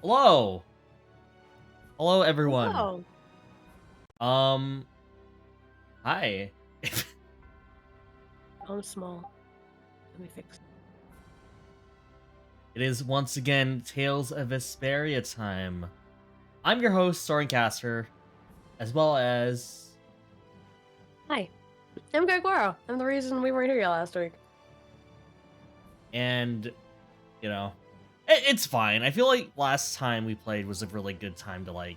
Hello. Hello, everyone. Hello. Hi. I'm small. Let me fix it. It is once again Tales of Vesperia time. I'm your host, Sorencaster, as well as Hi, I'm Gregorio. I'm the reason we weren't here last week. and you know, it's fine. I feel like last time we played was a really good time to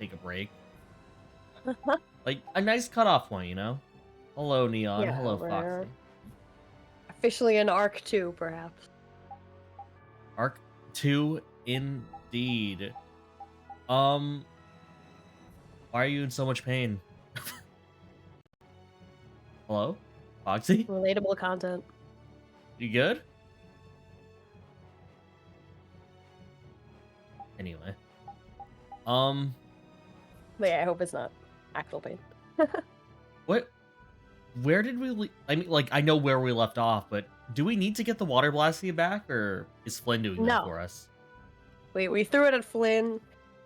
take a break, like a nice cutoff point. Hello Neon, Yeah, hello we're Foxy. officially in Arc 2, perhaps. Arc 2 indeed. Why are you in so much pain? Hello, Foxy. Relatable content. You good? Anyway, um, But yeah, I hope it's not actual pain. what? Where did we? I mean, I know where we left off, but do we need to get the water blastia back, or is Flynn doing that No, for us? we threw it at Flynn.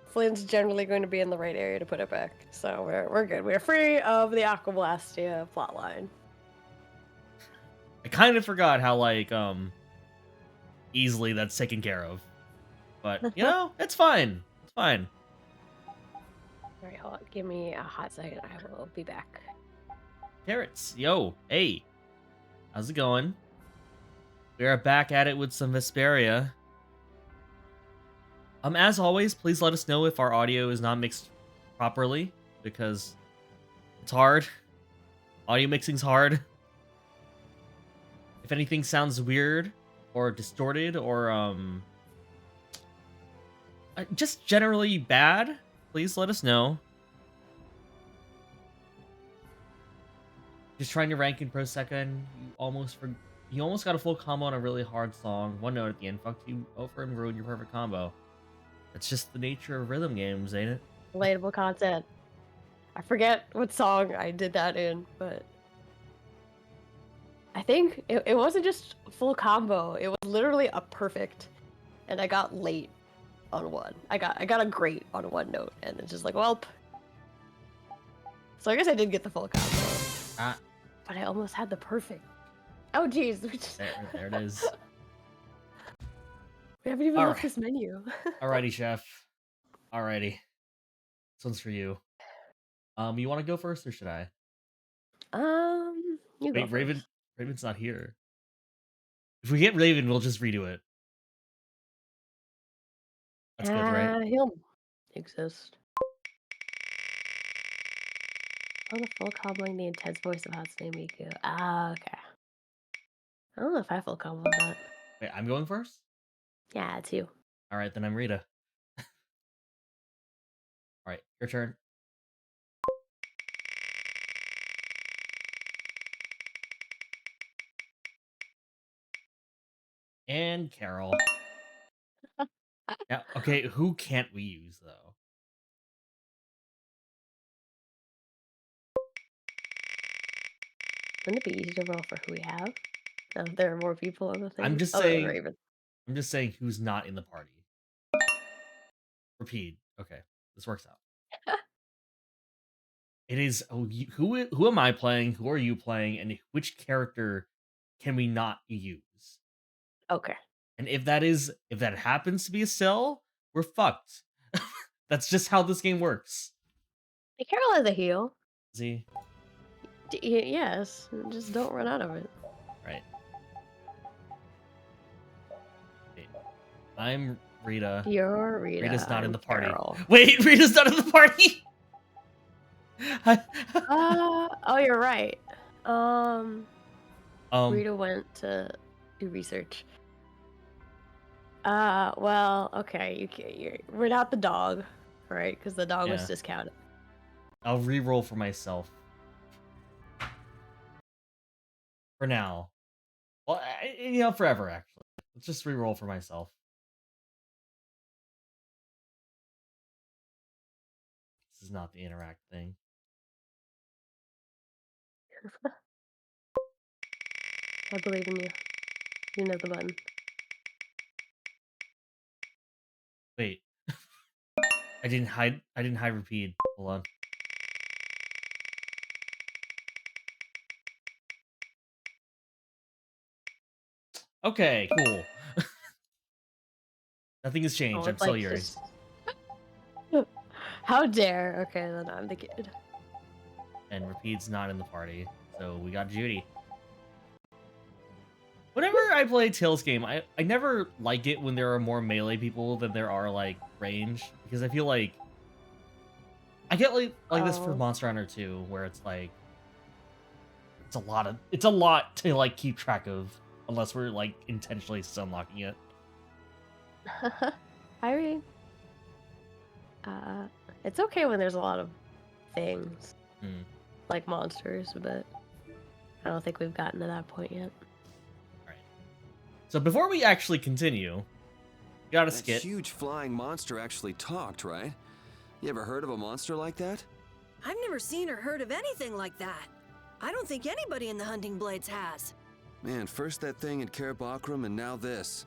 Flynn's generally going to be in the right area to put it back, so we're good. We're free of the Aquablastia plotline. I kind of forgot how easily that's taken care of, but it's fine. It's fine. All right, hold on. Give me a hot second. I will be back. Carrots, yo, hey, how's it going? We are back at it with some Vesperia. As always, please let us know if our audio is not mixed properly, because it's hard. Audio mixing's hard. If anything sounds weird or distorted or just generally bad, please let us know. Just trying to rank in pro second, you almost got a full combo on a really hard song. One note at the end fucked you over and ruined your perfect combo. That's just the nature of rhythm games, ain't it? Relatable content. I forget what song I did that in, but I think it wasn't just full combo. It was literally a perfect, and I got late on one. I got a great on one note, and it's just like, welp. So I guess I did get the full combo, but I almost had the perfect. Oh geez, There it is. We haven't even All left right. this menu. Alrighty, chef. Alrighty, this one's for you. You want to go first, or should I? You go Wait, first. Raven's not here. If we get Raven, we'll just redo it. That's good, right? He'll exist. Oh, the full comboing the intense voice of Hatsune Miku. Ah, okay. I don't know if I full combo that. Wait, I'm going first? Yeah, it's you. Alright, then I'm Rita. Alright, your turn. And Carol. Yeah, okay, who can't we use, though? Wouldn't it be easy to roll for who we have? If there are more people on the thing. I'm just Other than saying... Raven. I'm just saying who's not in the party. Repeat. Okay, this works out. It is... who am I playing? Who are you playing? And which character can we not use? Okay. And if that happens to be a cell, we're fucked. That's just how this game works. Hey, Carol has a heal. See? Yes, just don't run out of it. Right. Wait. I'm Rita. You're Rita. Rita's not in I'm the party. Carol. Wait, Rita's not in the party. Oh, you're right. Um. Rita went to do research. Well, okay, we're not the dog, right? Because the dog was Yeah. discounted. I'll re-roll for myself. For now. Well, forever, actually. Let's just re-roll for myself. This is not the interact thing. I believe in you. You know the button. Wait. I didn't hide repeat. Hold on. Okay, cool. Nothing has Oh, changed. I'm it's still like Yuri. just. How dare? Okay, then I'm the kid. And Repeat's not in the party, so we got Judy. Whenever I play Tails game, I never like it when there are more melee people than there are like range, because I feel like I get like this for Oh. Monster Hunter 2, where it's like it's a lot to like keep track of unless we're like intentionally unlocking it. I mean, it's okay when there's a lot of things Hmm. like monsters, but I don't think we've gotten to that point yet. All right. So before we actually continue, we got a That skit. huge flying monster actually talked, right? You ever heard of a monster like that? I've never seen or heard of anything like that. I don't think anybody in the Hunting Blades has. Man, first that thing in Kerabakram and now this.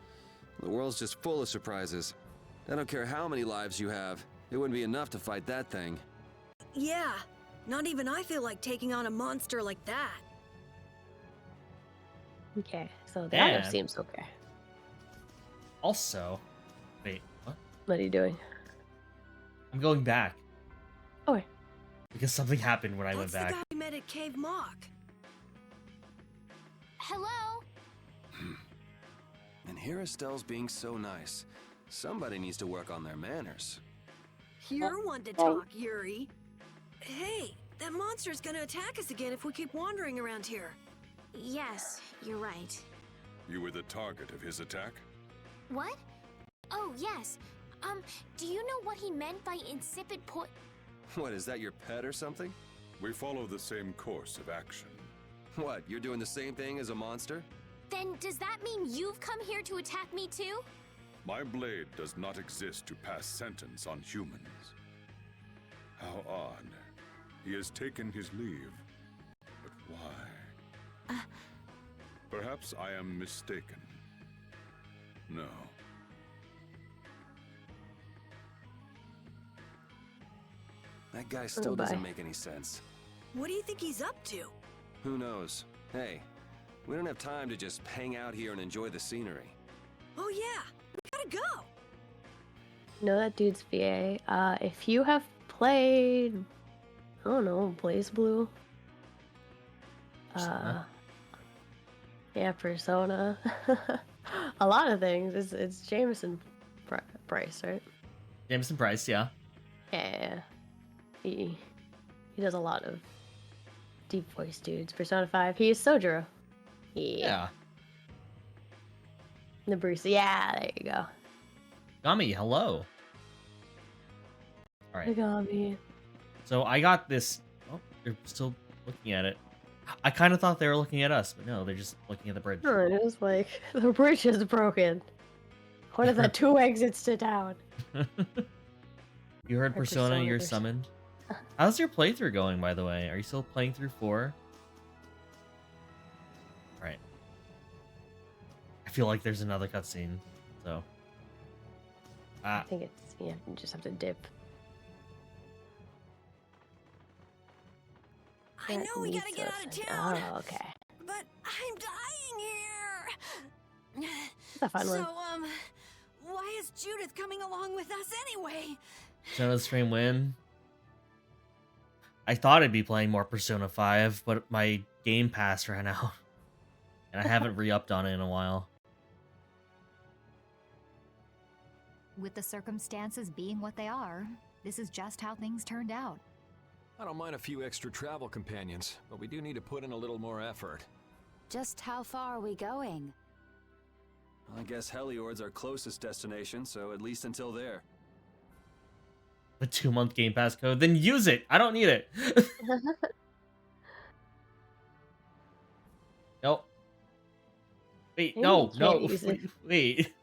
The world's just full of surprises. I don't care how many lives you have. It wouldn't be enough to fight that thing. Yeah, not even I feel like taking on a monster like that. Okay, so the other And- seems okay. Also, wait, what? What are you doing? I'm going back Okay. because something happened when I went That's back. the guy we met at Cave Mock. Hello? And here Estelle's being so nice. Somebody needs to work on their manners. You're one to talk, Yuri. Hey, that monster's gonna attack us again if we keep wandering around here. Yes, you're right. You were the target of his attack? What? Oh, yes. Do you know what he meant by insipid What, is that your pet or something? We follow the same course of action. What, you're doing the same thing as a monster? Then does that mean you've come here to attack me too? My blade does not exist to pass sentence on humans. How odd. He has taken his leave. But why? Perhaps I am mistaken. No. That guy still Goodbye. doesn't make any sense. What do you think he's up to? Who knows? Hey, we don't have time to just hang out here and enjoy the scenery. Oh yeah, we gotta go. Know that dude's VA. If you have played, I don't know, Blaze Blue. Persona? Yeah, Persona. A lot of things. It's Jameson Price, right? Jameson Price, yeah. Yeah. He does a lot of deep voice dudes. Persona 5. He is Sojiro. Yeah. The Bruce. Yeah, there you go. Gami, hello. All right. Megami. So I got this. Oh, they're still looking at it. I kind of thought they were looking at us, but no, they're just looking at the bridge. Oh, it was like the bridge is broken. What are the two exits to town? You heard Or Persona, you're Persona. summoned. How's your playthrough going, by the way? Are you still playing through 4? Right. I feel like there's another cutscene, so. I think it's, yeah, you just have to dip. I know we gotta Meets get us out of right- town, Oh, okay. but I'm dying here. It's a fun So, one. why is Judith coming along with us anyway? Persona stream win. I thought I'd be playing more Persona 5, but my Game Pass ran out. And I haven't re-upped on it in a while. With the circumstances being what they are, this is just how things turned out. I don't mind a few extra travel companions, but we do need to put in a little more effort. Just how far are we going? I guess Heliord's our closest destination, so at least until there. The 2-month Game Pass code, then use it. I don't need it. Nope. Wait, Maybe no, you no, can't use it. wait.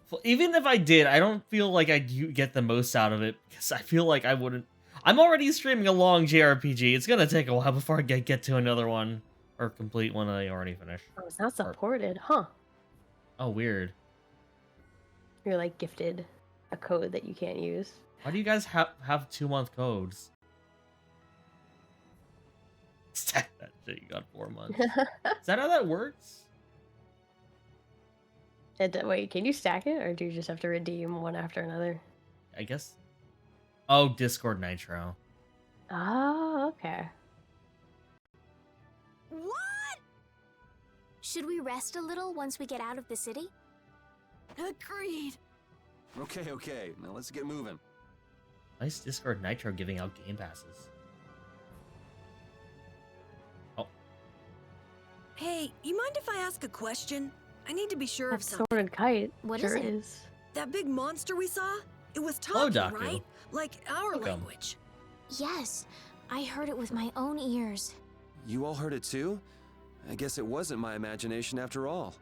Well, even if I did, I don't feel like I'd get the most out of it because I feel like I wouldn't. I'm already streaming a long JRPG. It's gonna take a while before I get to another one or complete one that I already finished. Oh, it's not supported, huh? Oh, weird. You're like gifted a code that you can't use. Why do you guys have 2-month codes? Stack that shit. You got 4 months. Is that how that works? Wait, can you stack it, or do you just have to redeem one after another? I guess. Oh, Discord Nitro. Oh, okay. What? Should we rest a little once we get out of the city? Agreed. Okay. Now let's get moving. Nice Discord Nitro giving out game passes. Oh, Hey, you mind if I ask a question? I need to be sure of That's something. Sword and Kite. What sure is it? is. That big monster we saw? It was Hello, talking, Daku. right? Like our Welcome. language. Yes, I heard it with my own ears. You all heard it too? I guess it wasn't my imagination after all.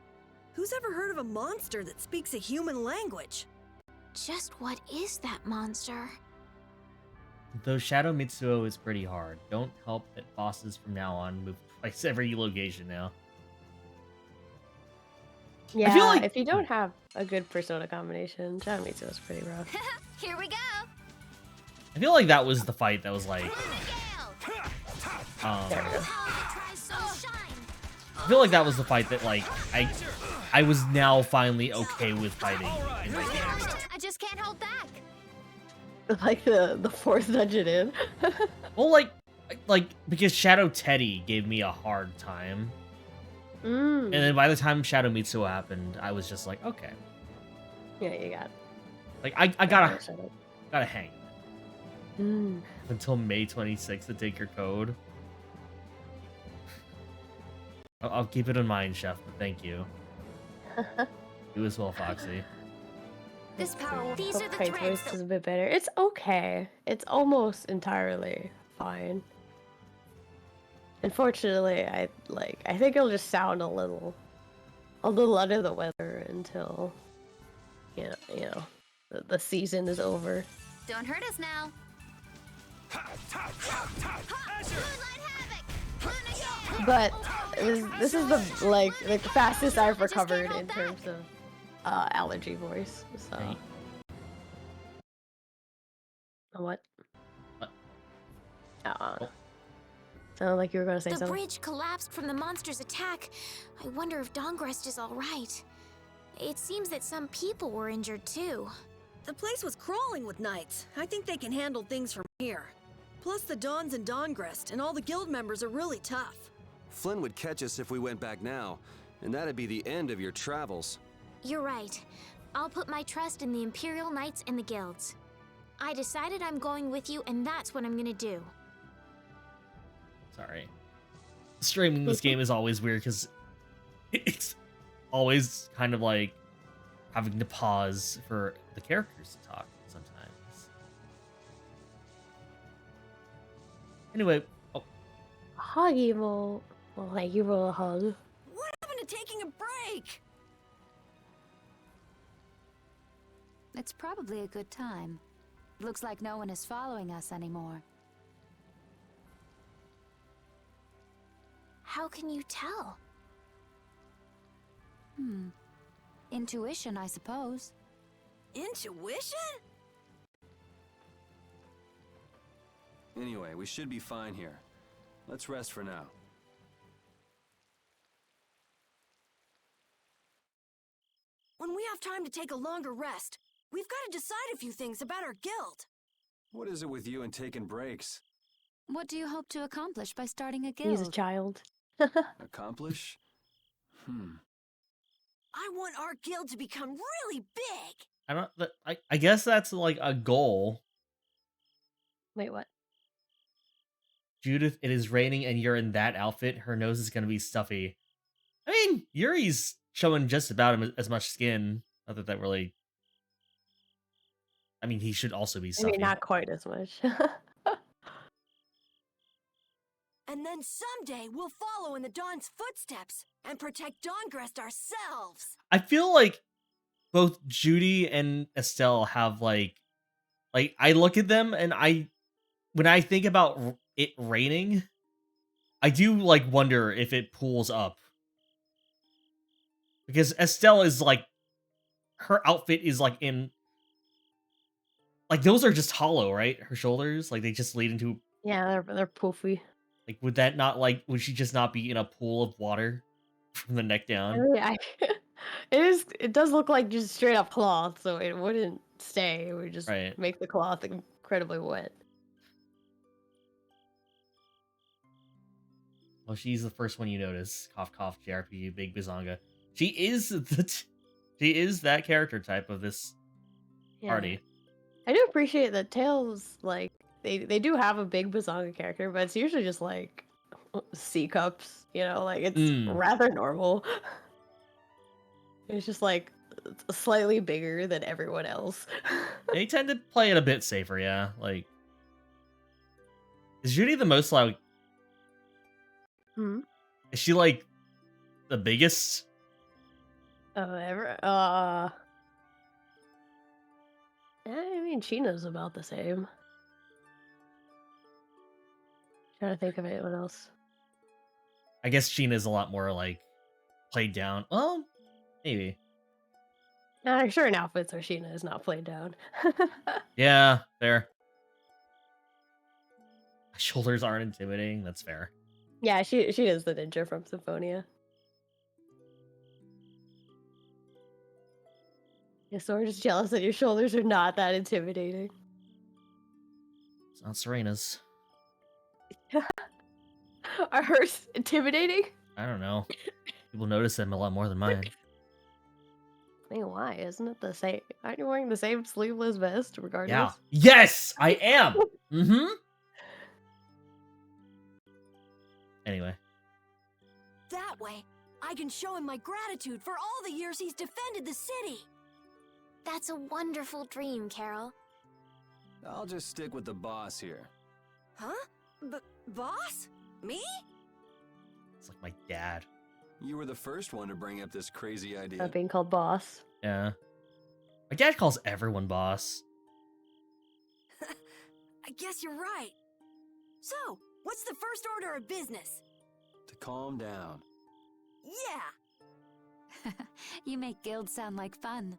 Who's ever heard of a monster that speaks a human language? Just what is that monster? though Shadow Mitsuo is pretty hard. Don't help that bosses from now on move twice every location now. Yeah, feel like- if you don't have a good persona combination, Shadow Mitsuo is pretty rough. Here we go! I feel like that was the fight that was like, There we go. I feel like that was the fight that like I was now finally okay with fighting in the game. I just can't hold back. Like the fourth dungeon in. Well, like because Shadow Teddy gave me a hard time, and then by the time Shadow Mitsuo happened, I was just like, okay, Yeah, you got. like I gotta hang Mm. until May 26th to take your code. I'll keep it in mind, Chef. But thank you. You as well, Foxy. This power. These are the Kite's threads. voice is a bit better. It's okay. It's almost entirely fine. Unfortunately, I think it'll just sound a little under the weather until you know the season is over. Don't hurt us now. But this is the fastest I've recovered in terms of allergy voice. So Right. what? What? Oh. Sounded like you were gonna say The something. bridge collapsed from the monster's attack. I wonder if Dongrest is all right. It seems that some people were injured too. The place was crawling with knights. I think they can handle things from here. Plus the Dons and Dongrest and all the guild members are really tough. Flynn would catch us if we went back now, and that'd be the end of your travels. You're right. I'll put my trust in the Imperial Knights and the guilds. I decided I'm going with you, and that's what I'm gonna do. Sorry. Streaming this game is always weird because it's always kind of like having to pause for the characters to talk sometimes. Anyway, oh, Hug emote. Well, thank you for the hug. What happened to taking a break? It's probably a good time. Looks like no one is following us anymore. How can you tell? Intuition, I suppose. Intuition? Anyway, we should be fine here. Let's rest for now. When we have time to take a longer rest, we've got to decide a few things about our guild. What is it with you and taking breaks? What do you hope to accomplish by starting a guild? He's a child. Accomplish? I want our guild to become really big. I don't. I guess that's like a goal. Wait, what? Judith, it is raining and you're in that outfit. Her nose is gonna be stuffy. I mean, Yuri's showing just about as much skin. Not that that really. I mean, he should also be I stuffy. mean, not quite as much. And then someday we'll follow in the Dawn's footsteps and protect Dawngrest ourselves. I feel like both Judy and Estelle have like I look at them and when I think about it raining, I do like wonder if it pools up. Because Estelle is like her outfit is like in like those are just hollow, right? Her shoulders, like they just lead into Yeah, they're poofy. like would that not like would she just not be in a pool of water from the neck down? It does look like just straight up cloth, so it wouldn't stay. It would just Right. make the cloth incredibly wet. Well, she's the first one you notice. Cough, cough. JRPG, Big Bazonga. She is she is that character type of this Yeah. party. I do appreciate that Tails, like, they do have a big Bazonga character, but it's usually just like C cups, you know, like it's Mm. rather normal. It's just like slightly bigger than everyone else. They tend to play it a bit safer, yeah. Like, is Judy the most like? Hmm? Is she like the biggest? Oh, ever? I mean, China's about the same. Trying to think of anyone else. I guess Sheena's a lot more like played down. Well, maybe. Sure, in outfits, or Sheena is not played down. Yeah, fair. My shoulders aren't intimidating. That's fair. Yeah, she is the ninja from Symphonia. Yeah, so we're just jealous that your shoulders are not that intimidating. It's not Serena's. Are hers intimidating? I don't know. People notice them a lot more than mine. I mean, why? Isn't it the same? Aren't you wearing the same sleeveless vest regardless? Yeah. Yes, I am. Mm-hmm. Anyway. That way, I can show him my gratitude for all the years he's defended the city. That's a wonderful dream, Carol. I'll just stick with the boss here. Huh? Boss? Me? It's like my dad. You were the first one to bring up this crazy idea. Not being called boss. Yeah. My dad calls everyone boss. I guess you're right. So, what's the first order of business? To calm down. Yeah. You make guilds sound like fun.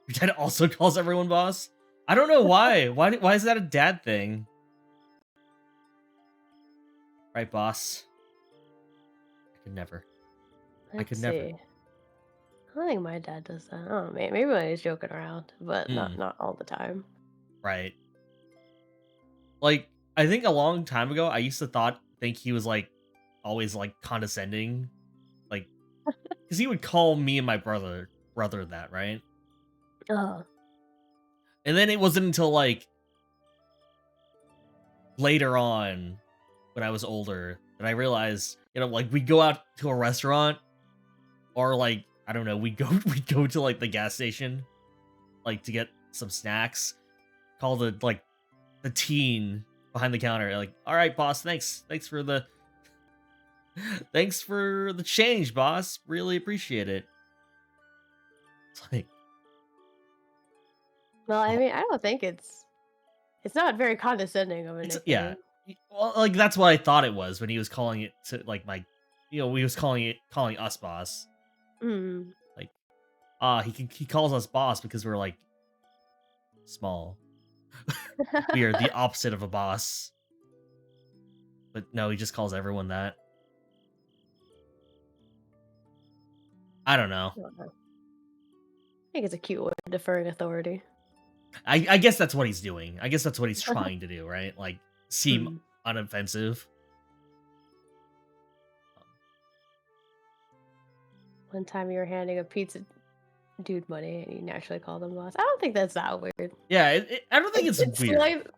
Your dad also calls everyone boss? I don't know why. Why is that a dad thing? Right, boss? I could never. I could never. I don't think my dad does that. Oh, maybe when he's joking around, but not all the time. Right. Like, I think a long time ago, I used to think he was like always like condescending, like, because he would call me and my brother that, right? And then it wasn't until like later on, when I was older, that I realized, like we go out to a restaurant, or like I don't know, we go to like the gas station, like to get some snacks. Call the teen behind the counter, like, all right, boss, thanks for the change, boss. Really appreciate it. It's like, Well, I mean, I don't think it's not very condescending of a it's, nickname. yeah. Well, like that's what I thought it was when he was calling it to like my, we was calling us boss. Mm. Like, he calls us boss because we're like small. We are the opposite of a boss. But no, he just calls everyone that. I don't know. I don't know. I think it's a cute way of deferring authority. I guess that's what he's doing. I guess that's what he's trying to do, right? Like, seem unoffensive. One time you were handing a pizza dude money and you naturally called him boss. I don't think that's that weird. Yeah, I don't think it's weird.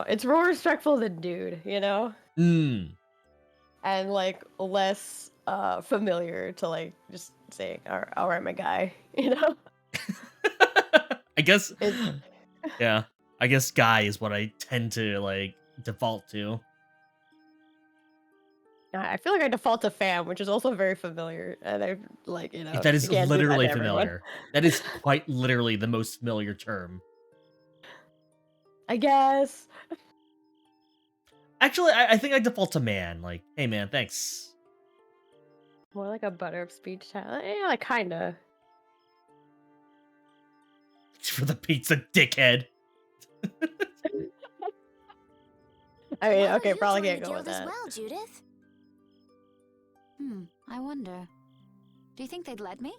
It's more respectful than dude, you know? Mm. And like less familiar to like just saying, all right, my guy, you know? I guess, yeah. I guess guy is what I tend to like default to. I feel like I default to fam, which is also very familiar, and I like That is you can't do that to literally everyone. familiar. That is quite literally the most familiar term. I guess. Actually, I think I default to man. Like, hey man, thanks. More like a butter of speech tag. Yeah, like kinda. For the pizza, dickhead. I mean, Why don't okay, you probably join can't the go with guild as that. well, Judith? I wonder. Do you think they'd let me?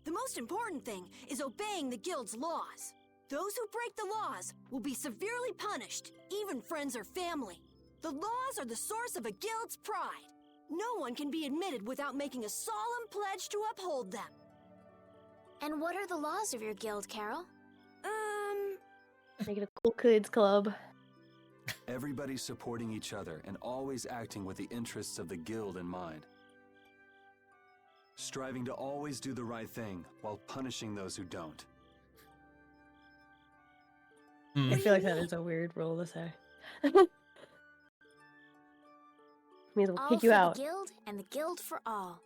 The most important thing is obeying the guild's laws. Those who break the laws will be severely punished, even friends or family. The laws are the source of a guild's pride. No one can be admitted without making a solemn pledge to uphold them. And what are the laws of your guild, Carol? Make it a cool kids club. Everybody supporting each other and always acting with the interests of the guild in mind. Striving to always do the right thing while punishing those who don't. I feel like that is a weird rule to say. Means we'll All kick for you the out. guild and the guild for all.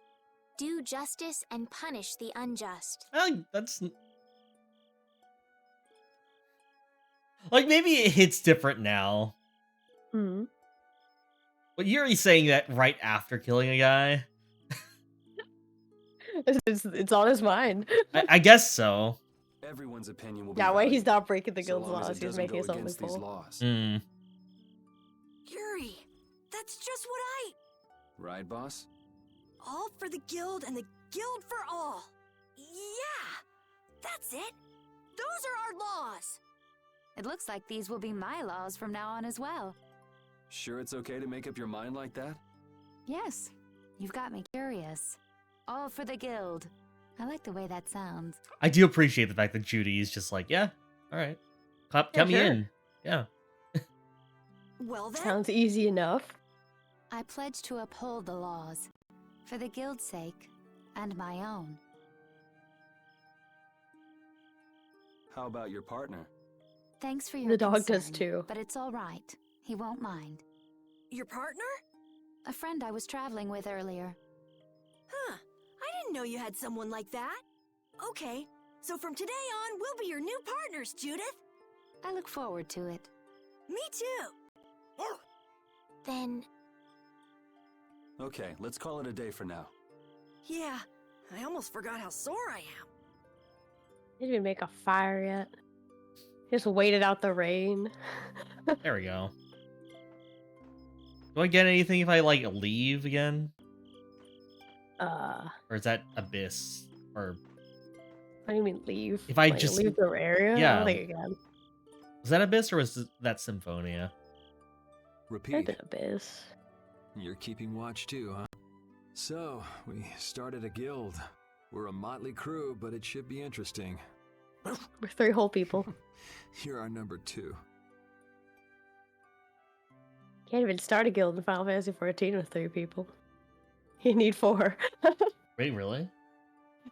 Do justice and punish the unjust. That's like maybe it hits different now. Hmm. But Yuri's saying that right after killing a guy. It's on his mind. I guess so. Everyone's opinion will be That way he's valued, not breaking the so guild's long as it laws. He's doesn't making go his own against these loophole. laws. Hmm. Yuri, that's just what I... Right, boss? All for the guild and the guild for all. Yeah, that's it. Those are our laws. It looks like these will be my laws from now on as well. Sure it's okay to make up your mind like that? Yes, you've got me curious. All for the guild. I like the way that sounds. I do appreciate the fact that Judy is just like, yeah, all right. Cut me sure. in. Yeah. Well then, Sounds easy enough. I pledge to uphold the laws, for the guild's sake, and my own. How about your partner? Thanks for your The dog does concern, too. But it's all right. He won't mind. your partner? A friend I was traveling with earlier. Huh, I didn't know you had someone like that. Okay, so from today on, we'll be your new partners, Judith. I look forward to it. Me too. Then, Okay, let's call it a day for now. Yeah, I almost forgot how sore I am. Didn't even make a fire yet. Just waited out the rain. There we go. Do I get anything if I like leave again? Or is that Abyss? Or What do you mean leave? If I Like, just- leave the area? I yeah. don't think you can. was that Abyss or was that Symphonia? Repeat. Maybe Abyss. You're keeping watch too, huh? So, we started a guild. We're a motley crew, but it should be interesting. We're 3 whole people. You're our number 2. Can't even start a guild in Final Fantasy 14 with 3 people. You need 4. Wait, really?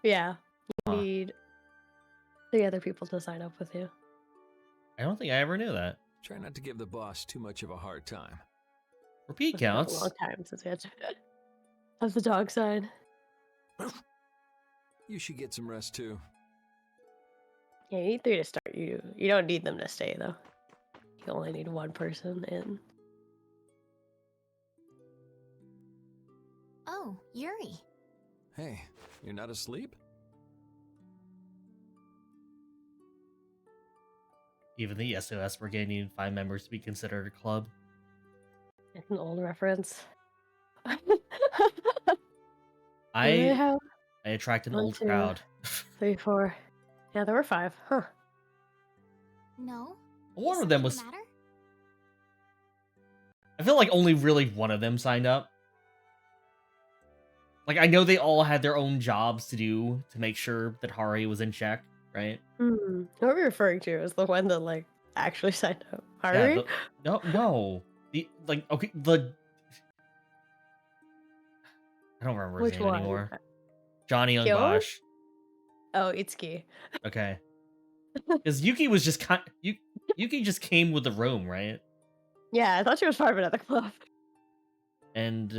Yeah. You Huh. need 3 other people to sign up with you. I don't think I ever knew that. Try not to give the boss too much of a hard time. Repeat It's been a counts. long time since we had to have the dog sign. You should get some rest too. Yeah, you need 3 to start. You don't need them to stay though. You only need 1 person in. oh, Yuri. Hey, you're not asleep? Even the SOS Brigade needed 5 members to be considered a club. It's an old reference. I have attract an 1, old 2, crowd. 3, 4. Yeah, there were 5. Huh. No? One Is of them something was. the matter? I feel like only really one of them signed up. Like, I know they all had their own jobs to do to make sure that Hari was in check, right? Who are we referring to as the one that like actually signed up? Yeah, Hari? no. Okay, I don't remember his Which name one? anymore. Johnny Young Kyo? Bosch. Oh, Itsuki. Okay. Because Yuki was just Yuki just came with the room, right? Yeah, I thought she was part of another club. And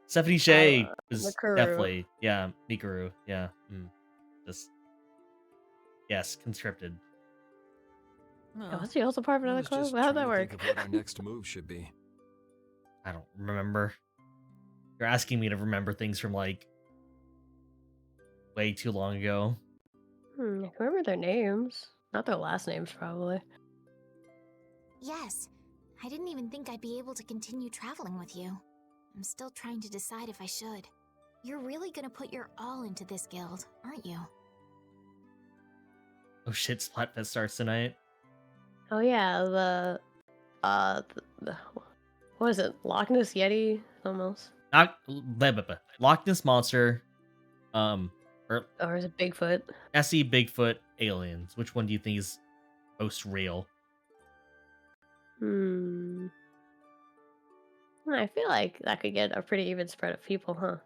Stephanie Shea was Mikuru. definitely, yeah, Mikuru, yeah. Just yes, conscripted. Yeah, was she also part of I another was club? just How'd that trying to work? think of what our next move should be. I don't remember. You're asking me to remember things from like way too long ago. I can remember their names. Not their last names, probably. Yes. I didn't even think I'd be able to continue traveling with you. I'm still trying to decide if I should. You're really gonna put your all into this guild, aren't you? Oh shit, Splatfest starts tonight. Oh yeah, the what is it? Loch Ness Yeti? Something else? Loch Ness Monster, or Or is it Bigfoot? Nessie, Bigfoot, aliens. Which one do you think is most real? I feel like that could get a pretty even spread of people, huh?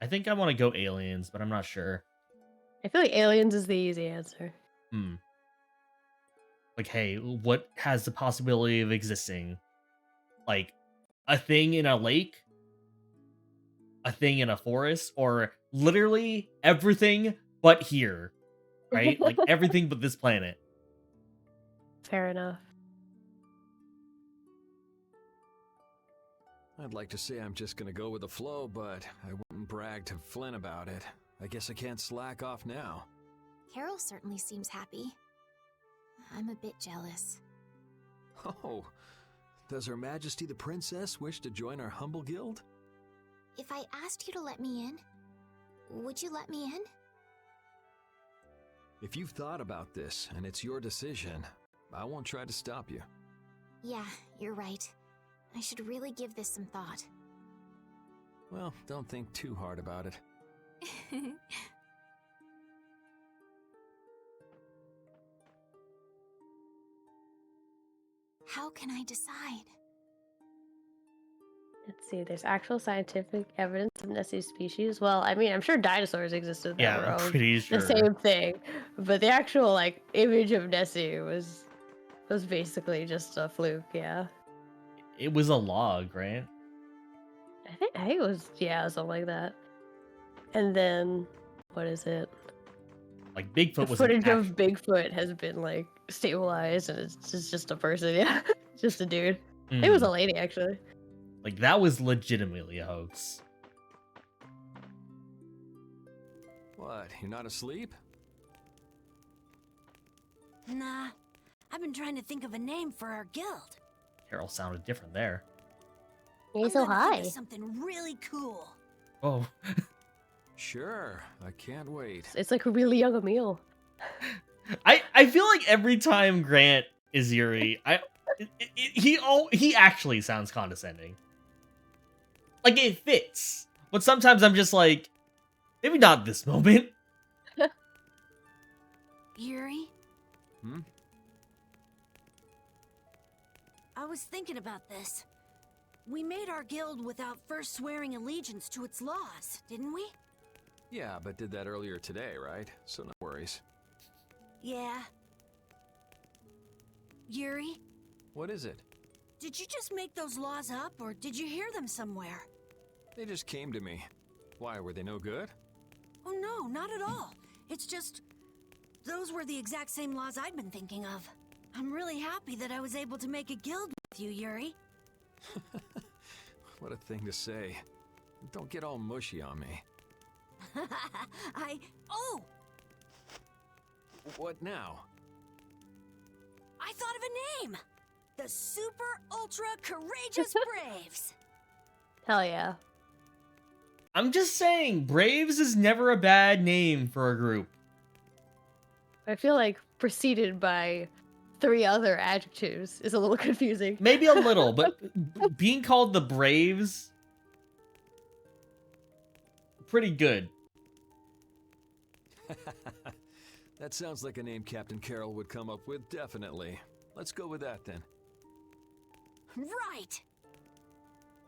I think I want to go aliens, but I'm not sure. I feel like aliens is the easy answer. Like, hey, what has the possibility of existing? Like, a thing in a lake? A thing in a forest? Or literally everything but here, right? Like, everything but this planet. Fair enough. I'd like to say I'm just gonna go with the flow, but I wouldn't brag to Flynn about it. I guess I can't slack off now. Carol certainly seems happy. I'm a bit jealous. Oh, does Her Majesty the Princess wish to join our humble guild? If I asked you to let me in, would you let me in? If you've thought about this and it's your decision, I won't try to stop you. Yeah, you're right. I should really give this some thought. Well, don't think too hard about it. How can I decide? Let's see, there's actual scientific evidence of Nessie's species. Well, I mean, I'm sure dinosaurs existed that Yeah, were I'm owned pretty sure. the same thing. But the actual, like, image of Nessie was basically just a fluke, yeah. It was a log, right? I think it was, yeah, something like that. And then, what is it? Like, Bigfoot The was footage of Bigfoot has been, like, stabilized, and it's just a person, yeah. Just a dude. It was a lady, actually. Like, that was legitimately a hoax. What, you're not asleep? Nah, I've been trying to think of a name for our guild. Carol sounded different there. You're I'm so gonna think high. of something really cool. Oh. Sure, I can't wait. It's like a really young Emil. I feel like every time Grant is Yuri, he actually sounds condescending. Like, it fits. But sometimes I'm just like, maybe not this moment. Yuri? Hmm? I was thinking about this. We made our guild without first swearing allegiance to its laws, didn't we? Yeah, but did that earlier today, right? So no worries. Yeah. Yuri, What is it? did you just make those laws up, or did you hear them somewhere? They just came to me. Why, were they no good? Oh no, not at all. It's just... those were the exact same laws I'd been thinking of. I'm really happy that I was able to make a guild with you, Yuri. What a thing to say. Don't get all mushy on me. Oh! What now? I thought of a name! The Super Ultra Courageous Braves! Hell yeah. I'm just saying, Braves is never a bad name for a group. I feel like preceded by 3 other adjectives is a little confusing. Maybe a little, but being called the Braves, pretty good. That sounds like a name Captain Carroll would come up with, definitely. Let's go with that then. Right!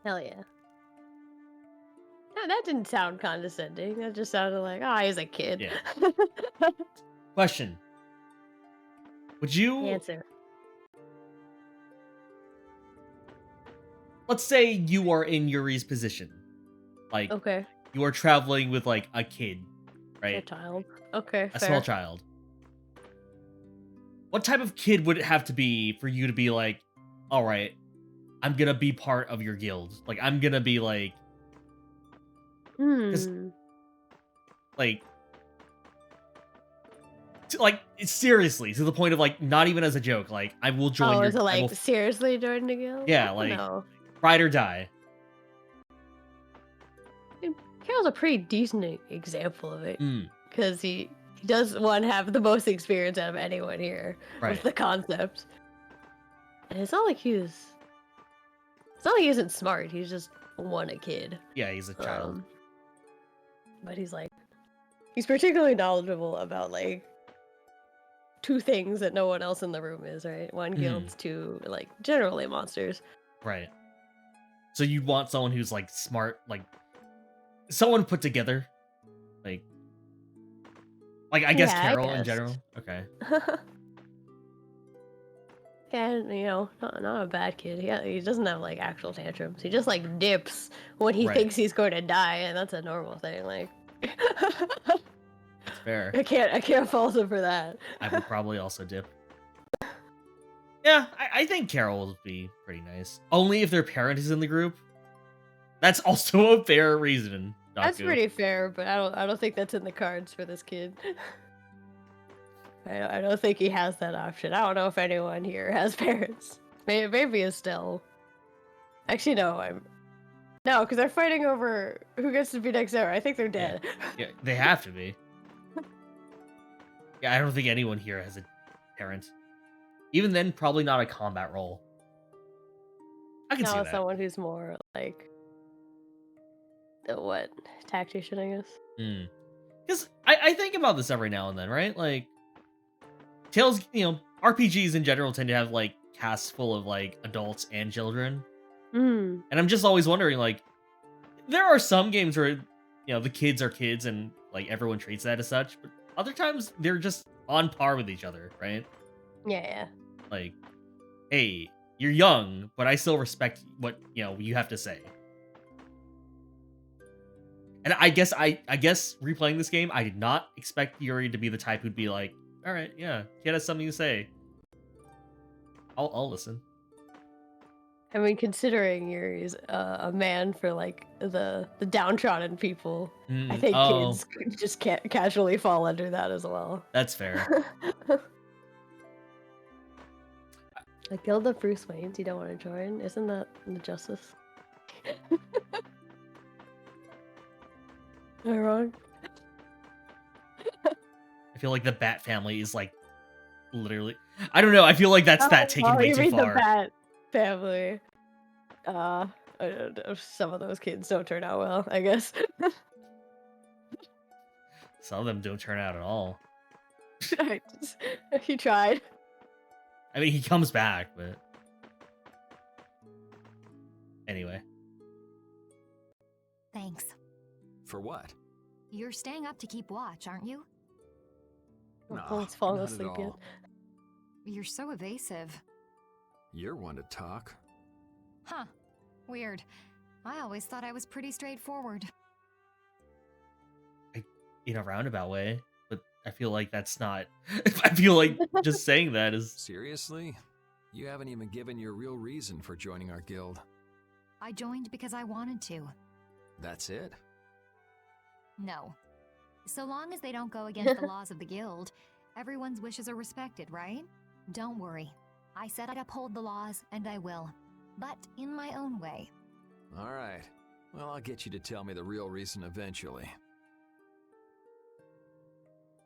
Hell yeah. That didn't sound condescending. That just sounded like, oh, he's a kid. Yeah. Question. Would you... Answer. Let's say you are in Yuri's position. Like, Okay. you are traveling with, like, a kid, A right? child. Okay, A fair. small child. What type of kid would it have to be for you to be like, all right, I'm gonna be part of your guild? Like, I'm gonna be like, Hmm. like, seriously, to the point of, like, not even as a joke, like, I will join Oh, your... is it I like will seriously join the guild? Yeah, I don't like- know. ride or die. Carol's a pretty decent example of it. Mm, Because he does, one, have the most experience out of anyone here right. with the concept. And it's not like he's... It's not like he isn't smart, he's just, one, a kid. Yeah, he's a child. But he's like... He's particularly knowledgeable about, like, two things that no one else in the room is, right? One, guilds, two, like, generally monsters. Right. So you want someone who's like smart, like someone put together, like I guess Yeah, I Carol in guess. general. Okay. And, you know, not a bad kid. He doesn't have, like, actual tantrums. He just, like, dips when he Right. thinks he's going to die, and that's a normal thing, like... That's fair. I can't fault him for that. I would probably also dip. Yeah, I think Carol would be pretty nice. Only if their parent is in the group. That's also a fair reason. That's Daku. pretty fair, but I don't think that's in the cards for this kid. I don't think he has that option. I don't know if anyone here has parents. Maybe Estelle. Actually, no, no, because they're fighting over who gets to be next era. I think they're dead. Yeah, they have to be. Yeah, I don't think anyone here has a parent. Even then, probably not a combat role. I can see No, that. someone who's more like the what tactician, I guess. Because I think about this every now and then, right? Like, Tales, RPGs in general tend to have, like, casts full of, like, adults and children. And I'm just always wondering, like, there are some games where, the kids are kids and, like, everyone treats that as such, but other times they're just on par with each other, right? Yeah. Like, hey, you're young, but I still respect what, you have to say. And I guess replaying this game, I did not expect Yuri to be the type who'd be like, all right, yeah, kid has something to say. I'll listen. I mean, considering Yuri's a man for like the downtrodden people, I think kids could just can't casually fall under that as well. That's fair. A guild of Bruce Waynes you don't want to join? Isn't that the justice? Am I wrong? I feel like the Bat family is like literally. I don't know. I feel like that's that taken way you too mean far. The Bat family. I don't know, some of those kids don't turn out well, I guess. Some of them don't turn out at all. He tried. I mean, he comes back, but anyway. Thanks. For what? You're staying up to keep watch, aren't you? Oh, it's falling not at asleep yet. all. You're so evasive. You're one to talk. Huh. Weird. I always thought I was pretty straightforward. In a roundabout way, but I feel like that's not. I feel like just saying that is. Seriously? You haven't even given your real reason for joining our guild. I joined because I wanted to. That's it? No. So long as they don't go against the laws of the guild, everyone's wishes are respected, right? Don't worry. I said I'd uphold the laws, and I will. But in my own way. All right. Well, I'll get you to tell me the real reason eventually.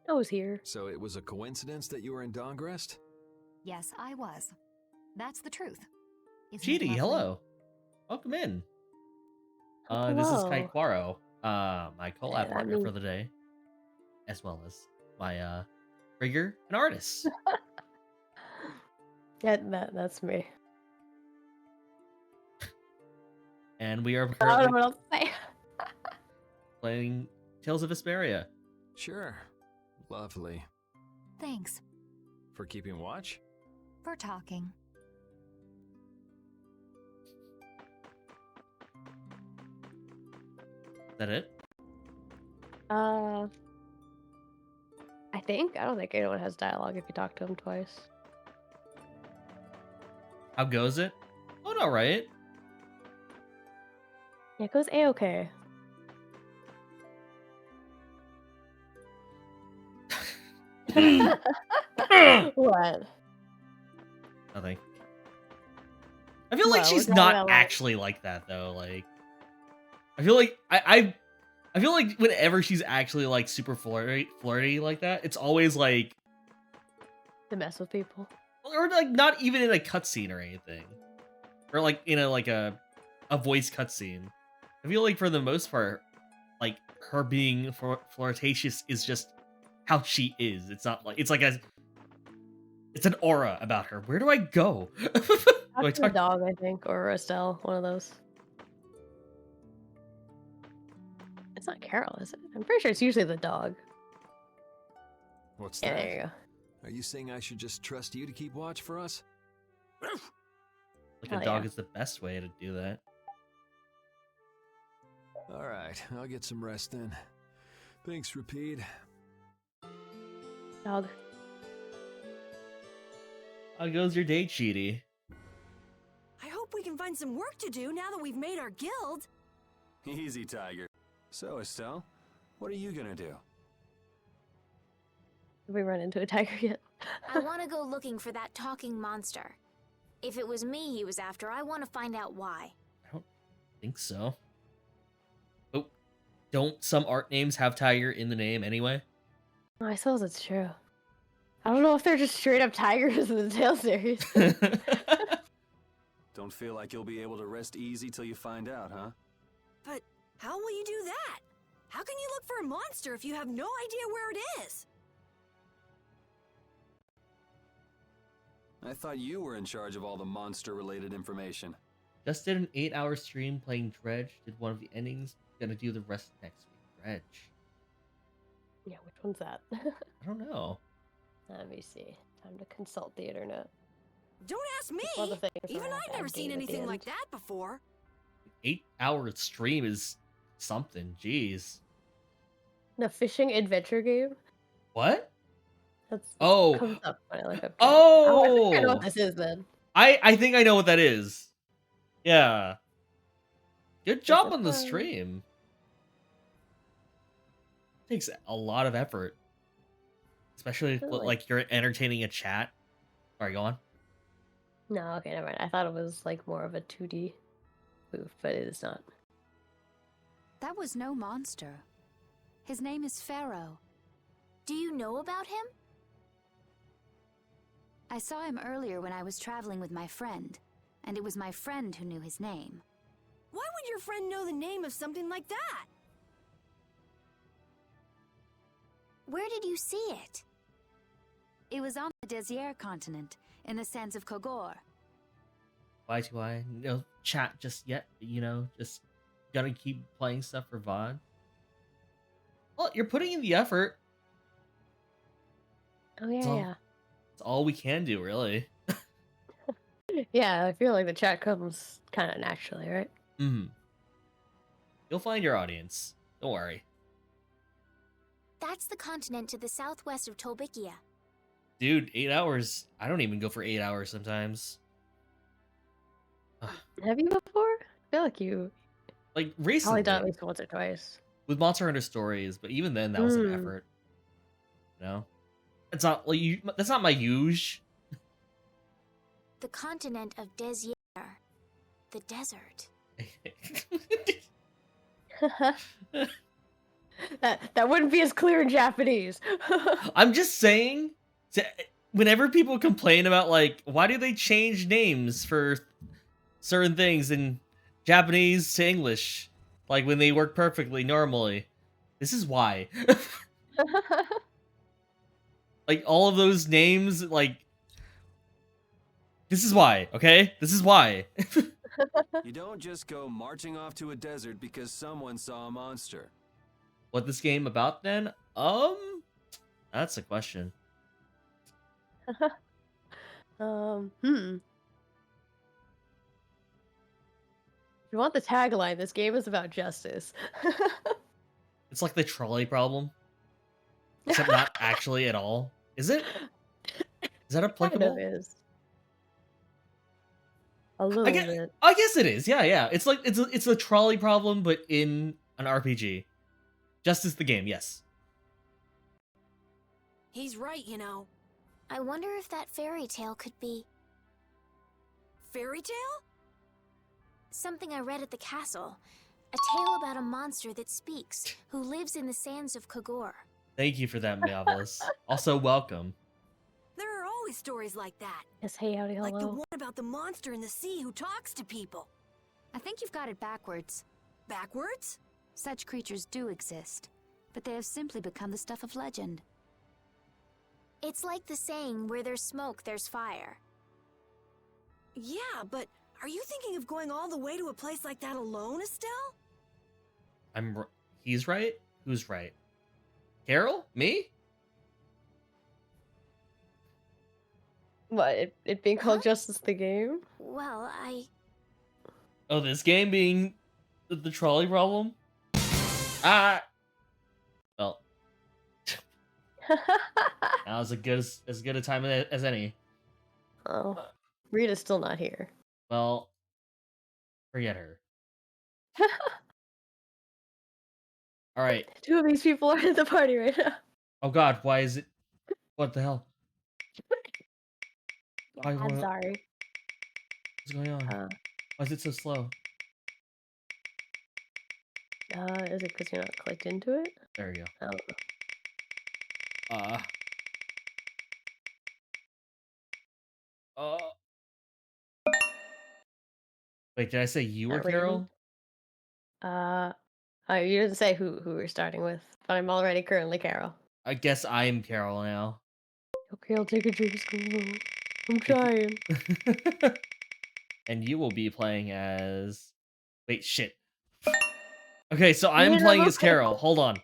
I was here. So it was a coincidence that you were in Dawngrest? Yes, I was. That's the truth. Isn't it Chidi, lovely? hello. Welcome in. This is Kai Quaro, my collab Yeah, partner for the day, as well as my rigger and artist. Yeah, that's me. And we are I don't know currently what else to say. playing Tales of Vesperia. Sure. Lovely. Thanks For keeping watch? for talking. Is that it? I think. I don't think anyone has dialogue if you talk to them twice. How goes it? Oh, all right. Yeah, it goes A-okay. What? Nothing. I feel like Well, she's we're not talking about, like- actually like that though. Like, I feel like I I feel like whenever she's actually like super flirty like that, it's always like, To mess with people. or like not even in a cutscene or anything, or like in a voice cutscene. I feel like for the most part, like her being flirtatious is just how she is. It's not like it's an aura about her. Where do I go? Do I Talk to the talk? dog, I think, or Estelle, one of those. It's not Carol, is it? I'm pretty sure it's usually the dog. What's Yeah, that? there you go. Are you saying I should just trust you to keep watch for us? Like Oh, a dog yeah. is the best way to do that. All right, I'll get some rest then. Thanks, Repeat. Dog. How goes your day, Cheaty? I hope we can find some work to do now that we've made our guild. Easy, Tiger. So, Estelle, what are you gonna do? Have we run into a tiger yet? I want to go looking for that talking monster. If it was me he was after, I want to find out why. I don't think so. Oh, don't some art names have tiger in the name anyway? Oh, I suppose it's true. I don't know if they're just straight up tigers in the Tale series. Don't feel like you'll be able to rest easy till you find out, huh? But how will you do that? How can you look for a monster if you have no idea where it is? I thought you were in charge of all the monster-related information. Just did an 8-hour stream playing Dredge. Did one of the endings. Gonna do the rest next week. Dredge. Yeah, which one's that? I don't know. Let me see. Time to consult the internet. Don't ask me! All the things Even where I have I've to never add seen game at the anything like end. that before. 8-hour stream is something. Jeez. The fishing adventure game? What? That's Oh. comes up when I look up. Oh! I think I know what this is then. I think I know what that is. Yeah. Good job it on the fun? stream. Takes a lot of effort. Especially if, Really? like, you're entertaining a chat. Sorry, go on. No, okay, never mind. I thought it was like more of a 2D move, but it is not. That was no monster. His name is Pharaoh. Do you know about him? I saw him earlier when I was traveling with my friend, and it was my friend who knew his name. Why would your friend know the name of something like that? Where did you see it? It was on the Désert continent, in the sands of Kogor. Why do I no chat just yet? You know, just gotta keep playing stuff for VOD. Well, you're putting in the effort. Oh yeah, all- yeah. It's all we can do, really. Yeah, I feel like the chat comes kind of naturally, right? You'll find your audience. Don't worry. That's the continent to the southwest of Tolbikia. Dude, 8 hours. I don't even go for 8 hours sometimes. Have you before? I feel like you Like, probably recently. done it at least once or twice. With Monster Hunter Stories, but even then, that was an Mm. effort. You know? It's not like that's not my usual. The continent of Désir. The desert. that wouldn't be as clear in Japanese. I'm just saying, whenever people complain about, like, why do they change names for certain things in Japanese to English, like when they work perfectly normally, this is why. Like, all of those names, like, this is why, okay? This is why. You don't just go marching off to a desert because someone saw a monster. What this game about then? That's a question. If you want the tagline, this game is about justice. It's like the trolley problem, except not actually at all. Is it? Is that Kind applicable? of is. A little bit. I guess it is. Yeah, yeah. It's like it's a trolley problem, but in an RPG. Justice the game, yes. He's right, you know. I wonder if that fairy tale could be Fairy tale? something I read at the castle. A tale about a monster that speaks, who lives in the sands of Kogor. Thank you for that, Meopolis. Also, welcome. There are always stories like that. Yes, hey, howdy, hello. Like the one about the monster in the sea who talks to people. I think you've got it backwards. Backwards? Such creatures do exist, but they have simply become the stuff of legend. It's like the saying, where there's smoke, there's fire. Yeah, but are you thinking of going all the way to a place like that alone, Estelle? He's right? Who's right? Carol? Me? What, it being called Justice the Game? Well, Oh, this game being the trolley problem? Ah! Well, that was as good a time as any. Oh, Rita's still not here. Well, forget her. Alright. 2 of these people are at the party right now. Oh god, why is it... What the hell? Why- I'm why- sorry. What's going on? Why is it so slow? Is it because you're not clicked into it? There we go. Oh. Wait, did I say you were Not Raven? Carol? Oh, you didn't say who we're starting with, but I'm already currently Carol. I guess I am Carol now. Okay, I'll take a drink. I'm trying. And you will be playing as... Wait, shit. Okay, so I'm Wait, playing I'm as okay. Carol. Hold on.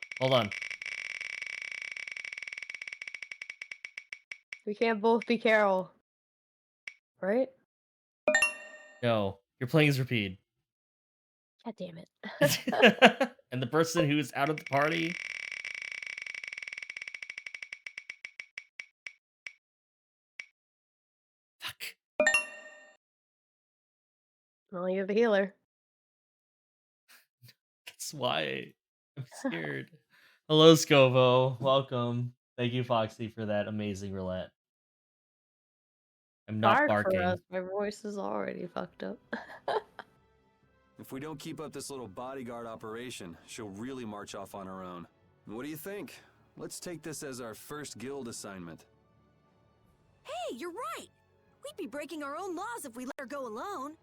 We can't both be Carol. Right? No, you're playing as Rapide. God damn it. And the person who's out of the party... Fuck. Well, you're the healer. That's why I'm scared. Hello, Scovo. Welcome. Thank you, Foxy, for that amazing roulette. I'm not Hard barking. for us. My voice is already fucked up. If we don't keep up this little bodyguard operation, she'll really march off on her own. What do you think? Let's take this as our first guild assignment. Hey, you're right. We'd be breaking our own laws if we let her go alone.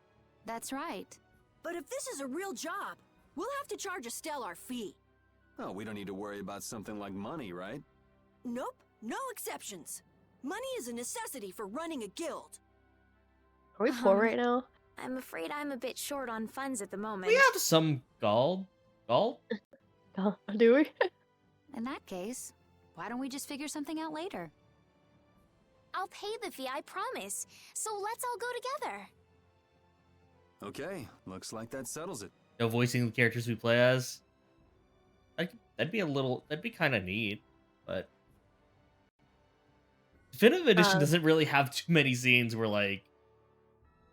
That's right. But if this is a real job, we'll have to charge Estelle our fee. Oh, we don't need to worry about something like money, right? Nope, no exceptions. Money is a necessity for running a guild. Are we poor right now? I'm afraid I'm a bit short on funds at the moment. We have some gold. Gold? Do we? In that case, why don't we just figure something out later? I'll pay the fee, I promise. So let's all go together. Okay, looks like that settles it. No voicing the characters we play as. That'd be kind of neat, but Definitive Edition doesn't really have too many scenes where like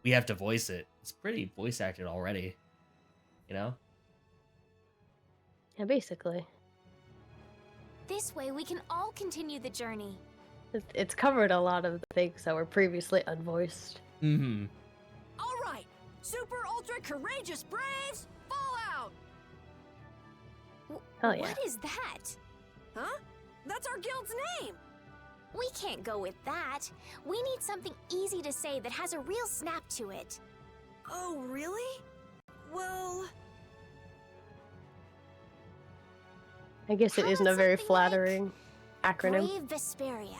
we have to voice it. It's pretty voice acted already, you know? Yeah, basically. This way we can all continue the journey. It's covered a lot of the things that were previously unvoiced. Mm-hmm. All right, super ultra courageous braves, fall out! Hell yeah. What is that? Huh? That's our guild's name! We can't go with that. We need something easy to say that has a real snap to it. Oh, really? Well... I guess it How isn't about a very something flattering acronym. Brave Vesperia.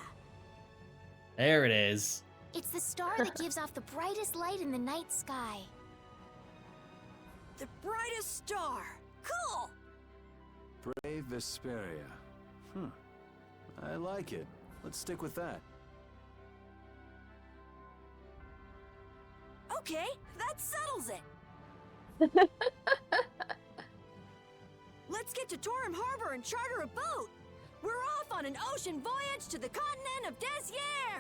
There it is. It's the star that gives off the brightest light in the night sky. The brightest star! Cool! Brave Vesperia. I like it. Let's stick with that. Okay, that settles it! Let's get to Torum Harbor and charter a boat! We're off on an ocean voyage to the continent of Desier!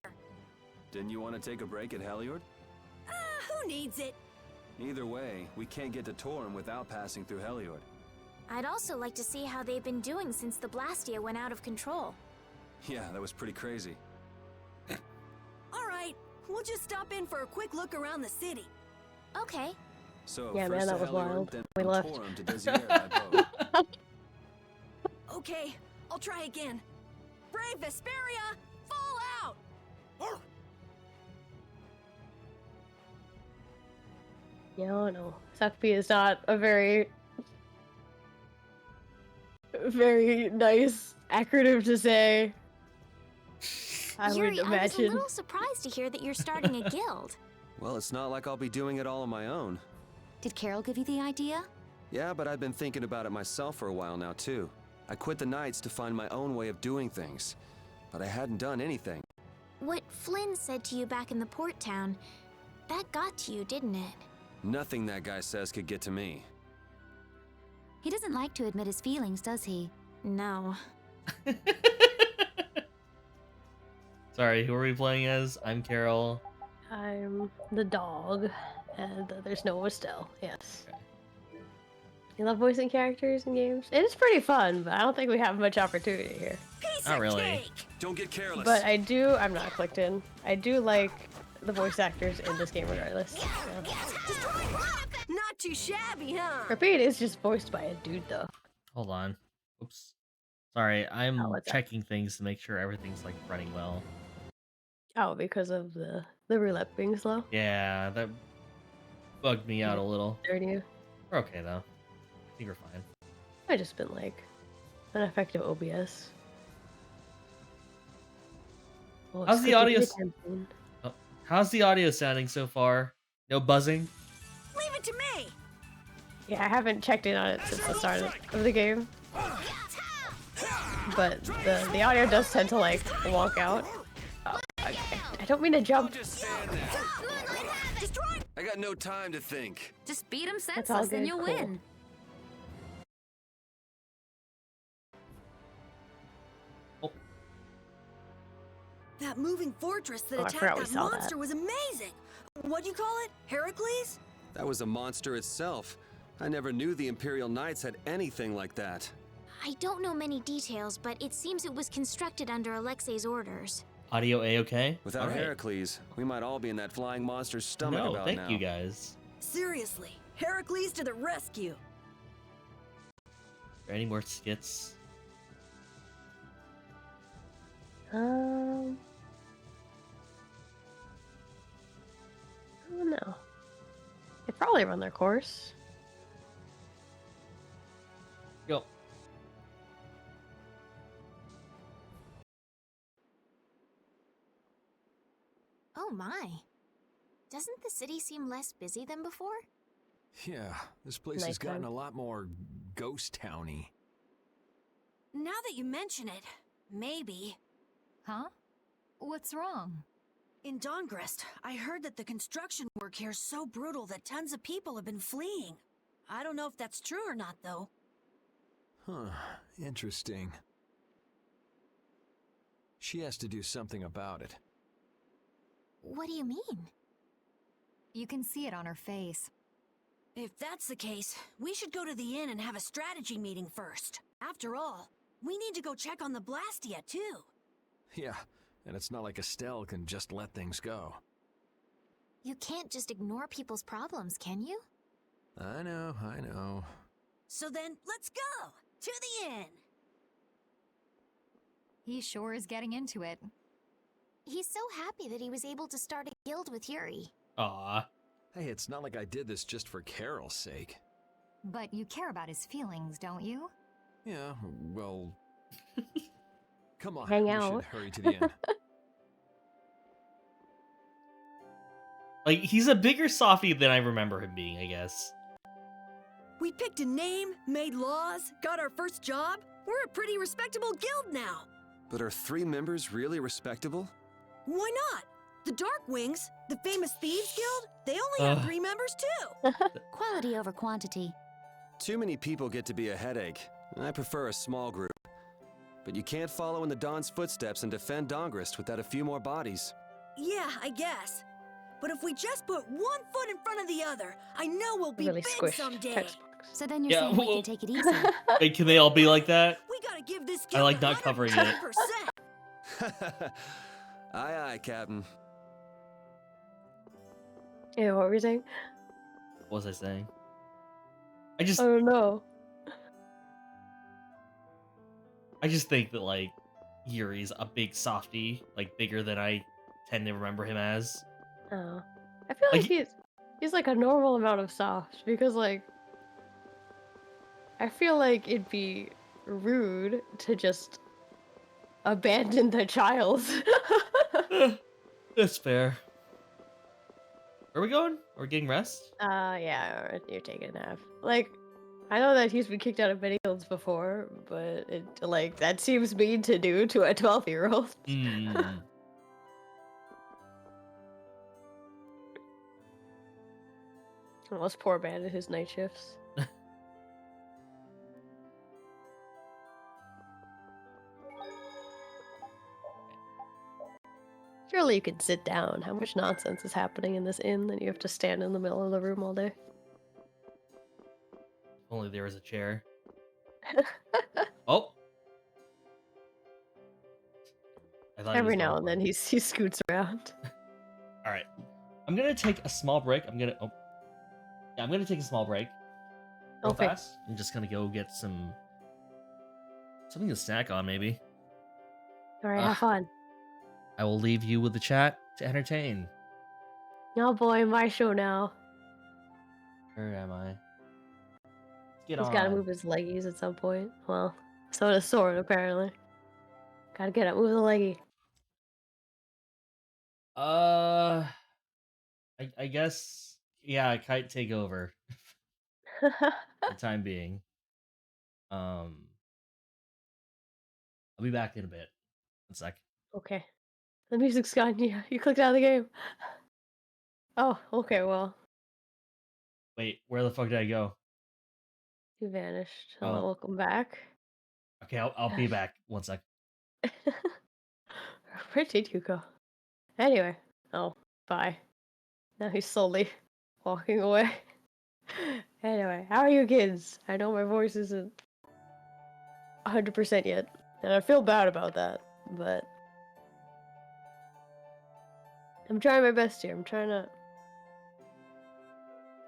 Didn't you want to take a break at Heliord? Who needs it? Either way, we can't get to Torum without passing through Heliord. I'd also like to see how they've been doing since the Blastia went out of control. Yeah, that was pretty crazy. Alright, we'll just stop in for a quick look around the city. Okay. So Yeah, man, first that to was Heliord, wild. then We from left. Torum to Desire by boat. Okay, I'll try again. Brave Vesperia, fall out! Yeah, no. Sakpi is not a very nice acronym to say. I Yuri, would I was a imagine. little surprised to hear that you're starting a guild. Well, it's not like I'll be doing it all on my own. Did Carol give you the idea? Yeah, but I've been thinking about it myself for a while now, too. I quit the Knights to find my own way of doing things. But I hadn't done anything. What Flynn said to you back in the port town, that got to you, didn't it? Nothing that guy says could get to me. He doesn't like to admit his feelings, does he? No. Sorry, who are we playing as? I'm Carol. I'm the dog, and there's no Estelle. Yes. Okay. You love voicing characters in games? It is pretty fun, but I don't think we have much opportunity here. Piece Not of really. cake! Don't get careless. But I'm not clicked in. I do like the voice actors in this game regardless. So. Not too shabby, huh? Repeat is just voiced by a dude though. Hold on. Oops. Sorry, I'm what's that? checking things to make sure everything's like running well. Oh, because of the roulette being slow? Yeah, that bugged me out a little. Darn you. We're okay though. I think we're fine. I've just been like an effective OBS. Well, How's it's the good to audio be s- attention. Oh, how's the audio sounding so far? No buzzing? Leave it to me! Yeah, I haven't checked in on it since the start of the game. But the audio does tend to like wonk out. Oh, I don't mean to jump. Just stand there. I got no time to think. Just beat him That's all senseless and good, you'll cool. win. That moving fortress that Oh, I attacked forgot we that saw that. monster was amazing! What'd you call it? Heracles? That was a monster itself. I never knew the Imperial Knights had anything like that. I don't know many details, but it seems it was constructed under Alexei's orders. Audio A-okay? Without Alright. Heracles, we might all be in that flying monster's stomach No, about thank now. you guys. Seriously, Heracles to the rescue! Are there any more skits? I don't know. They probably run their course. Go. Oh my. Doesn't the city seem less busy than before? Yeah, this place has gotten Nighttime. a lot more ghost towny. Now that you mention it, maybe. Huh? What's wrong? In Dawngrest, I heard that the construction work here is so brutal that tons of people have been fleeing. I don't know if that's true or not, though. Huh, interesting. She has to do something about it. What do you mean? You can see it on her face. If that's the case, we should go to the inn and have a strategy meeting first. After all, we need to go check on the Blastia, too. Yeah, and it's not like Estelle can just let things go. You can't just ignore people's problems, can you? I know, I know. So then, let's go! To the inn! He sure is getting into it. He's so happy that he was able to start a guild with Yuri. Aw. Hey, it's not like I did this just for Carol's sake. But you care about his feelings, don't you? Yeah, well... Come on, Hang we out. should hurry to the inn. Like, he's a bigger softie than I remember him being, I guess. We picked a name, made laws, got our first job. We're a pretty respectable guild now. But are 3 members really respectable? Why not? The Darkwings, the famous Thieves Guild, they only have 3 members too. Quality over quantity. Too many people get to be a headache. I prefer a small group. But you can't follow in the Dawn's footsteps and defend Dawngrest without a few more bodies. Yeah, I guess. But if we just put one foot in front of the other, I know we'll be Really big squished someday. textbooks. So then you're Yeah, saying we well- can take it easy. Wait, can they all be like that? We gotta give this I guild like not covering it. 110%. Aye, aye, Captain. Yeah, what were you saying? What was I saying? I I just don't know. I just think that like Yuri's a big softie, like bigger than I tend to remember him as. Oh. I feel like Like he's like a normal amount of soft because like I feel like it'd be rude to just abandon the child. that's fair. Where are we going? Are we getting rest? Yeah, you're taking a nap. Like, I know that he's been kicked out of many guilds before, but it like that seems mean to do to a 12-year-old. Mm. Well, this poor man at his night shifts. Surely you could sit down. How much nonsense is happening in this inn that you have to stand in the middle of the room all day? If only there was a chair. Oh, I thought he was Every now and then teleporting. he scoots around. All right, I'm gonna take a small break. I'm gonna take a small break, real Okay. fast. I'm just gonna go get something to snack on, maybe. Alright, Uh, have fun. I will leave you with the chat to entertain. Oh boy, my show now. Where am I? Let's get He's gotta on. move his leggies at some point. Well, so does Sword, apparently. Gotta get up, move the leggy. Uh, I guess yeah, kite take over for the time being. Um, I'll be back in a bit. 1 sec. Okay. The music's gone. You clicked out of the game. Oh, okay, well, Wait, where the fuck did I go? you vanished. Hello, Oh, welcome back. okay, I'll be Gosh. back. 1 sec. Where did you go? Anyway. Oh, bye. Now he's slowly walking away. Anyway, how are you kids? I know my voice isn't 100% yet, and I feel bad about that, but I'm trying my best here. I'm trying to,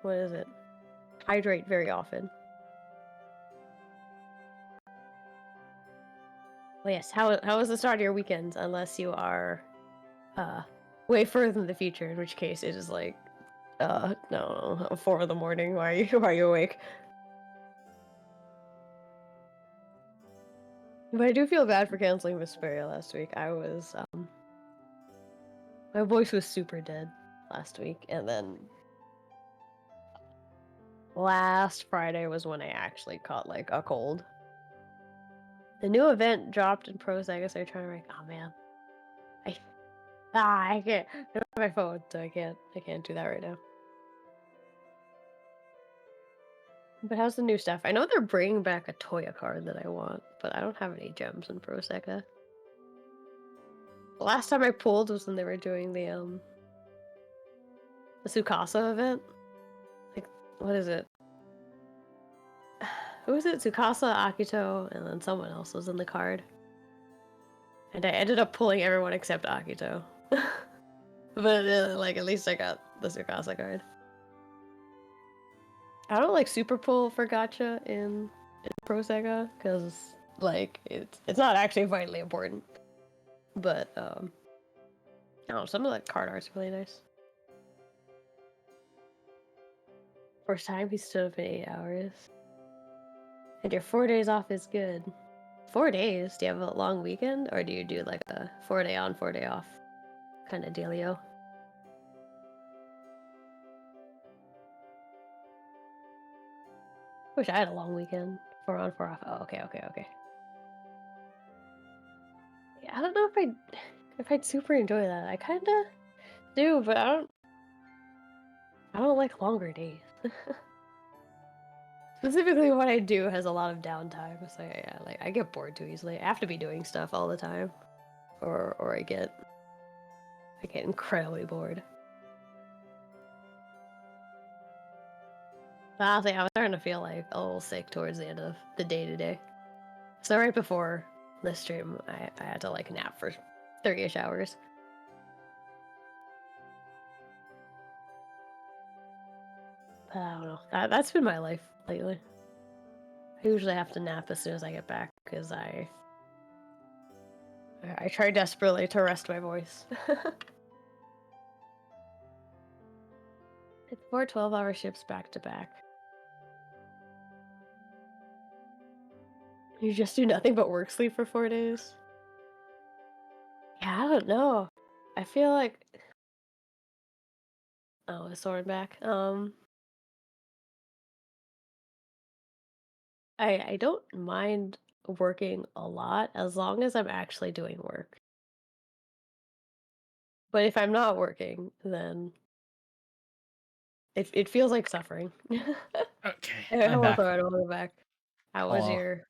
what is it? Hydrate very often. Well, yes, how is the start of your weekends? Unless you are, way further in the future, in which case it is like, no, 4 in the morning. Why are you awake? But I do feel bad for canceling Vesperia last week. My voice was super dead last week, and then last Friday was when I actually caught like a cold. The new event dropped in Pro Sega, so I'm trying to like, oh man, I can't. I don't have my phone, so I can't do that right now. But how's the new stuff? I know they're bringing back a Toya card that I want, but I don't have any gems in Pro Sega. The last time I pulled was when they were doing the Tsukasa event. Like, what is it? Who was it? Tsukasa, Akito, and then someone else was in the card. And I ended up pulling everyone except Akito. But like, at least I got the Tsukasa card. I don't like super pull for gacha in Pro Sega because like it's not actually vitally important. But I don't know, some of the card art's really nice. First time he stood up in 8 hours. And your 4 days off is good. 4 days? Do you have a long weekend? Or do you do like a 4-day on, 4-day off kind of dealio? Wish I had a long weekend. 4 on, 4 off. Oh, okay. Yeah, I don't know if I'd super enjoy that. I kinda do, but I don't like longer days. Specifically, what I do has a lot of downtime. So yeah, like I get bored too easily. I have to be doing stuff all the time, or I get incredibly bored. But honestly, I was starting to feel like a little sick towards the end of the day today. So right before this stream, I had to like nap for 30-ish hours. I don't know. That's been my life lately. I usually have to nap as soon as I get back because I try desperately to rest my voice. It's 4 12-hour shifts back to back. You just do nothing but work sleep for 4 days? Yeah, I don't know. I feel like oh, it's Soren back. I don't mind working a lot as long as I'm actually doing work. But if I'm not working, then it feels like suffering. Okay, I'm Hello, back. Thor, welcome back. How was Hello. your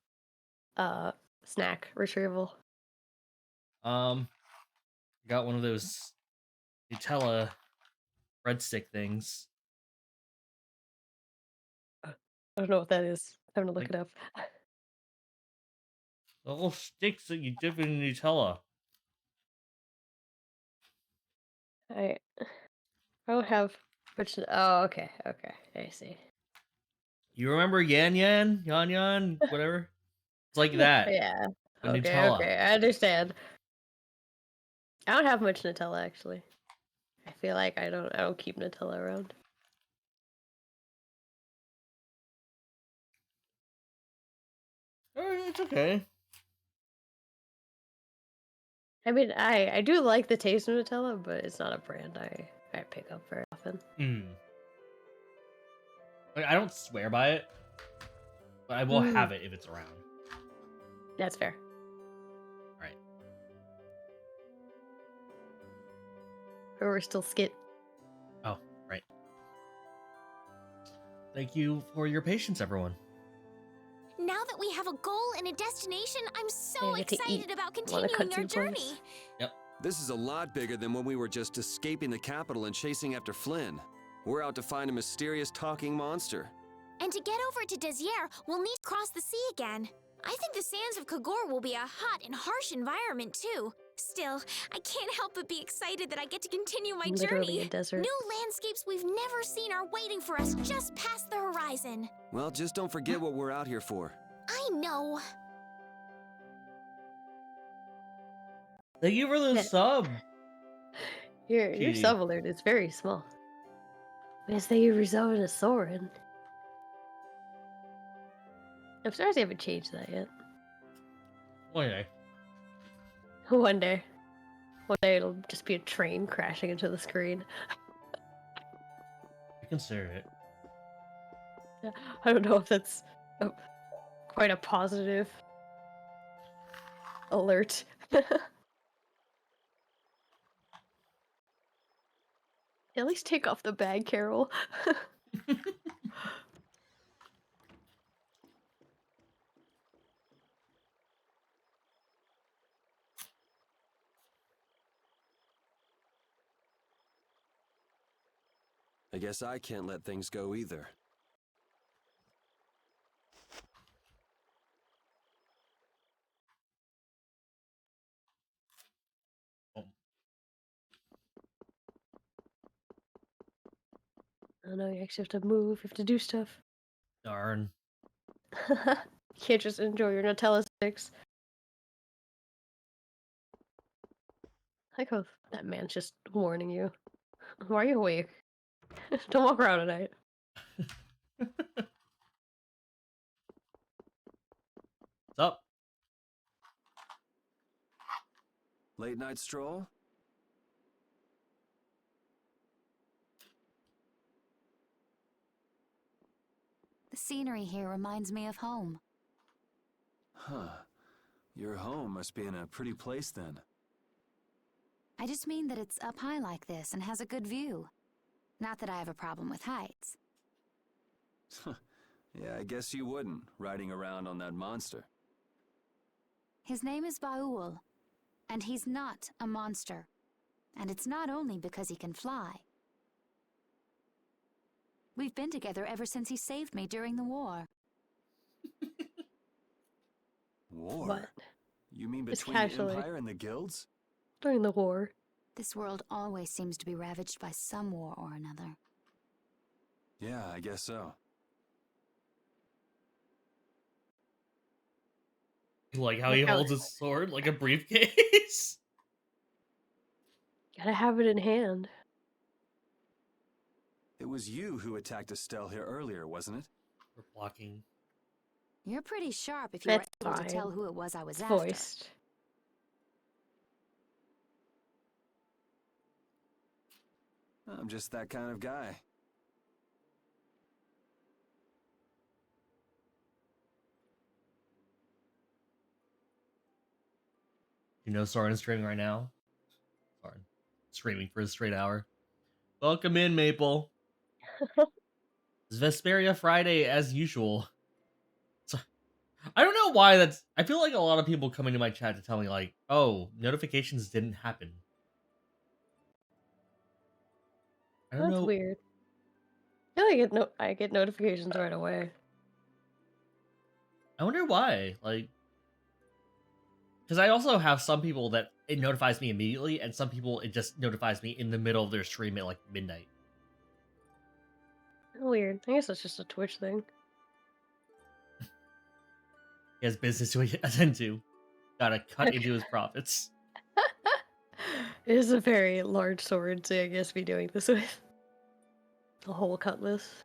uh snack retrieval? Got one of those Nutella breadstick things. I don't know what that is. I'm gonna look Like it up. the little sticks that you dip in Nutella. I don't have much. Oh, okay, okay, I see. You remember Yan Yan? Yan Yan? Whatever? It's like that. Yeah. But Okay, Nutella. okay, I understand. I don't have much Nutella actually. I feel like I don't keep Nutella around. It's okay. I mean, I do like the taste of Nutella, but it's not a brand I pick up very often. Like, I don't swear by it, but I will have it if it's around. That's fair. Right. Or we're still skit. Oh, right. Thank you for your patience, everyone. Now that we have a goal and a destination, I'm so I get to excited eat about one of the continuing our cutscene journey. points. Yep. This is a lot bigger than when we were just escaping the capital and chasing after Flynn. We're out to find a mysterious talking monster. And to get over to Desier, we'll need to cross the sea again. I think the sands of Kagor will be a hot and harsh environment, too. Still, I can't help but be excited that I get to continue my Literally journey. a desert. New landscapes we've never seen are waiting for us just past the horizon. Well, just don't forget what we're out here for. I know. Thank you for the Yeah. sub. Your Kitty. sub alert is very small. Means that you result in a Soren. I'm surprised they haven't changed that yet. One day. One day. One day it'll just be a train crashing into the screen. I consider it. I don't know if that's quite a positive alert. At least take off the bag, Carol. I guess I can't let things go either. Oh, I know you actually have to move, you have to do stuff. darn. You can't just enjoy your Nutella sticks. I like how that man's just warning you. Why are you awake? Don't walk around at night. What's up? Late night stroll? The scenery here reminds me of home. Huh. Your home must be in a pretty place then. I just mean that it's up high like this and has a good view. Not that I have a problem with heights. Yeah, I guess you wouldn't, riding around on that monster. His name is Baul, and he's not a monster. And it's not only because he can fly. We've been together ever since he saved me during the war. War? What? You mean Just between the casually. Empire and the guilds? During the war. This world always seems to be ravaged by some war or another. Yeah, I guess so. Like how Look he how holds his sword like a briefcase. gotta have it in hand. It was you who attacked Estelle here earlier, wasn't it? We're blocking. You're pretty sharp if you were That's able to tell fine. who it was I was It's after. voiced. I'm just that kind of guy. You know Soren's streaming right now? Soren. Streaming for a straight hour. Welcome in, Maple. It's Vesperia Friday as usual. So, I don't know why that's... I feel like a lot of people come into my chat to tell me like, oh, notifications didn't happen. I don't That's know. weird. I feel like I get notifications right away. I wonder why. Like, because I also have some people that it notifies me immediately, and some people it just notifies me in the middle of their stream at like midnight. Weird. I guess that's just a Twitch thing. He has business to attend to. Gotta cut into his profits. It is a very large sword to, I guess, be doing this with. The whole cutlass.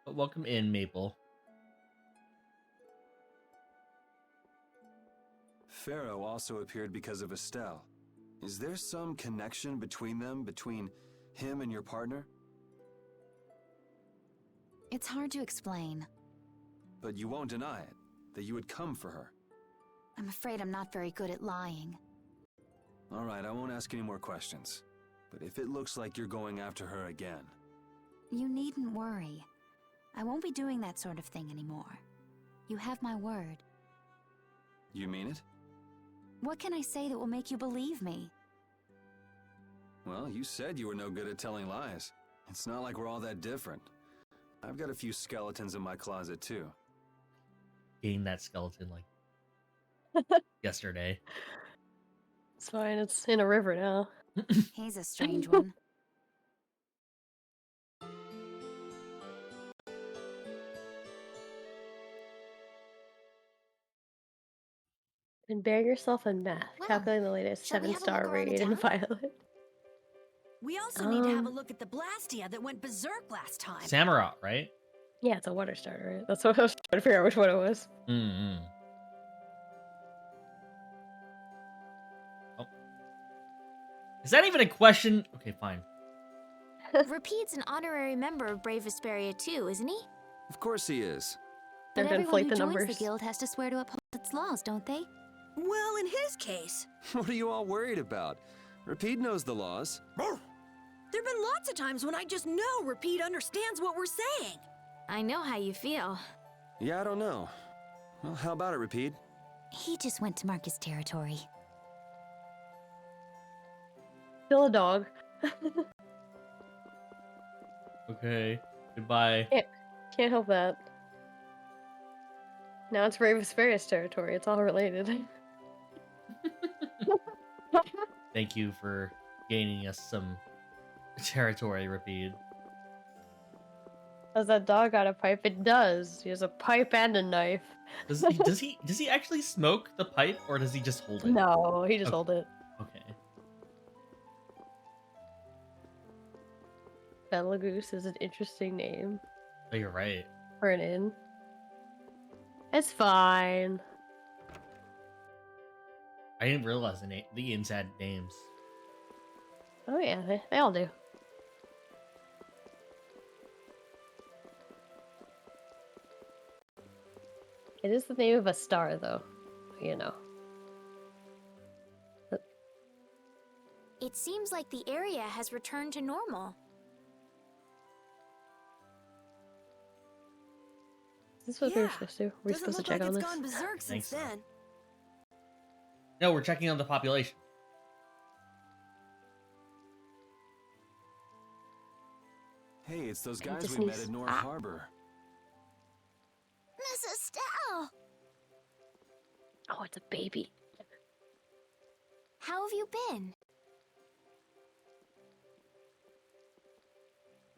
But welcome in, Maple. Pharaoh also appeared because of Estelle. Is there some connection between them, between him and your partner? It's hard to explain. But you won't deny it, that you would come for her. I'm afraid I'm not very good at lying. All right, I won't ask any more questions. But if it looks like you're going after her again... You needn't worry. I won't be doing that sort of thing anymore. You have my word. You mean it? What can I say that will make you believe me? Well, you said you were no good at telling lies. It's not like we're all that different. I've got a few skeletons in my closet, too. Gained that skeleton like yesterday. It's fine, it's in a river now. He's a strange one. And bear yourself in math. Well, Calculating the latest shall we have a 7-star look around the raid in town? Violet. We also need to have a look at the Blastia that went berserk last time. Samurott, right? Yeah, it's a water starter, right? That's what I was trying to figure out which one it was. Mm-hmm. Oh. Is that even a question? Okay, fine. Repeat's an honorary member of Brave Vesperia too, isn't he? Of course he is. They're But gonna everyone inflate who the joins numbers. the guild has to swear to uphold its laws, don't they? Well, in his case, What are you all worried about? Repeat knows the laws. there've been lots of times when I just know Repeat understands what we're saying. I know how you feel. Yeah, I don't know. Well, how about it, Repeat? He just went to mark his territory. Still a dog. Okay. Goodbye. Can't help that. Now it's Brave Vesperia's territory. It's all related. Thank you for gaining us some territory, Repeat. Does that dog got a pipe? It does. He has a pipe and a knife. Does he actually smoke the pipe or does he just hold it? No, he just Okay. hold it. Okay. Betelgeuse is an interesting name Oh, you're right. for an inn. It's fine. I didn't realize the inns had names. Oh yeah, they all do. It is the name of a star, though. You know. It seems like the area has returned to normal. Is this what we were Yeah, supposed to? Were we Doesn't supposed to look check like on it's this? gone berserk think since so. then. No, we're checking on the population. Hey, it's those I guys just we met sneeze. at North Ah. Harbor. Miss Estelle! Oh, it's a baby. How have you been?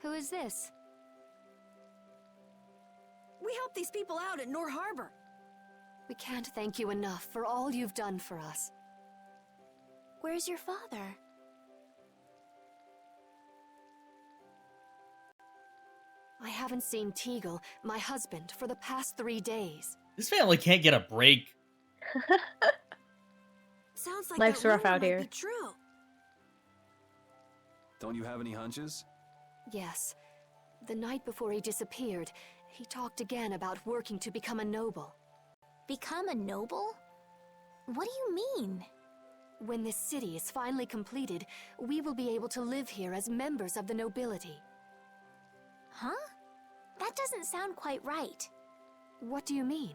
Who is this? We helped these people out at Nor Harbor. We can't thank you enough for all you've done for us. Where's your father? I haven't seen Teagle, my husband, for the past 3 days. This family can't get a break. Sounds like Life's that rough rumor out might here. be true. Don't you have any hunches? Yes. The night before he disappeared, he talked again about working to become a noble. Become a noble? What do you mean? When this city is finally completed, we will be able to live here as members of the nobility. Huh? That doesn't sound quite right. What do you mean?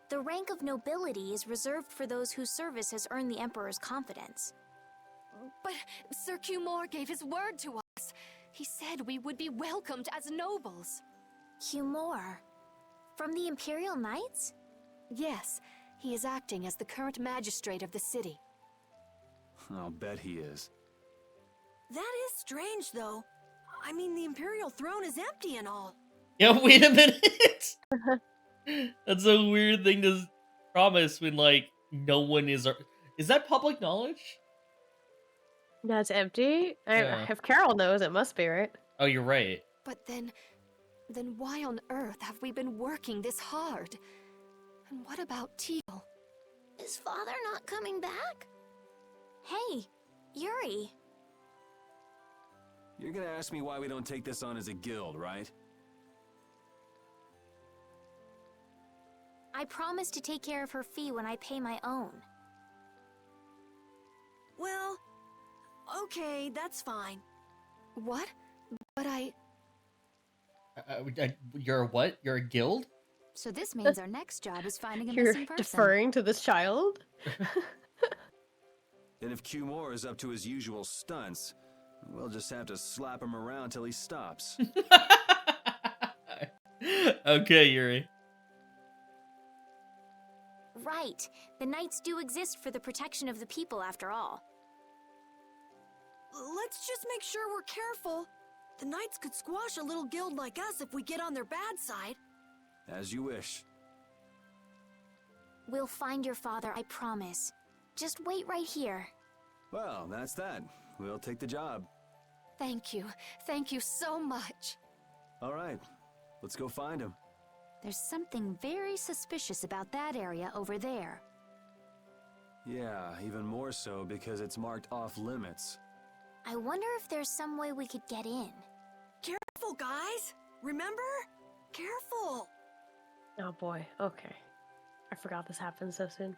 The rank of nobility is reserved for those whose service has earned the Emperor's confidence. But Sir Cumore gave his word to us. He said we would be welcomed as nobles. Cumore? From the Imperial Knights? Yes, he is acting as the current magistrate of the city. I'll bet he is. That is strange, though. I mean, the Imperial throne is empty and all. Yeah, wait a minute. That's a weird thing to promise when, like, no one is... Is that public knowledge? That's empty? Yeah. If Carol knows, it must be, right? Oh, you're right. But then why on earth have we been working this hard? And what about Teal? Is father not coming back? Hey, Yuri. You're gonna ask me why we don't take this on as a guild, right? I promised to take care of her fee when I pay my own. Well, okay, that's fine. What? But You're a what? You're a guild? So this means our next job is finding a You're missing person. deferring to this child? And if Cumore is up to his usual stunts, we'll just have to slap him around till he stops. Okay, Yuri. Right. The Knights do exist for the protection of the people, after all. Let's just make sure we're careful. The Knights could squash a little guild like us if we get on their bad side. As you wish. We'll find your father, I promise. Just wait right here. Well, that's that. We'll take the job. thank you. Thank you so much. All right, let's go find him. There's something very suspicious about that area over there. Yeah, even more so because it's marked off limits. I wonder if there's some way we could get in. Careful, guys! Remember? Careful! Oh boy, okay. I forgot this happened so soon.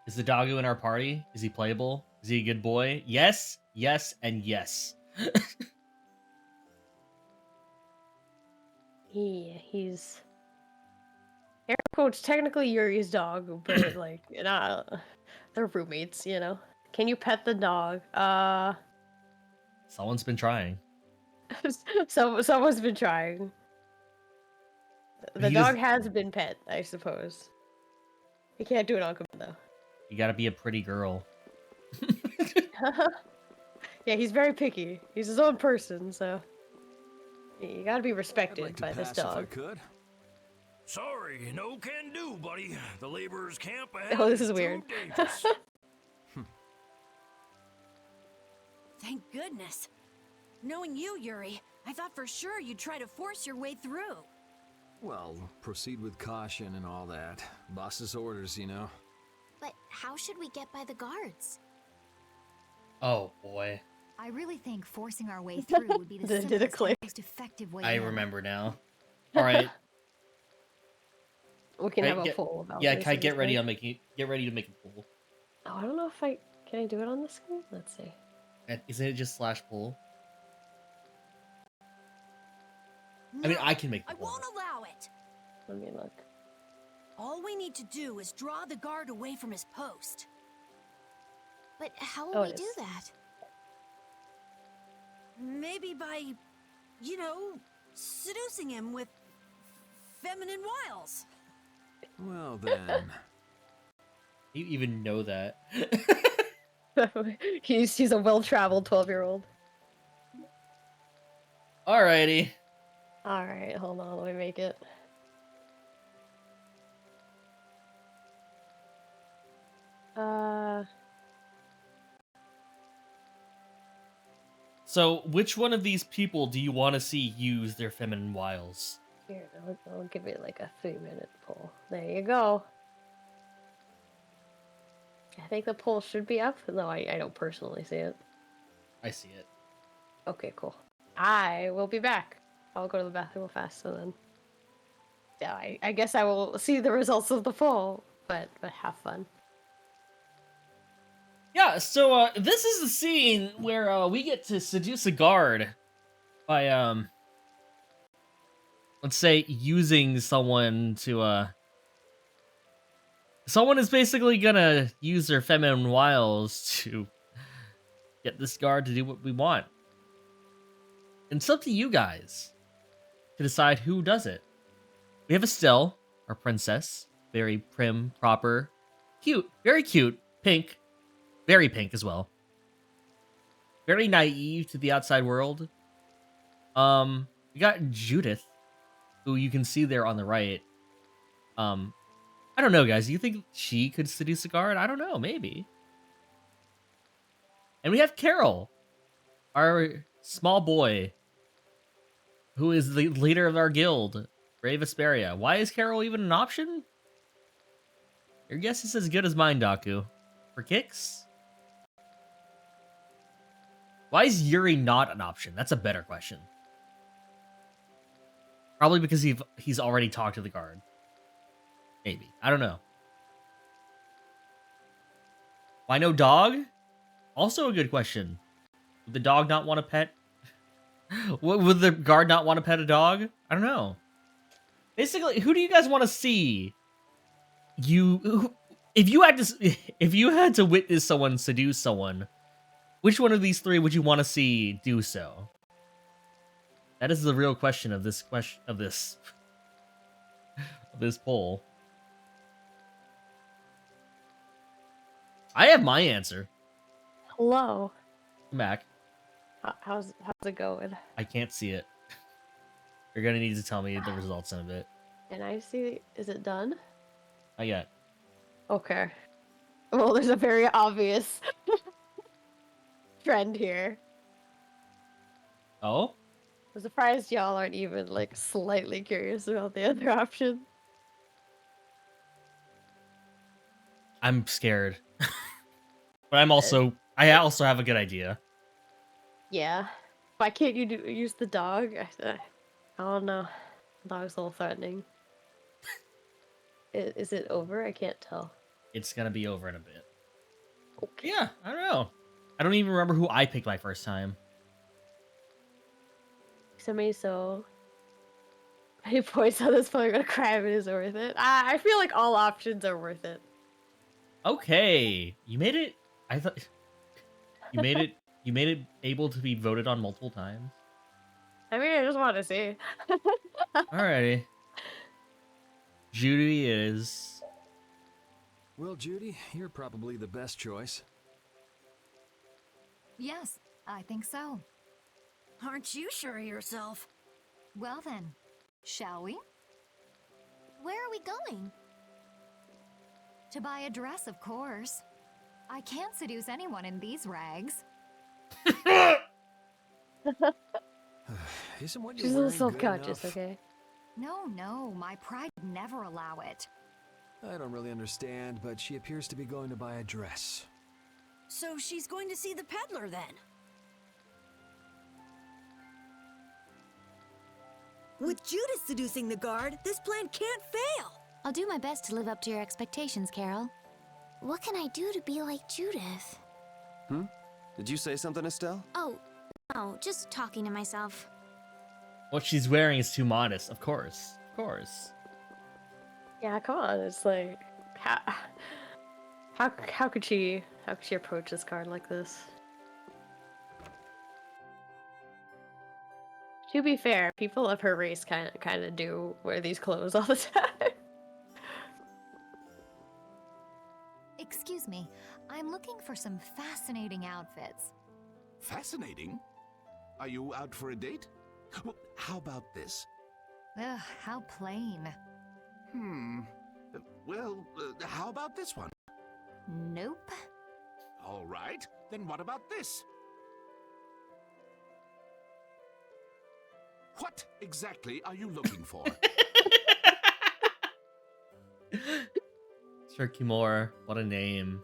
Is the doggo in our party? Is he playable? Is he a good boy? Yes, yes, and yes. He's air quotes technically Yuri's dog, but like they're roommates, you know. Can you pet the dog? Someone's been trying. Someone's been trying. The He dog just- has been pet, I suppose. He can't do it on command though. You gotta be a pretty girl. Yeah, he's very picky. He's his own person, so you gotta be I'd respected like to by this pass if I dog. could. Sorry, no can do, buddy. The laborers' camp ahead Oh, this is too weird. dangerous. Thank goodness. Knowing you, Yuri, I thought for sure you'd try to force your way through. Well, proceed with caution and all that. Boss's orders, you know. But how should we get by the guards? Oh boy. I really think forcing our way through would be the Did it simplest and click? most effective way I in. remember now. All right. We can have a Get- poll about Yeah, this Kai, at get this ready. point. I'm making. Get ready to make a poll. Oh, I don't know if can I do it on the screen? Let's see. Isn't it just /poll? No, I mean, I can make the I poll. won't allow it. Let me look. All we need to do is draw the guard away from his post. But how Oh, will we it do is. that? Maybe by, you know, seducing him with feminine wiles. Well then. You even know that. he's a well-traveled 12-year-old. Alrighty. All right, hold on, let me make it. So, which one of these people do you want to see use their feminine wiles? Here, I'll give it like a 3-minute poll. There you go. I think the poll should be up, though I don't personally see it. I see it. Okay, cool. I will be back. I'll go to the bathroom real fast, so then... Yeah, I guess I will see the results of the poll, but have fun. Yeah, so this is the scene where we get to seduce a guard by let's say using someone to someone is basically gonna use their feminine wiles to get this guard to do what we want. And it's up to you guys to decide who does it. We have Estelle, our princess, very prim, proper, cute, very cute, pink, very pink as well. Very naive to the outside world. We got Judith, who you can see there on the right. I don't know, guys. Do you think she could seduce a guard? I don't know, maybe. And we have Carol, our small boy, who is the leader of our guild, Vesperia. Why is Carol even an option? Your guess is as good as mine, Daku. For kicks? Why is Yuri not an option? That's a better question. Probably because he's already talked to the guard. Maybe. I don't know. Why no dog? Also a good question. Would the dog not want to pet? Would the guard not want to pet a dog? I don't know. Basically, who do you guys want to see? If you had to witness someone seduce someone, which one of these three would you want to see do so? That is the real question of this this poll. I have my answer. Hello. I'm back. How's it going? I can't see it. You're gonna need to tell me the results in a bit. And I see. Is it done? Not yet. Okay. Well, there's a very obvious trend here. Oh? I'm surprised y'all aren't even like slightly curious about the other option. I'm scared. But I also have a good idea. Yeah. Why can't you use the dog? I don't know. The dog's a little threatening. Is it over? I can't tell. It's gonna be over in a bit. Okay. Yeah, I don't know. I don't even remember who I picked my first time. So many points on this point. I'm gonna cry if it is worth it. I feel like all options are worth it. Okay, you made it. I thought you made it. You made it able to be voted on multiple times. I mean, I just want to see. Alrighty. Judy is. Well, Judy, you're probably the best choice. Yes, I think so. Aren't you sure of yourself? Well then, shall we? Where are we going? To buy a dress, of course. I can't seduce anyone in these rags. Isn't what you're She's a little wearing good self-conscious, enough? okay? No, my pride would never allow it. I don't really understand, but she appears to be going to buy a dress. So she's going to see the peddler then? With Judith seducing the guard, this plan can't fail! I'll do my best to live up to your expectations, Carol. What can I do to be like Judith? Did you say something, Estelle? Oh, no, just talking to myself. What she's wearing is too modest. Of course. Of course. Yeah, come on. It's like how could she approach this card like this? To be fair, people of her race kind of do wear these clothes all the time. Excuse me, I'm looking for some fascinating outfits. Fascinating? Are you out for a date? Well, how about this? Ugh, how plain. Well, how about this one? Nope. All right, then what about this? What exactly are you looking for? Sir Kimura, what a name.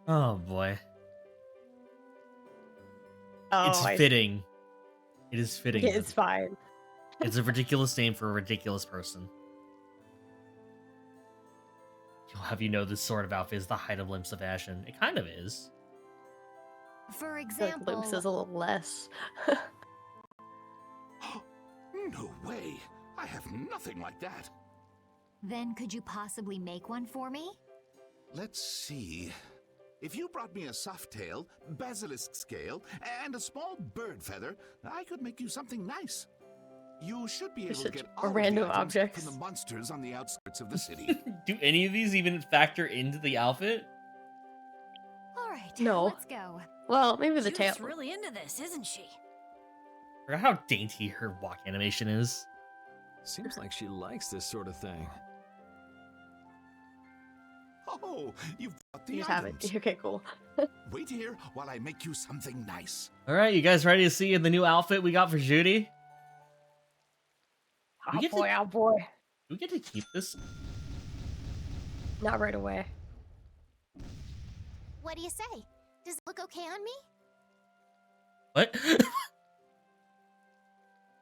Oh boy. Oh, It's fitting. It is fitting. It's fine. It's a ridiculous name for a ridiculous person. You'll have you know this sort of outfit is the height of Limps of Ashen. It kind of is. For Like example, Limps is a little less. No way. I have nothing like that. then could you possibly make one for me? Let's see. If you brought me a soft tail, basilisk scale, and a small bird feather, I could make you something nice. You should be able to Such get a all of random the items objects. from the monsters on the outskirts of the city. Do any of these even factor into the outfit? All right, No. let's go. Well, maybe the tail. Judith's really into this, isn't she? I forgot how dainty her walk animation is. Seems like she likes this sort of thing. Oh, you've got the You just have items. it. Okay, cool. Wait here while I make you something nice. All right, you guys ready to see the new outfit we got for Judy? Oh get to- boy, oh boy. Do we get to keep this? Not right away. What do you say? Does it look okay on me? What?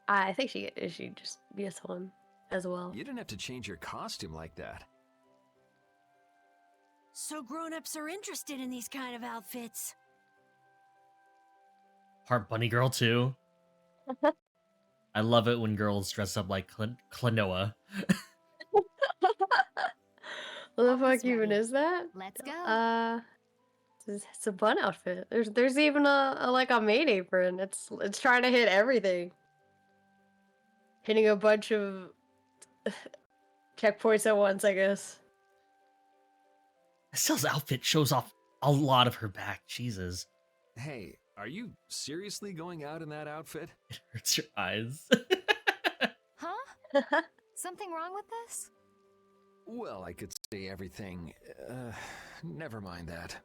I think she just be a one as well. You didn't have to change your costume like that. So grown-ups are interested in these kind of outfits. Part bunny girl too. I love it when girls dress up like Klonoa. What the fuck Almost even ready. is that? Let's go. It's a bun outfit. There's even a like a maid apron. It's trying to hit everything. Hitting a bunch of checkpoints at once, I guess. Estelle's outfit shows off a lot of her back. Jesus. Hey, are you seriously going out in that outfit? It hurts your eyes. Huh? Something wrong with this? Well, I could say everything. Never mind that.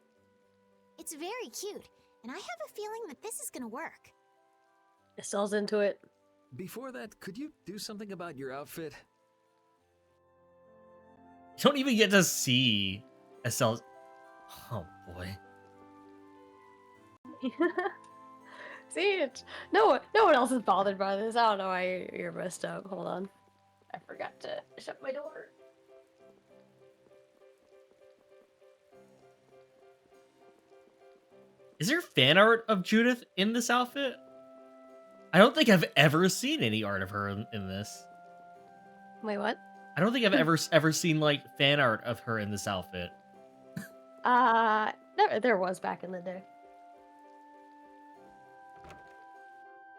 It's very cute, and I have a feeling that this is gonna work. Estelle's into it. Before that, could you do something about your outfit? You don't even get to see Estelle's. Oh boy. See, no one else is bothered by this. I don't know why you're messed up. Hold on. I forgot to shut my door. Is there fan art of Judith in this outfit? I don't think I've ever seen any art of her in this. Wait, what? I don't think I've ever seen like fan art of her in this outfit. There was back in the day.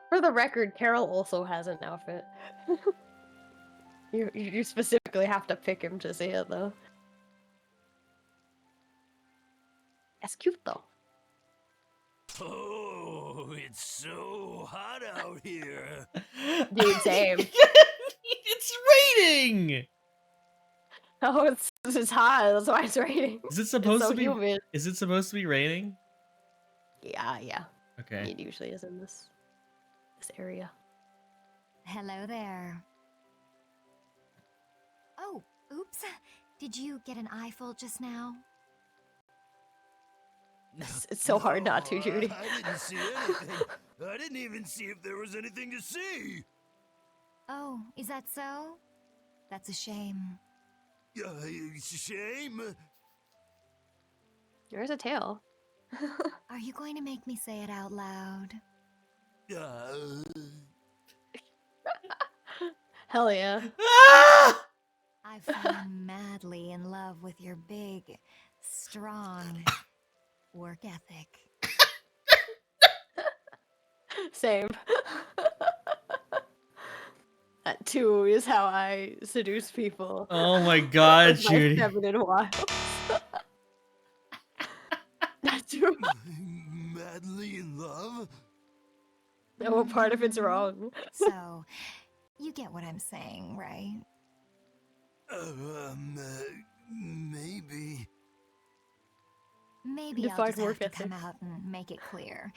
For the record, Carol also has an outfit. You specifically have to pick him to see it though. That's cute though. Oh, it's so hot out here. Dude, same. It's raining. Oh, it's hot. That's why it's raining. Is it supposed so to be? humid. Is it supposed to be raining? Yeah. Okay. It usually is in this area. Hello there. Oh, oops. Did you get an eyeful just now? It's so hard not to, No, Judy. I didn't see anything. I didn't even see if there was anything to see. Oh, is that so? That's a shame. It's a shame. There's a tail. Are you going to make me say it out loud? Hell yeah. I've fallen madly in love with your big, strong work ethic. Same. That too is how I seduce people. Oh my god, With my Judy. feminine wiles. That too. Madly in love? No part of it's wrong. So, you get what I'm saying, right? Maybe. Maybe I'll Define just have work to come ethic. out and make it clear.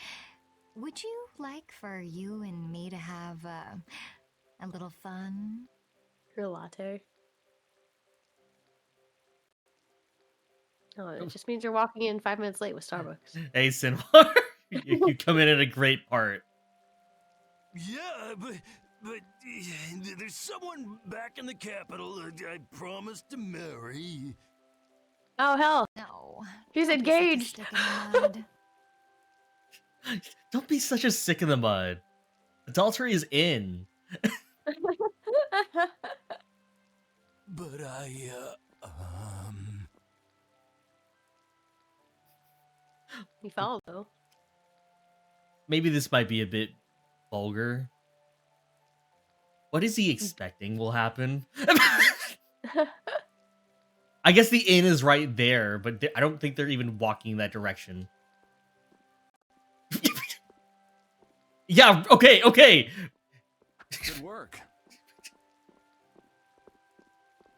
Would you like for you and me to have a little fun? Your latte. Oh, it just means you're walking in 5 minutes late with Starbucks. Hey, Sinwar, you come in at a great part. Yeah, but there's someone back in the capital I promised to marry. Oh hell! No. She's Don't be such a engaged. stick in the mud. Don't be such a stick in the mud. Adultery is in. But He fell though. Maybe this might be a bit vulgar. What is he expecting will happen? I guess the inn is right there, but I don't think they're even walking that direction. Yeah, okay. Good work. I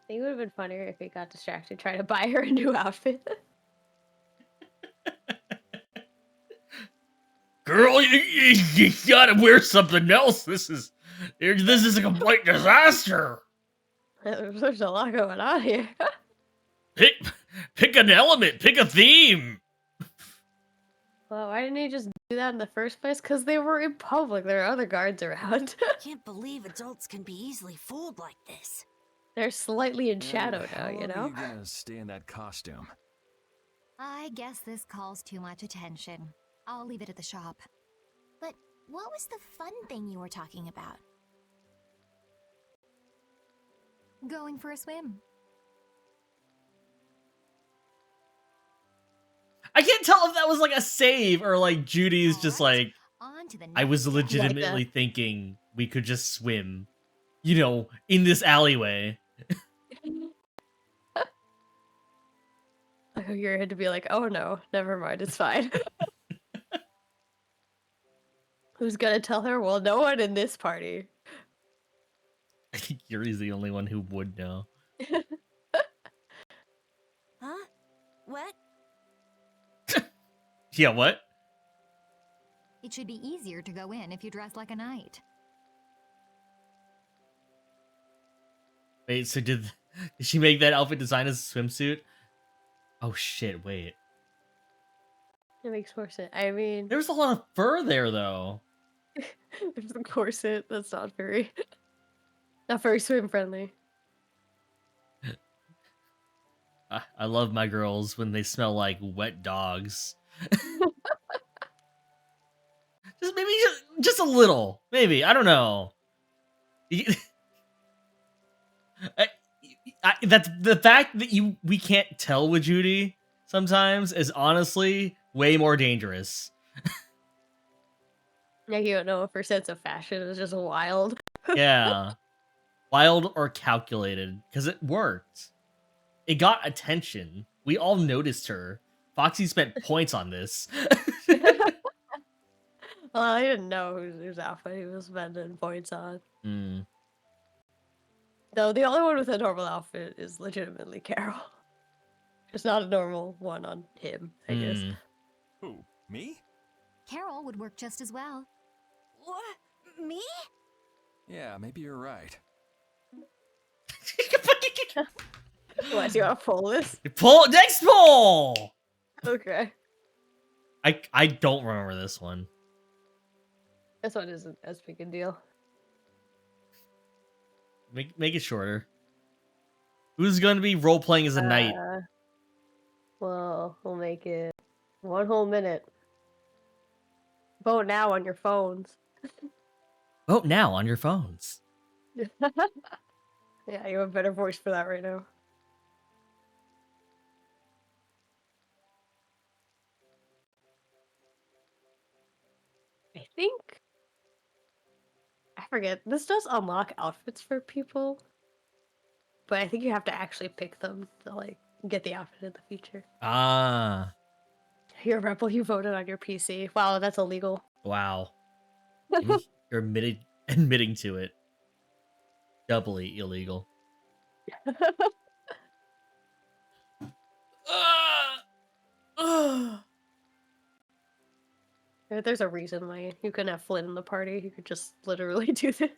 think it would have been funnier if he got distracted trying to buy her a new outfit. Girl, you gotta wear something else. This is a complete disaster. There's a lot going on here. Pick an element, pick a theme. Well, why didn't he just do that in the first place? Because they were in public. There are other guards around. Can't believe adults can be easily fooled like this. They're slightly in shadow How now, you long know? are you gonna stay in that costume? I guess this calls too much attention. I'll leave it at the shop. But what was the fun thing you were talking about? Going for a swim. I can't tell if that was like a save or like Judy's just like, On to the I was next legitimately thinking we could just swim, you know, in this alleyway. You're going to be like, oh no, never mind, it's fine. Who's gonna tell her? Well, no one in this party. I think Yuri's the only one who would know. Huh? What? Yeah, what? It should be easier to go in if you dress like a knight. Wait, so did she make that outfit design as a swimsuit? Oh shit, wait. It makes more sense. I mean, There's a lot of fur there though. there's a corset that's not very swim friendly. I love my girls when they smell like wet dogs. just a little, maybe. I don't know. That's the fact that we can't tell with Judy sometimes is honestly way more dangerous. Yeah, you don't know if her sense of fashion is just wild. Yeah, wild or calculated because it worked. It got attention. We all noticed her. Foxy spent points on this. Well, I didn't know whose outfit he was spending points on. Mm. Though the only one with a normal outfit is legitimately Carol. It's not a normal one on him, I guess. Who? Me? Carol would work just as well. What? Me? Yeah, maybe you're right. What, do you want to pull this? Pull next poll. Okay. I don't remember this one. This one isn't as big a deal. Make it shorter. Who's going to be role playing as a knight? Well, we'll make it 1 whole minute. Vote now on your phones. Vote now on your phones. Yeah, you have a better voice for that right now. I think... I forget. This does unlock outfits for people. But I think you have to actually pick them to, like, get the outfit in the future. Ah, You're a rebel, you voted on your PC. Wow, that's illegal. wow. You're admitting to it. Doubly illegal. There's a reason why you couldn't have Flynn in the party. You could just literally do this.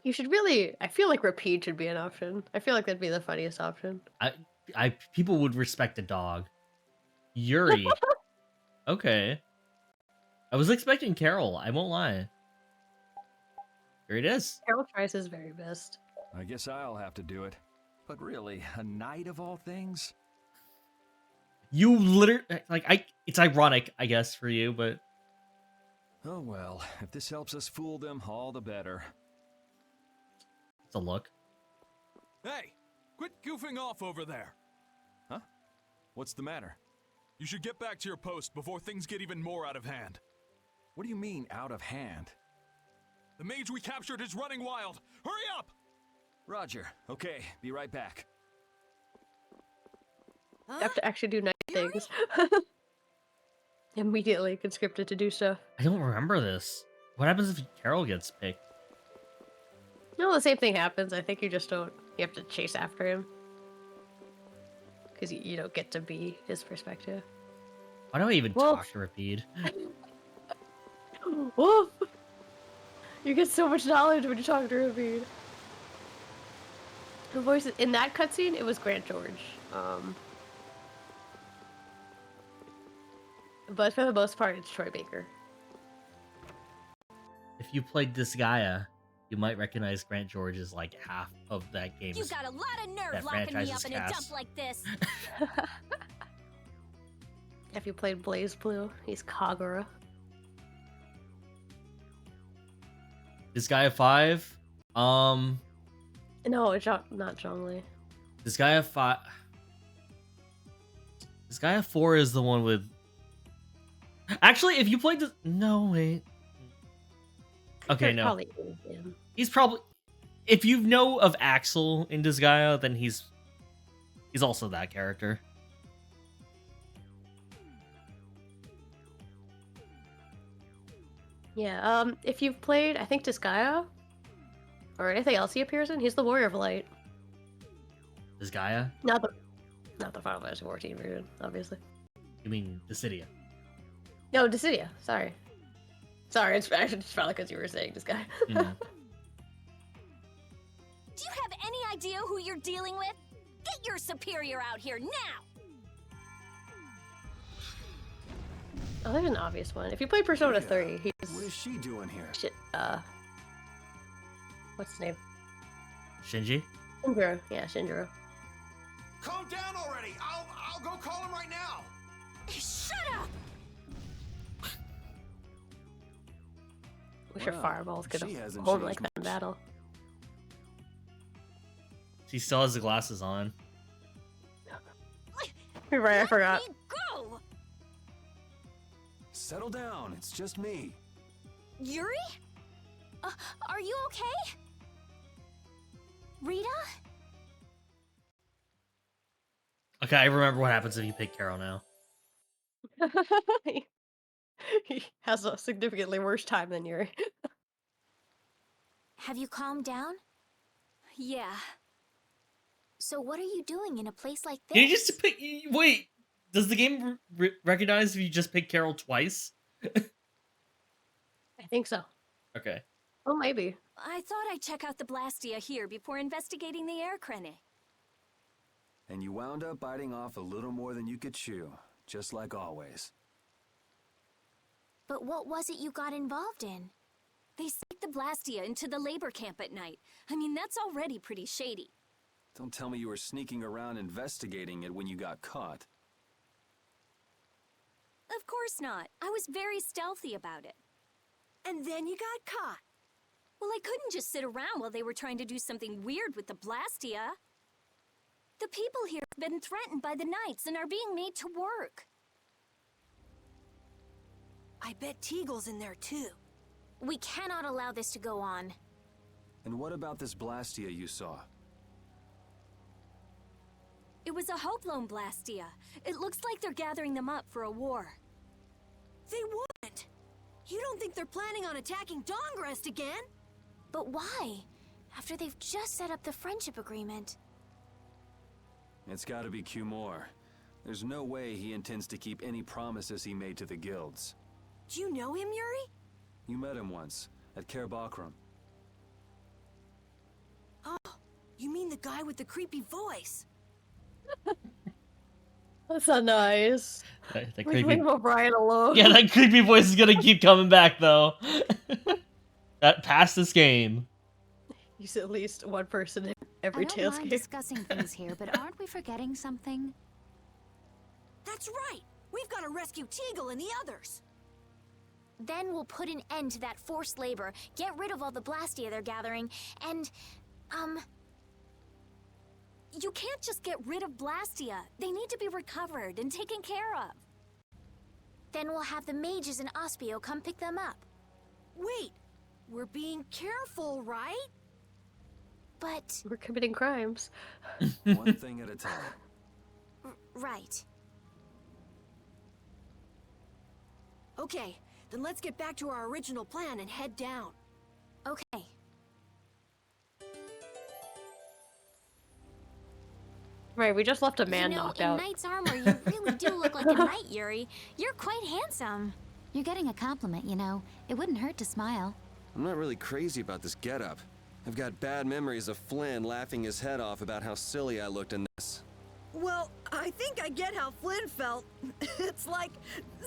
You should really. I feel like Rapide should be an option. I feel like that'd be the funniest option. People would respect a dog. Yuri. Okay. I was expecting Carol. I won't lie. Here it is. Carol tries his very best. I guess I'll have to do it. But really, a night of all things? You literally it's ironic, I guess, for you, but Oh well, if this helps us fool them, all the better. it's a look. Hey, quit goofing off over there. Huh? What's the matter? You should get back to your post before things get even more out of hand. What do you mean, out of hand? The mage we captured is running wild. Hurry up! Roger. Okay, be right back. You have to actually do nice things. Immediately conscripted to do stuff. I don't remember this. What happens if Carol gets picked? No, the same thing happens. I think you just don't. You have to chase after him. Because you don't get to be his perspective. Why do I even talk to Rapide? Wolf! You get so much knowledge when you talk to Rapide. The voice in that cutscene, it was Grant George. But for the most part, it's Troy Baker. If you played Disgaea, you might recognize Grant George as like half of that game. You got a lot of nerve locking me up in a dump like this. If you played Blaze Blue, he's Kagura. Disgaea 5? No, it's not Zhongli. Disgaea 5... Disgaea 4 is the one with... Actually, if you played this... No, wait. Okay, no. Probably is him. He's probably... If you know of Axel in Disgaea, then he's also that character. Yeah, if you've played, I think, Disgaea, or anything else he appears in, he's the Warrior of Light. Disgaea? Not the Final Fantasy 14 version, obviously. You mean Dissidia? No, Dissidia. Sorry, it's actually just probably because you were saying Disgaea. Yeah. Do you have any idea who you're dealing with? Get your superior out here now! Oh, there's an obvious one. If you play Persona 3, he's... What is she doing here? Shit, what's his name? Shinji? Shinjiro. Yeah, Shinjiro. Calm down already! I'll go call him right now! Shut up! Wish her Wow, fireballs could she have hasn't hold changed like that in battle. She still has the glasses on. You're right, I forgot. Let me go! Settle down, it's just me. Yuri? Are you okay? Rita? Okay, I remember what happens if you pick Carol now. He has a significantly worse time than Yuri. Have you calmed down? Yeah. So what are you doing in a place like this? Did you just pick... Wait, does the game recognize if you just pick Carol twice? I think so. Okay. Oh, maybe. I thought I'd check out the Blastia here before investigating the air crane. And you wound up biting off a little more than you could chew, just like always. But what was it you got involved in? They sneaked the Blastia into the labor camp at night. I mean, that's already pretty shady. Don't tell me you were sneaking around investigating it when you got caught. Of course not. I was very stealthy about it. And then you got caught. Well, I couldn't just sit around while they were trying to do something weird with the Blastia. The people here have been threatened by the Knights and are being made to work. I bet Teagle's in there too. We cannot allow this to go on. And what about this Blastia you saw? It was a Hoplone Blastia. It looks like they're gathering them up for a war. They wouldn't! You don't think they're planning on attacking Dawngrest again? But why? After they've just set up the friendship agreement. It's gotta be Cumore. There's no way he intends to keep any promises he made to the guilds. Do you know him, Yuri? You met him once, at Cair Bocram. Oh, you mean the guy with the creepy voice? That's not nice. The Leave creepy... O'Brien alone. Yeah, that creepy voice is gonna keep coming back, though. That past this game. He's at least one person in every I don't Tales mind game. discussing things here, but aren't we forgetting something? That's right! We've got to rescue Teagle and the others! Then we'll put an end to that forced labor, get rid of all the Blastia they're gathering, and, You can't just get rid of Blastia. They need to be recovered and taken care of. then we'll have the mages and Ospio come pick them up. Wait, we're being careful, right? But... We're committing crimes. One thing at a time. Right. Okay, then let's get back to our original plan and head down. Okay. Right, we just left a man you know, knocked in out. knight's armor, you really do look like a knight, Yuri. You're quite handsome. You're getting a compliment, you know. It wouldn't hurt to smile. I'm not really crazy about this getup. I've got bad memories of Flynn laughing his head off about how silly I looked in this. Well, I think I get how Flynn felt. It's like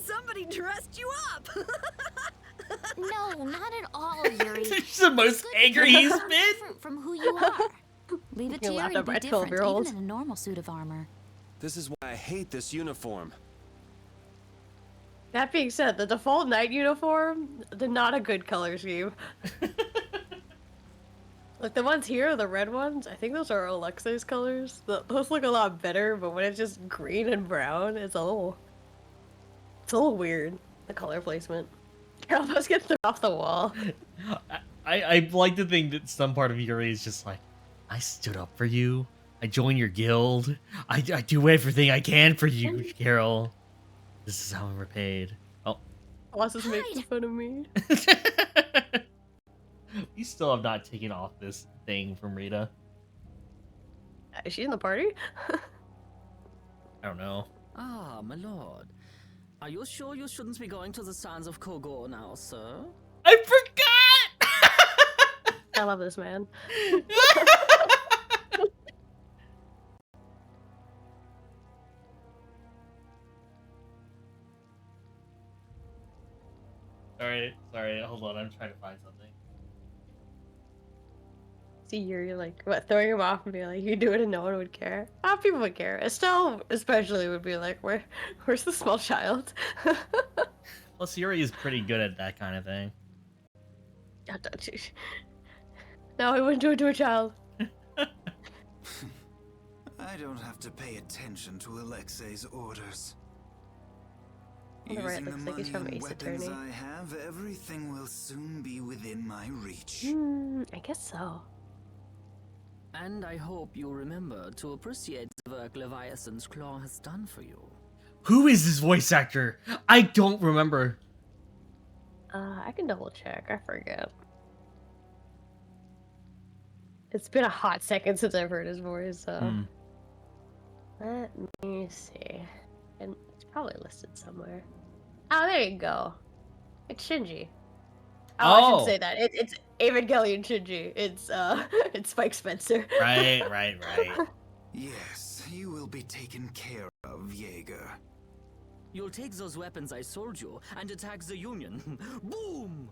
somebody dressed you up. No, not at all, Yuri. It's the most angry he's been. Different from who you are. Leave it You to laughed Yuri to at my be different, 12-year-old. even in a normal suit of armor. This is why I hate this uniform. That being said, the default knight uniform, they're not a good color scheme. Like the ones here, the red ones, I think those are Alexei's colors. Those look a lot better, but when it's just green and brown, it's a little weird, the color placement. Carol, let's get them off the wall. I like to think that some part of Yuri is just like, I stood up for you. I joined your guild. I do everything I can for you, Carol. This is how I'm repaid. Oh. Boss is making fun of me. We still have not taken off this thing from Rita. Is she in the party? I don't know. Ah, my lord. Are you sure you shouldn't be going to the sands of Kogor now, sir? I forgot! I love this man. Sorry, hold on, I'm trying to find something. See, you're like, what, throwing him off and being like, you do it and no one would care. People would care. Estelle especially would be like, where's the small child? Plus, Yuri is pretty good at that kind of thing. No, he wouldn't do it to a child. I don't have to pay attention to Alexei's orders. Right, Using the looks like he's money from and Ace weapons Attorney. I have, everything will soon be within my reach. I guess so. And I hope you remember to appreciate the work Leviathan's Claw has done for you. Who is this voice actor? I don't remember. I can double check. I forget. It's been a hot second since I've heard his voice, so... Let me see. And it's probably listed somewhere. Oh, there you go. It's Shinji. Oh, I should say that. It's Evangelion Shinji. It's Spike Spencer. Right. Yes, you will be taken care of, Jaeger. You'll take those weapons I sold you and attack the Union. Boom!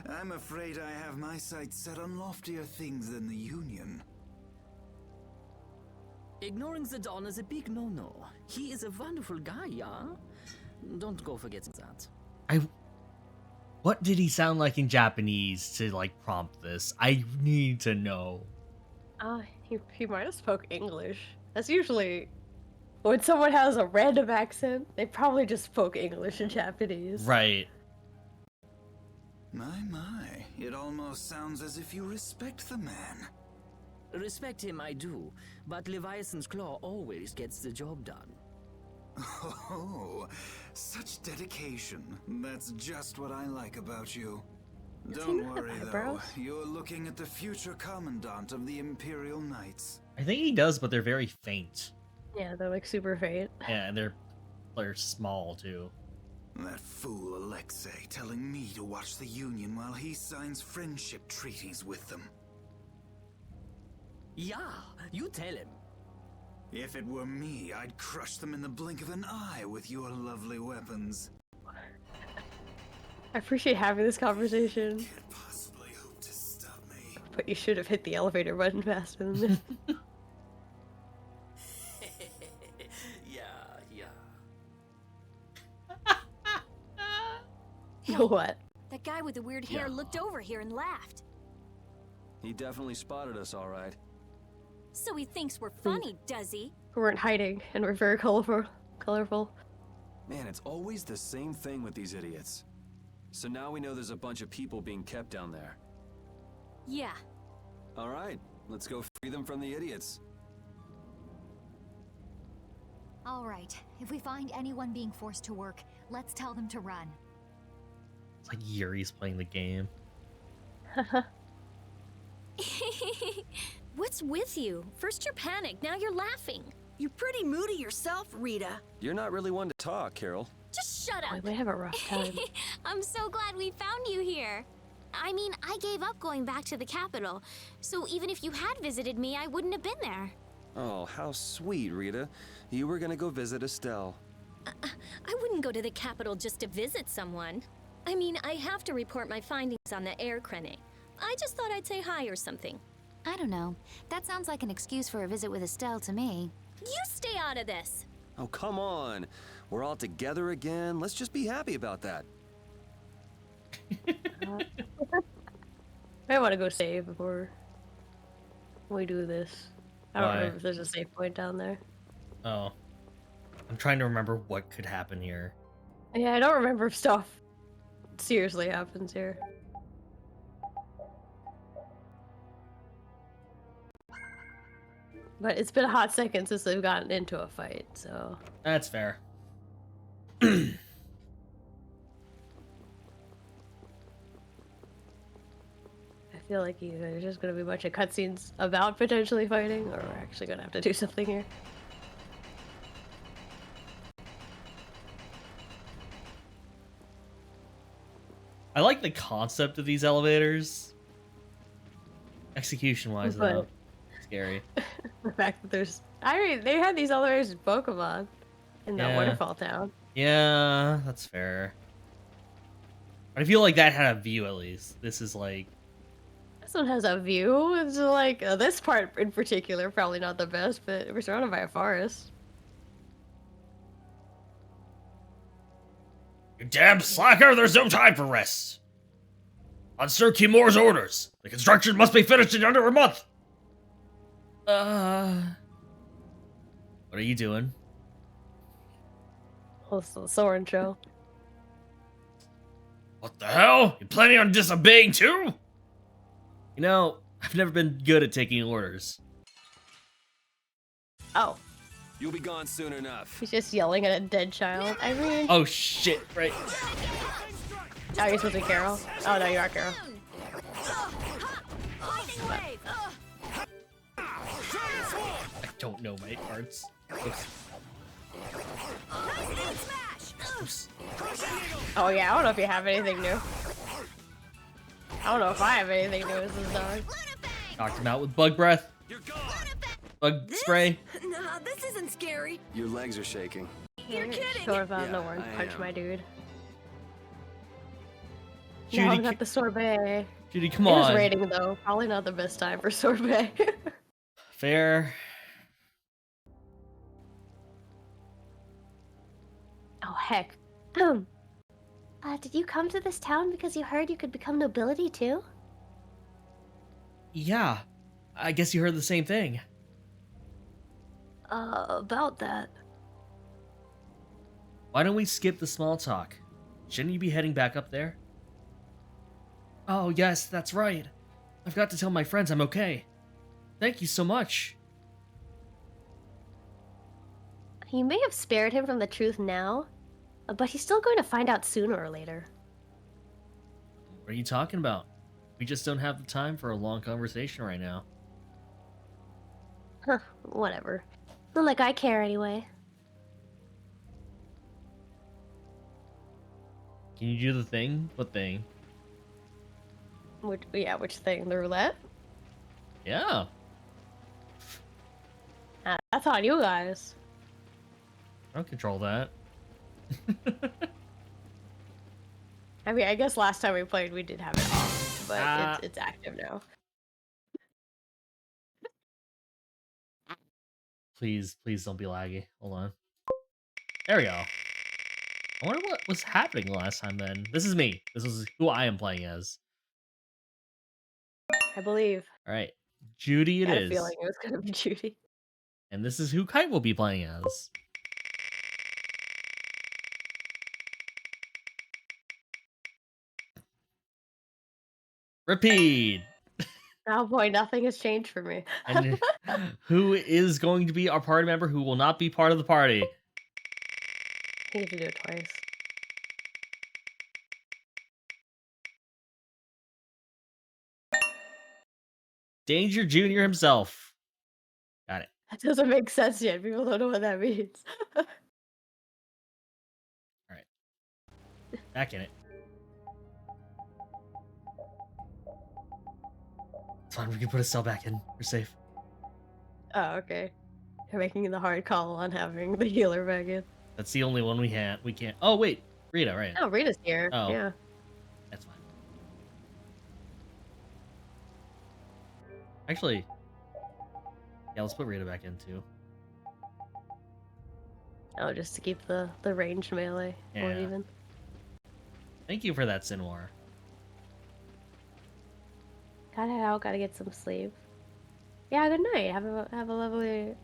I'm afraid I have my sights set on loftier things than the Union. Ignoring the Don is a big no-no. He is a wonderful guy, yeah? Don't go forgetting that. What did he sound like in Japanese to, like, prompt this? I need to know. He might have spoke English. That's usually... When someone has a random accent, they probably just spoke English and Japanese. Right. My, it almost sounds as if you respect the man. Respect him I do, but Leviathan's Claw always gets the job done. Oh, such dedication. That's just what I like about you. Don't worry, though. eyebrows? You're looking at the future commandant of the Imperial Knights. I think he does, but they're very faint. Yeah, they're like super faint. Yeah, and they're small too. That fool Alexei telling me to watch the Union while he signs friendship treaties with them. Yeah, you tell him. If it were me, I'd crush them in the blink of an eye with your lovely weapons. I appreciate having this conversation. Can't possibly hope to stop me. But you should have hit the elevator button faster than this. Hey, What? that guy with the weird hair looked over here and laughed. He definitely spotted us, all right. So he thinks we're funny, does he? We weren't hiding, and we're very colorful. Man, it's always the same thing with these idiots. So now we know there's a bunch of people being kept down there. Yeah. All right, let's go free them from the idiots. All right, if we find anyone being forced to work, let's tell them to run. It's like Yuri's playing the game. What's with you? First you're panicked, now you're laughing. You're pretty moody yourself, Rita. You're not really one to talk, Carol. Just shut up. We might have a rough time. I'm so glad we found you here. I mean, I gave up going back to the capital, so even if you had visited me, I wouldn't have been there. Oh, how sweet, Rita. You were gonna go visit Estelle. I wouldn't go to the capital just to visit someone. I mean, I have to report my findings on the air crane. I just thought I'd say hi or something. I don't know. That sounds like an excuse for a visit with Estelle to me. You stay out of this. Oh, come on. We're all together again. Let's just be happy about that. I want to go save before we do this. I don't Why? remember if there's a save point down there. Oh. I'm trying to remember what could happen here. Yeah, I don't remember if stuff seriously happens here. But it's been a hot second since they've gotten into a fight, so... That's fair. I feel like either there's just gonna be a bunch of cutscenes about potentially fighting, or we're actually gonna have to do something here. I like the concept of these elevators. Execution-wise, though, scary. The fact that there's... I mean, they had these elevators in Pokemon in that Yeah. waterfall town. Yeah, that's fair. But I feel like that had a view at least. This is like... This one has a view. It's like, this part in particular, probably not the best, but we're surrounded by a forest. You damn slacker, there's no time for rest. On Sir Kimor's orders, the construction must be finished in under a month. What are you doing? Oh, it's the Soren show. What the hell? You planning on disobeying too? You know, I've never been good at taking orders. Oh. You'll be gone soon enough. He's just yelling at a dead child. I mean... Oh shit, right. Oh, you're supposed to be Carol? Oh, no, you are Carol. I don't know my parts. Oops. Oops. Oh, yeah, I don't know if you have anything new. I don't know if I have anything new as this dog. Knocked him out with bug breath. Bug spray. Nah, this isn't scary. Your legs are shaking. You're kidding. Sure about Yeah, no one I punch am. my dude. Judy, No, not the sorbet. Judy, come It was on. raining though. Probably not the best time for sorbet. Fair. Oh, heck. Did you come to this town because you heard you could become nobility too? Yeah. I guess you heard the same thing. About that. Why don't we skip the small talk? Shouldn't you be heading back up there? Oh, yes, that's right. I've got to tell my friends I'm okay. Thank you so much. You may have spared him from the truth now, but he's still going to find out sooner or later. What are you talking about? We just don't have the time for a long conversation right now. Huh, whatever. Not like I care anyway. Can you do the thing? What thing? Which thing? The roulette? Yeah. That's on you guys. I don't control that. I mean, I guess last time we played, we did have it off, but it's active now. Please don't be laggy. Hold on. There we go. I wonder what was happening last time then. This is me. This is who I am playing as. I believe. Alright. Judy it I had a is. feeling it was gonna be Judy. And this is who Kite will be playing as. Repeat. Oh boy, nothing has changed for me. And who is going to be our party member who will not be part of the party? I think you have to do it twice. Danger Jr. himself. Got it. That doesn't make sense yet. People don't know what that means. Alright. Back in it. It's fine, we can put a cell back in. We're safe. Oh, okay. You're making the hard call on having the healer back in. That's the only one we can't. Oh, wait. Rita, right? Oh, Rita's here. Oh. Yeah. That's fine. Actually, yeah, let's put Rita back in too. Oh, just to keep the ranged melee more Yeah. even. Thank you for that, Sinwar. Gotta head out. Gotta get some sleep. Yeah. Good night. Have a lovely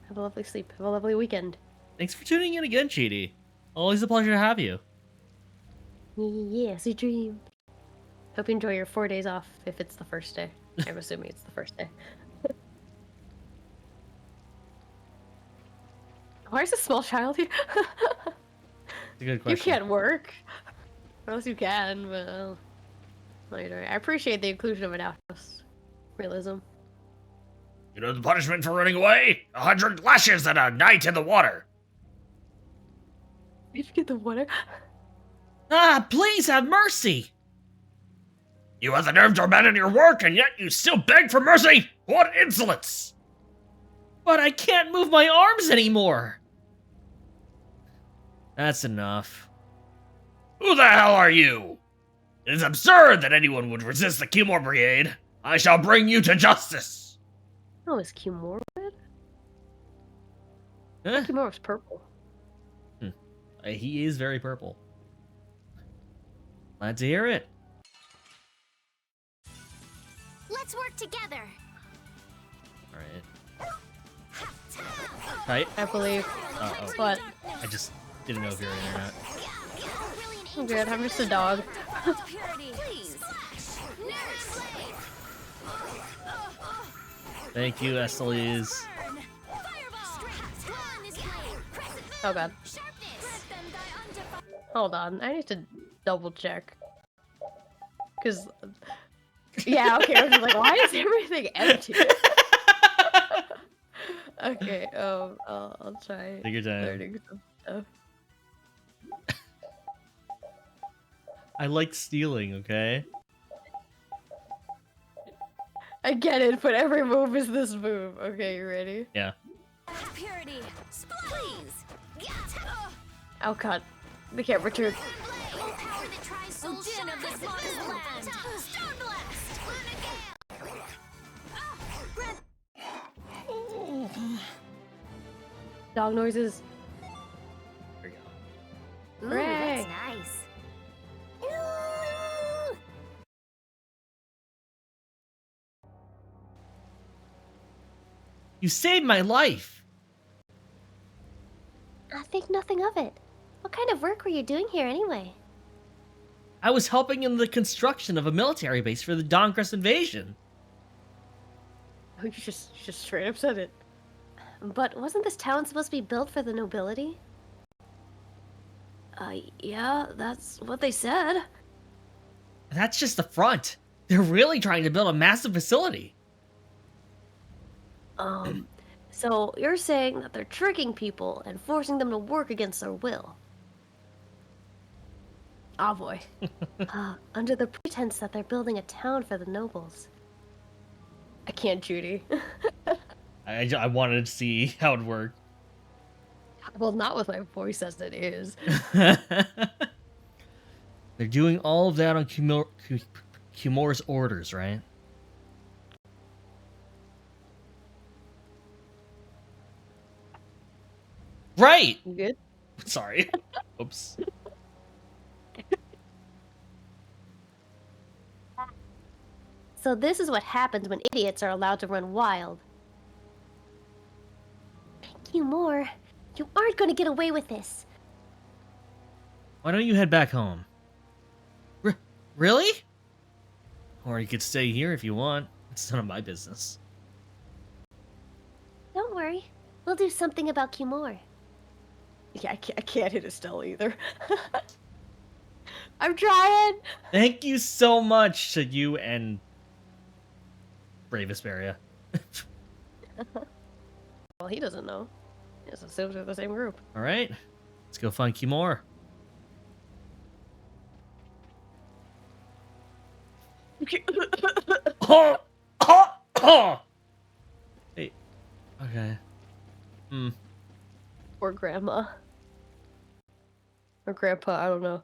sleep. Have a lovely weekend. Thanks for tuning in again, Cheaty. Always a pleasure to have you. Yes, a dream. Hope you enjoy your 4 days off. If it's the first day, I'm assuming it's the first day. Why is a small child here? It's a good question. You can't work. Or else you can, but no, you don't. I appreciate the inclusion of an outhouse. Realism. You know the punishment for running away? 100 lashes and a night in the water. Did you get the water? Ah, please have mercy! You have the nerve to abandon your work, and yet you still beg for mercy? What insolence! But I can't move my arms anymore! That's enough. Who the hell are you? It is absurd that anyone would resist the Kimor Brigade. I shall bring you to justice! Oh, is Kimura red? Huh? Kimura's purple. He is very purple. Glad to hear it. Let's work together. Alright. Right? I believe. Uh-oh. What? I just didn't know if you were in or not. I'm good. I'm just a dog. Thank you, Esteliz. Oh god. Hold on. I need to double check. Cause yeah, okay, I was just like, why is everything empty? Okay, I'll try Take your time. learning some stuff. I like stealing, okay? I get it, but every move is this move. Okay, you ready? Yeah. Purity, please. Oh god. The camera turned. Dog noises. There you Ooh, Hooray. that's nice. You saved my life! I think nothing of it. What kind of work were you doing here anyway? I was helping in the construction of a military base for the Dawncrist invasion. Oh, you just straight up said it. But wasn't this town supposed to be built for the nobility? Yeah, that's what they said. That's just the front. They're really trying to build a massive facility. So you're saying that they're tricking people and forcing them to work against their will? Oh boy. Under the pretense that they're building a town for the nobles. I can't, Judy. I wanted to see how it worked. Well, not with my voice as it is. They're doing all of that on Kumor's orders, right? Right! You good? Sorry. Oops. So this is what happens when idiots are allowed to run wild. Kumor, you aren't going to get away with this. Why don't you head back home? Really? Or you could stay here if you want. It's none of my business. Don't worry. We'll do something about Kumor. Yeah, I can't hit Estelle either. I'm trying! Thank you so much to you and Brave Vesperia. Well, he doesn't know. He just assumes we're the same group. Alright. Let's go find Kumor. Oh! Oh! Oh! Hey. Okay. Or grandma. Or grandpa, I don't know.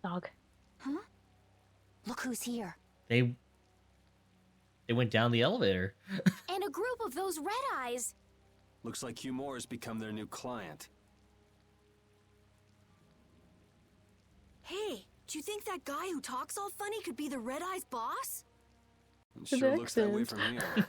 Dog. Huh? Look who's here. They went down the elevator. And a group of those red eyes. Looks like Kumor has become their new client. Hey, do you think that guy who talks all funny could be the Red Eye's boss? It sure looks that way from here.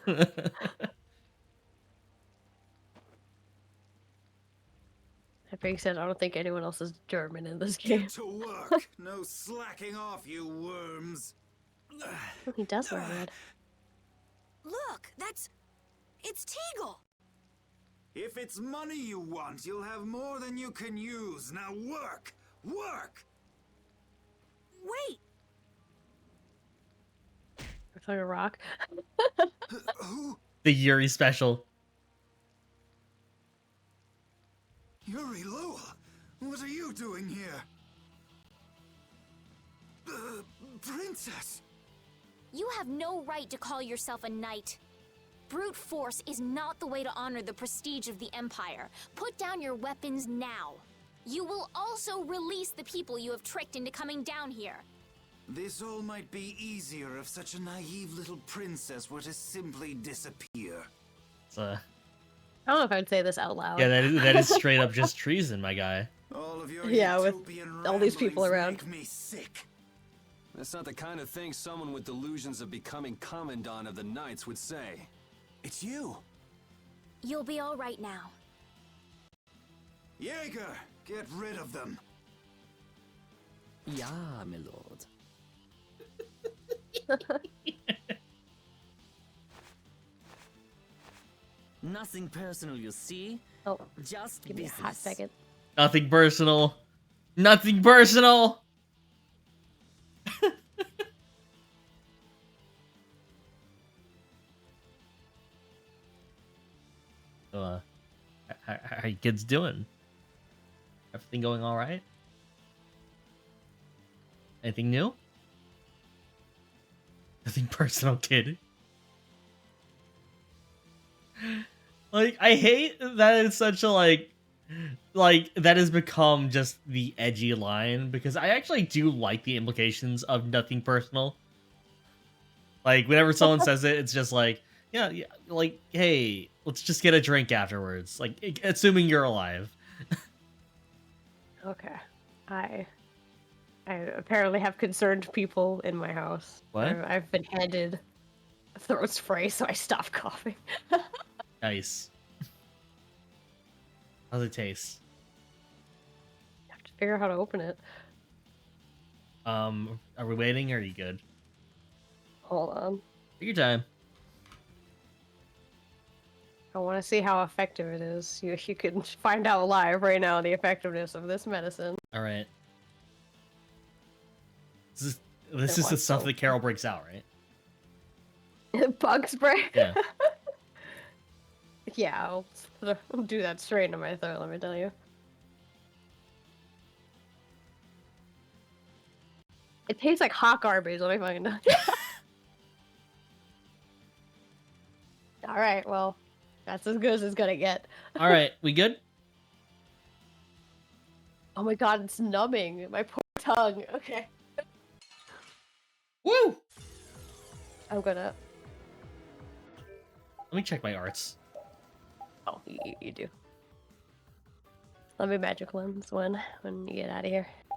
That being said, I don't think anyone else is German in this game. Get to work! No slacking off, you worms! Oh, he does wear red. Look, it's Teagle! If it's money you want, you'll have more than you can use. Now work! Work! Wait! We're throwing a rock. The Yuri special. Yuri Lowell, what are you doing here? Princess! You have no right to call yourself a knight. Brute force is not the way to honor the prestige of the Empire. Put down your weapons now. You will also release the people you have tricked into coming down here. This all might be easier if such a naive little princess were to simply disappear. It's I don't know if I'd say this out loud. yeah, that is straight up just treason, my guy. All of your Yeah, with utopian all these people ramblings around. make me sick. That's not the kind of thing someone with delusions of becoming commandant of the Knights would say. It's you. You'll be all right now. Jaeger, get rid of them. Ja, my lord. Nothing personal, you see? Oh, just give me business. a hot second. Nothing personal. Nothing personal. How you kids doing? Everything going all right? Anything new? Nothing personal, kid. Like, I hate that it's such a, like, that has become just the edgy line, because I actually do like the implications of nothing personal. Like, whenever someone says it, it's just like, yeah, like, hey, let's just get a drink afterwards. Like, assuming you're alive. Okay. I apparently have concerned people in my house. What? I've been handed throat spray, so I stopped coughing. Nice. How's it taste? Have to figure out how to open it. Are we waiting or are you good? Hold on. Take your time. I want to see how effective it is. You can find out live right now the effectiveness of this medicine. All right. This is the stuff that Carol breaks out, right? Bug spray? Yeah. Yeah, I'll do that straight into my throat, let me tell you. It tastes like hot garbage, let me fucking know. Alright, well, that's as good as it's gonna get. All right, we good? Oh my god, it's numbing. My poor tongue. Okay. Woo! I'm gonna... Let me check my arts. Oh, you do. Let me magic lens when you get out of here. Do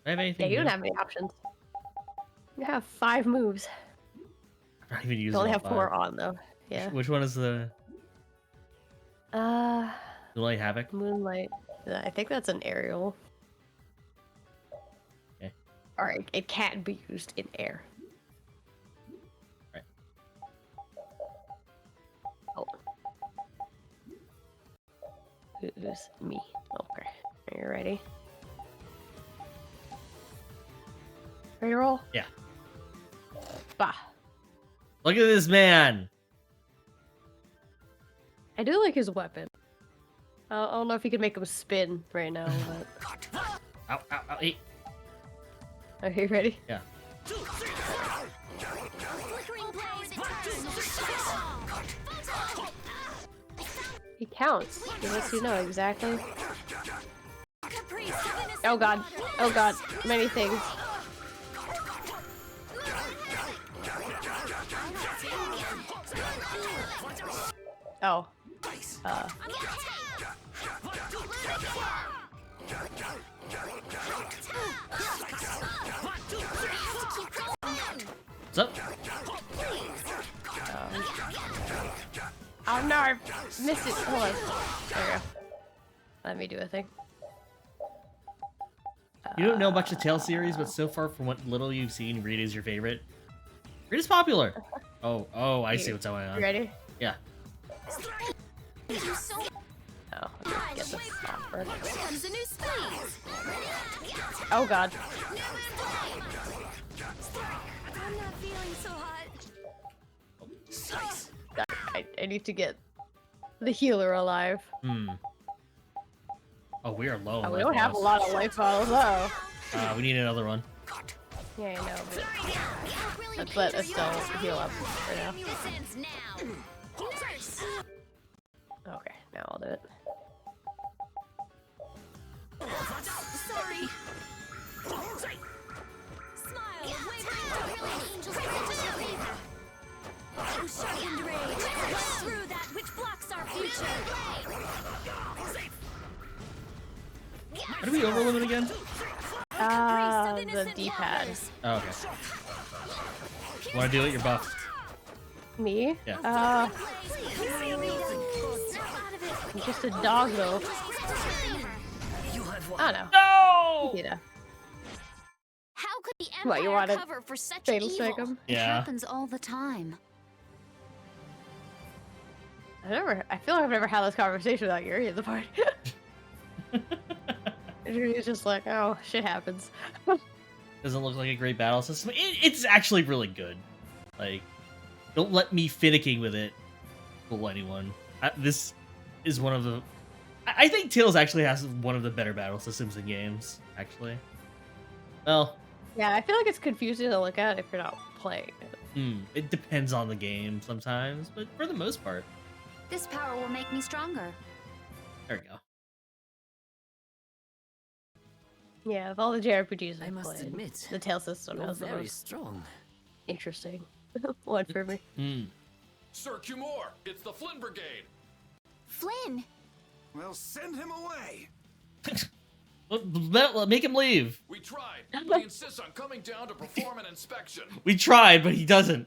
I have anything? Yeah, you don't new? have any options. You have 5 moves. I'm not even using You only all have 5. 4 on though. Yeah. Which one is the Moonlight Havoc? Moonlight. I think that's an aerial. Okay. Alright, it can't be used in air. Right. Oh. Who's me? Okay. Are you ready? Ready to roll? Yeah. Bah. Look at this man. I do like his weapon. I don't know if you can make him spin right now, but... Ow, ow, ow, hey. Are you ready? Yeah. He counts. He lets you know exactly. Oh god. Oh god. Many things. Oh. What's up? Oh no, I missed it. Hold on. There we go. Let me do a thing. You don't know much of Tale series, but so far from what little you've seen, Reed is your favorite. Reed is popular. Oh, I see what's going on. You ready? Yeah. Oh, let me get this off first. Comes a new squeeze. Oh god. I'm not feeling so hot. I need to get the healer alive. Oh, we are low. Oh, we don't have a lot of life bottles though. We need another one. Yeah, I know, but let's let Estelle heal up for now. Okay, now I'll do it. Sorry. Smile, sharpened rage. Through that which blocks our future. How do we overlimit again? The D-pad. Oh, okay. Want to do it? You're buffed. Me? Yeah. I'm just a dog though. I don't know. No! You know. How could the What, you Empire want to cover for such fatal evil? strike him? It Yeah. happens all the time. I feel like I've never had this conversation without Yuri at the party. Yuri's just like, oh, shit happens. Doesn't look like a great battle system. It's actually really good. Like, don't let me finicking with it fool anyone. This is one of the... I think Tales actually has one of the better battle systems in games, actually. Well... Yeah, I feel like it's confusing to look at if you're not playing it. It depends on the game sometimes, but for the most part. This power will make me stronger. There we go. Yeah, of all the JRPGs I I've must played, admit, the Tale system you're has the very most strong. interesting one for me. Sir Cumore, it's the Flynn Brigade. Flynn! Well, send him away. Make him leave. We tried, but he insists on coming down to perform an inspection. We tried, but he doesn't.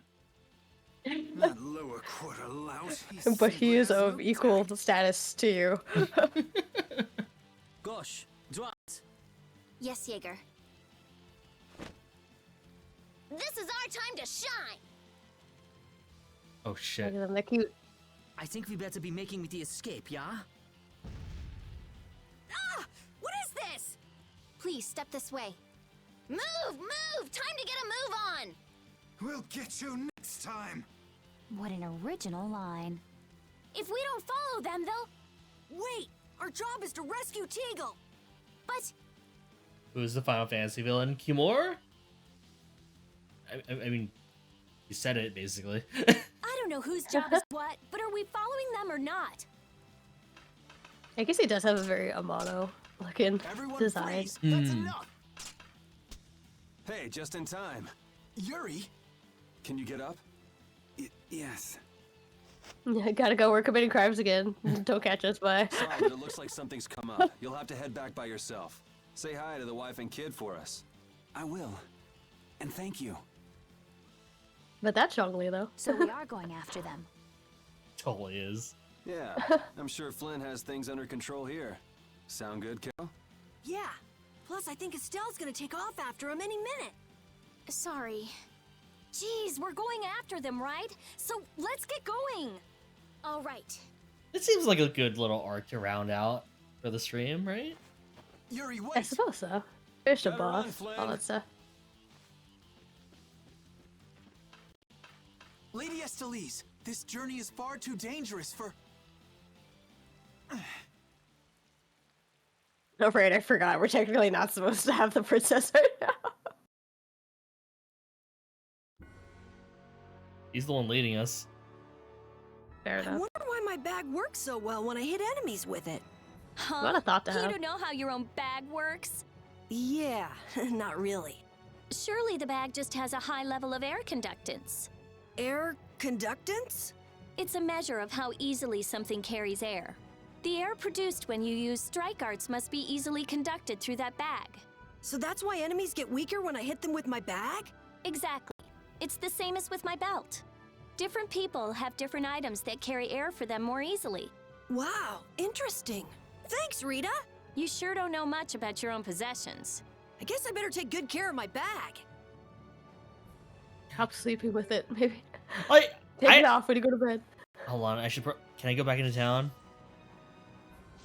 That lower quarter lout. But he is of equal status to you. Gosh, droit. Yes, Jaeger. This is our time to shine! Oh shit. Look at them, they're cute. I think we better be making the escape, yeah? Ah! What is this? Please step this way. Move! Move! Time to get a move on! We'll get you next time. What an original line. If we don't follow them, they'll... Wait! Our job is to rescue Teagle! But... Who's the Final Fantasy villain? Kimor? I mean, you said it, basically. I don't know whose job is what, but are we following them or not? I guess he does have a very Amano looking design. That's enough. Hey, just in time. Yuri? Can you get up? Yes. Yeah, gotta go. We're committing crimes again. Don't catch us, bye. Sorry, but it looks like something's come up. You'll have to head back by yourself. Say hi to the wife and kid for us. I will. And thank you. But that's Zhongli, though. So we are going after them. Totally is. Yeah, I'm sure Flynn has things under control here. Sound good, Kel? Yeah. Plus, I think Estelle's gonna take off after him any minute. Sorry. Jeez, we're going after them, right? So let's get going. All right. It seems like a good little arc to round out for the stream, right? Yuri, wait! I suppose so. Fish a Gotta run, boss, Flynn. all that stuff. Lady Estellise, this journey is far too dangerous for... Oh, right, I forgot. We're technically not supposed to have the princess right now. He's the one leading us. Fair I enough. wonder why my bag works so well when I hit enemies with it. Huh? What a thought to You have. don't know how your own bag works? Yeah, not really. Surely the bag just has a high level of air conductance. Air conductance? It's a measure of how easily something carries air. The air produced when you use strike arts must be easily conducted through that bag. So that's why enemies get weaker when I hit them with my bag? Exactly. It's the same as with my belt. Different people have different items that carry air for them more easily. Wow, interesting. Thanks, Rita. You sure don't know much about your own possessions. I guess I better take good care of my bag. Stop sleeping with it, maybe. Like, Take it off when you go to bed. Hold on, I should. Can I go back into town?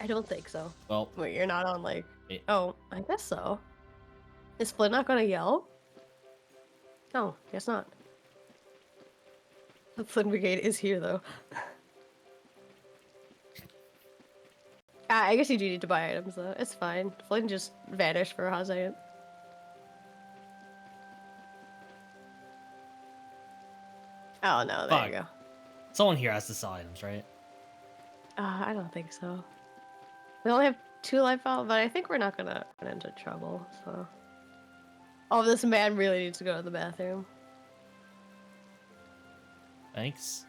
I don't think so. Well, Wait, you're not on like... It- Oh, I guess so. Is Flynn not gonna yell? No, guess not. The Flynn Brigade is here, though. I guess you do need to buy items, though. It's fine. Flynn just vanished for a hot second. Oh, no, there you go. Someone here has to sell items, right? I don't think so. We only have 2 life out, but I think we're not gonna run into trouble, so... Oh, this man really needs to go to the bathroom. Thanks.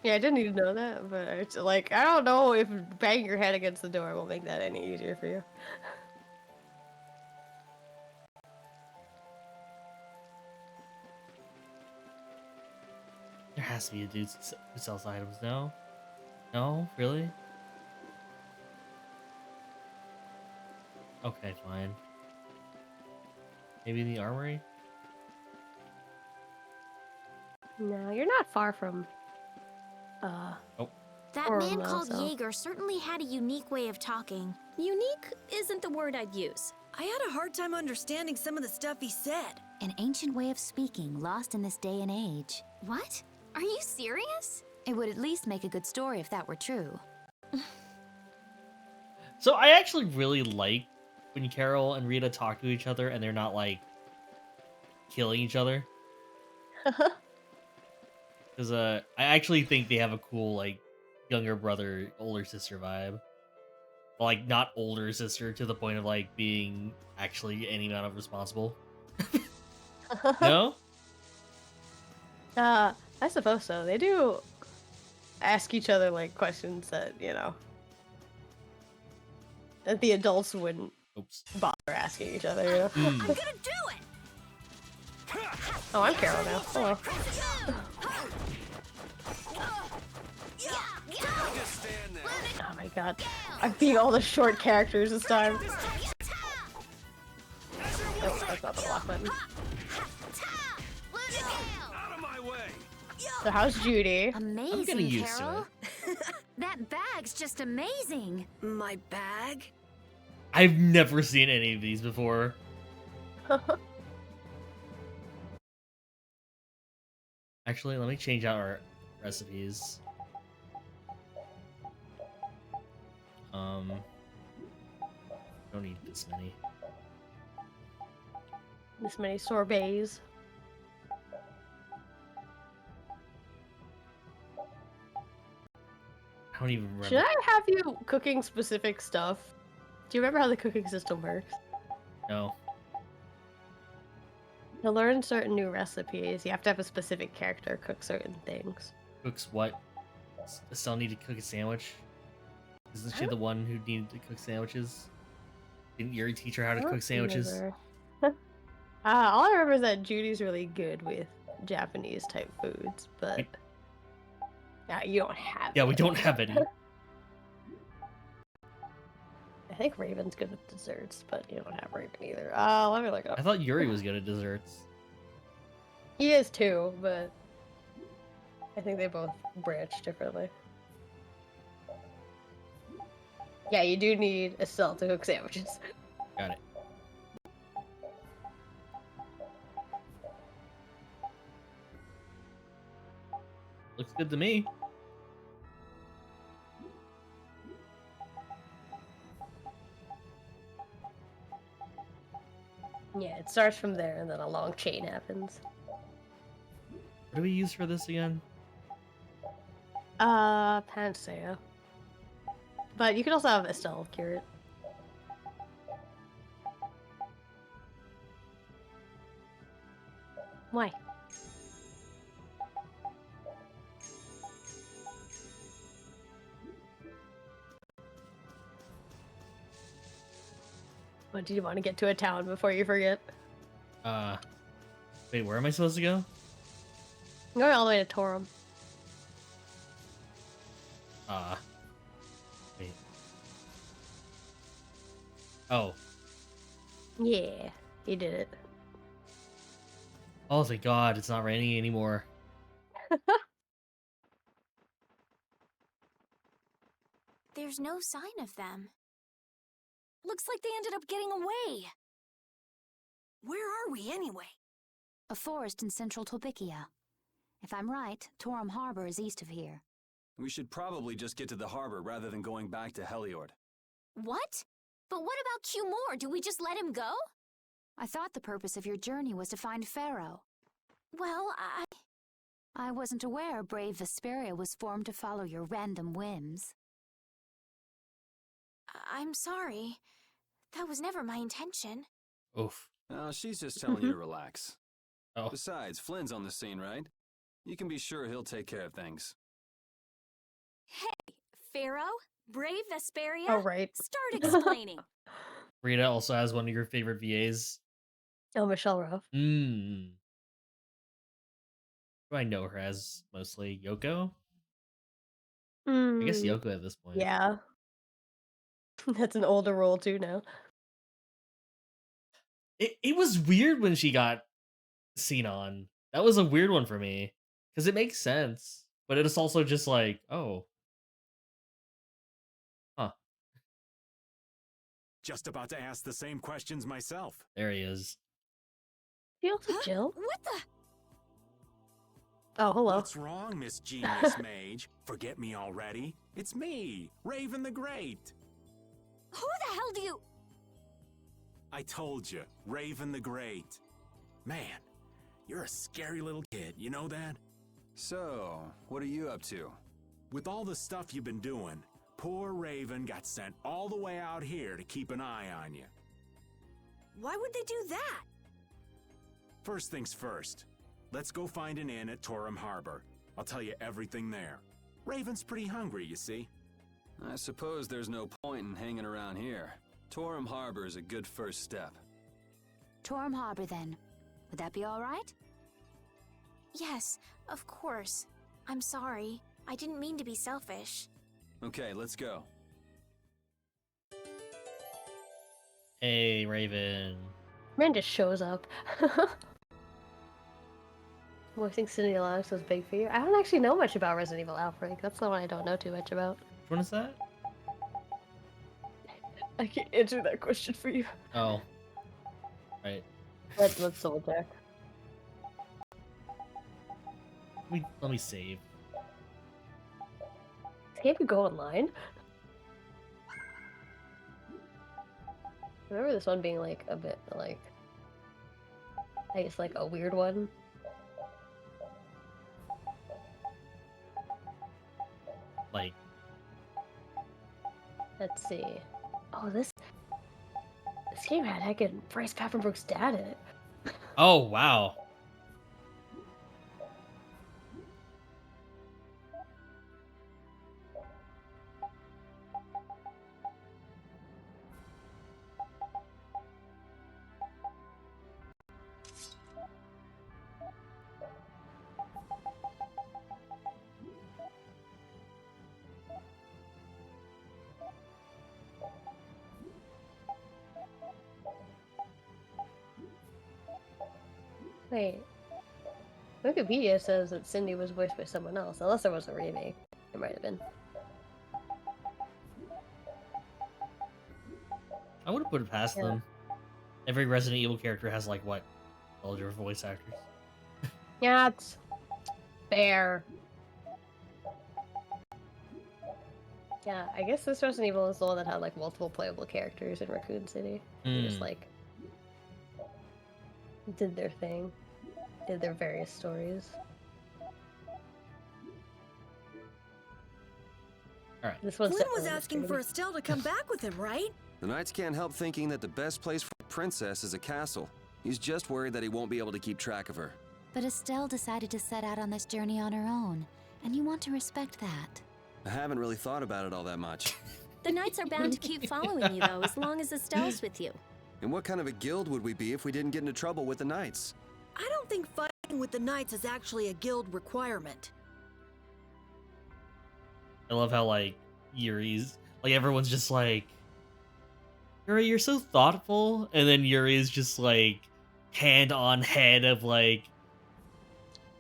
Yeah, I didn't need to know that, but it's like, I don't know if banging your head against the door will make that any easier for you. There has to be a dude who sells items. No? No? Really? Okay, fine. Maybe the armory? No, you're not far from... Oh. That Or man no, called so- Jaeger certainly had a unique way of talking. Unique isn't the word I'd use. I had a hard time understanding some of the stuff he said. An ancient way of speaking lost in this day and age. What? Are you serious? It would at least make a good story if that were true. So I actually really like when Carol and Rita talk to each other and they're not like killing each other. Because I actually think they have a cool like younger brother, older sister vibe. But, like not older sister to the point of like being actually any amount of responsible. No? I suppose so. They do ask each other like questions that, you know, that the adults wouldn't bother asking each other, you know? I'm gonna do it! Oh, I'm Carol now. Hello. Oh my god. I'm being all the short characters this time. Oh, that's not the block button. Out of my way! So how's Judy? Amazing, getting used to Carol. That bag's just amazing. My bag? I've never seen any of these before. Actually, let me change out our recipes. Don't need this many. This many sorbets. I don't even remember. Should I have you cooking specific stuff? Do you remember how the cooking system works? No. To learn certain new recipes, you have to have a specific character cook certain things. Cooks what? Still need to cook a sandwich? Isn't she the one who needed to cook sandwiches? Didn't Yuri teach her how to cook sandwiches? All I remember is that Judy's really good with Japanese type foods, but you don't have. Yeah, we don't have any. I think Raven's good with desserts, but you don't have Raven either. Let me look up. I thought Yuri was good at desserts. He is too, but I think they both branch differently. Yeah, you do need a cell to cook sandwiches. Got it. Looks good to me. Yeah, it starts from there and then a long chain happens. What do we use for this again? Panacea. But you can also have Estelle cure it. Why? What, do you want to get to a town before you forget? Wait, where am I supposed to go? I'm going all the way to Torum. Wait. Oh. Yeah, he did it. Oh, thank God, it's not raining anymore. There's no sign of them. Looks like they ended up getting away. Where are we anyway? A forest in central Tolbikia. If I'm right, Torum Harbor is east of here. We should probably just get to the harbor rather than going back to Heliord. What? But what about Q-More? Do we just let him go? I thought the purpose of your journey was to find Pharaoh. Well, I wasn't aware brave Vesperia was formed to follow your random whims. I'm sorry. That was never my intention. Oof. Oh, she's just telling you to relax. Oh. Besides, Flynn's on the scene, right? You can be sure he'll take care of things. Hey, Pharaoh? Brave Vesperia? Oh, right. Start explaining. Rita also has one of your favorite VAs. Oh, Michelle Ruff. Who do I know her as mostly? Yoko? I guess Yoko at this point. Yeah. That's an older role too now. It was weird when she got seen on. That was a weird one for me. Because it makes sense. But it's also just like, oh. Huh. Just about to ask the same questions myself. There he is. You also Jill? What the? Oh, hello. What's wrong, Miss Genius Mage? Forget me already? It's me, Raven the Great. Who the hell do you... I told you, Raven the Great. Man, you're a scary little kid, you know that? So, what are you up to? With all the stuff you've been doing, poor Raven got sent all the way out here to keep an eye on you. Why would they do that? First things first, let's go find an inn at Torum Harbor. I'll tell you everything there. Raven's pretty hungry, you see. I suppose there's no point in hanging around here. Torum Harbor is a good first step. Torum Harbor, then. Would that be all right? Yes, of course. I'm sorry. I didn't mean to be selfish. Okay, let's go. Hey, Raven. Man just shows up. Voicing Cindy Lennox was big for you. I don't actually know much about Resident Evil Outbreak. That's the one I don't know too much about. Which one is that? I can't answer that question for you. Oh. Right. Let's double check. Let me save. Can't you go online? I remember this one being like a bit like, I guess like a weird one. Like, let's see. Oh, this game had heckin' Bryce Papenbrook's dad in it. oh wow. Wait. Wikipedia says that Cindy was voiced by someone else, unless there was a remake. It might have been. I would have put it past them. Every Resident Evil character has like what? All your voice actors. Yeah, it's fair. Yeah, I guess this Resident Evil is the one that had like multiple playable characters in Raccoon City. They just like did their thing, did their various stories. All right. This one's Flynn was asking for Estelle to come back with him, right? The Knights can't help thinking that the best place for a princess is a castle. He's just worried that he won't be able to keep track of her. But Estelle decided to set out on this journey on her own, and you want to respect that. I haven't really thought about it all that much. The Knights are bound to keep following you, though, as long as Estelle's with you. And what kind of a guild would we be if we didn't get into trouble with the Knights? I don't think fighting with the Knights is actually a guild requirement. I love how like Yuri's like everyone's just like, Yuri, you're so thoughtful, and then Yuri is just like hand on head of like,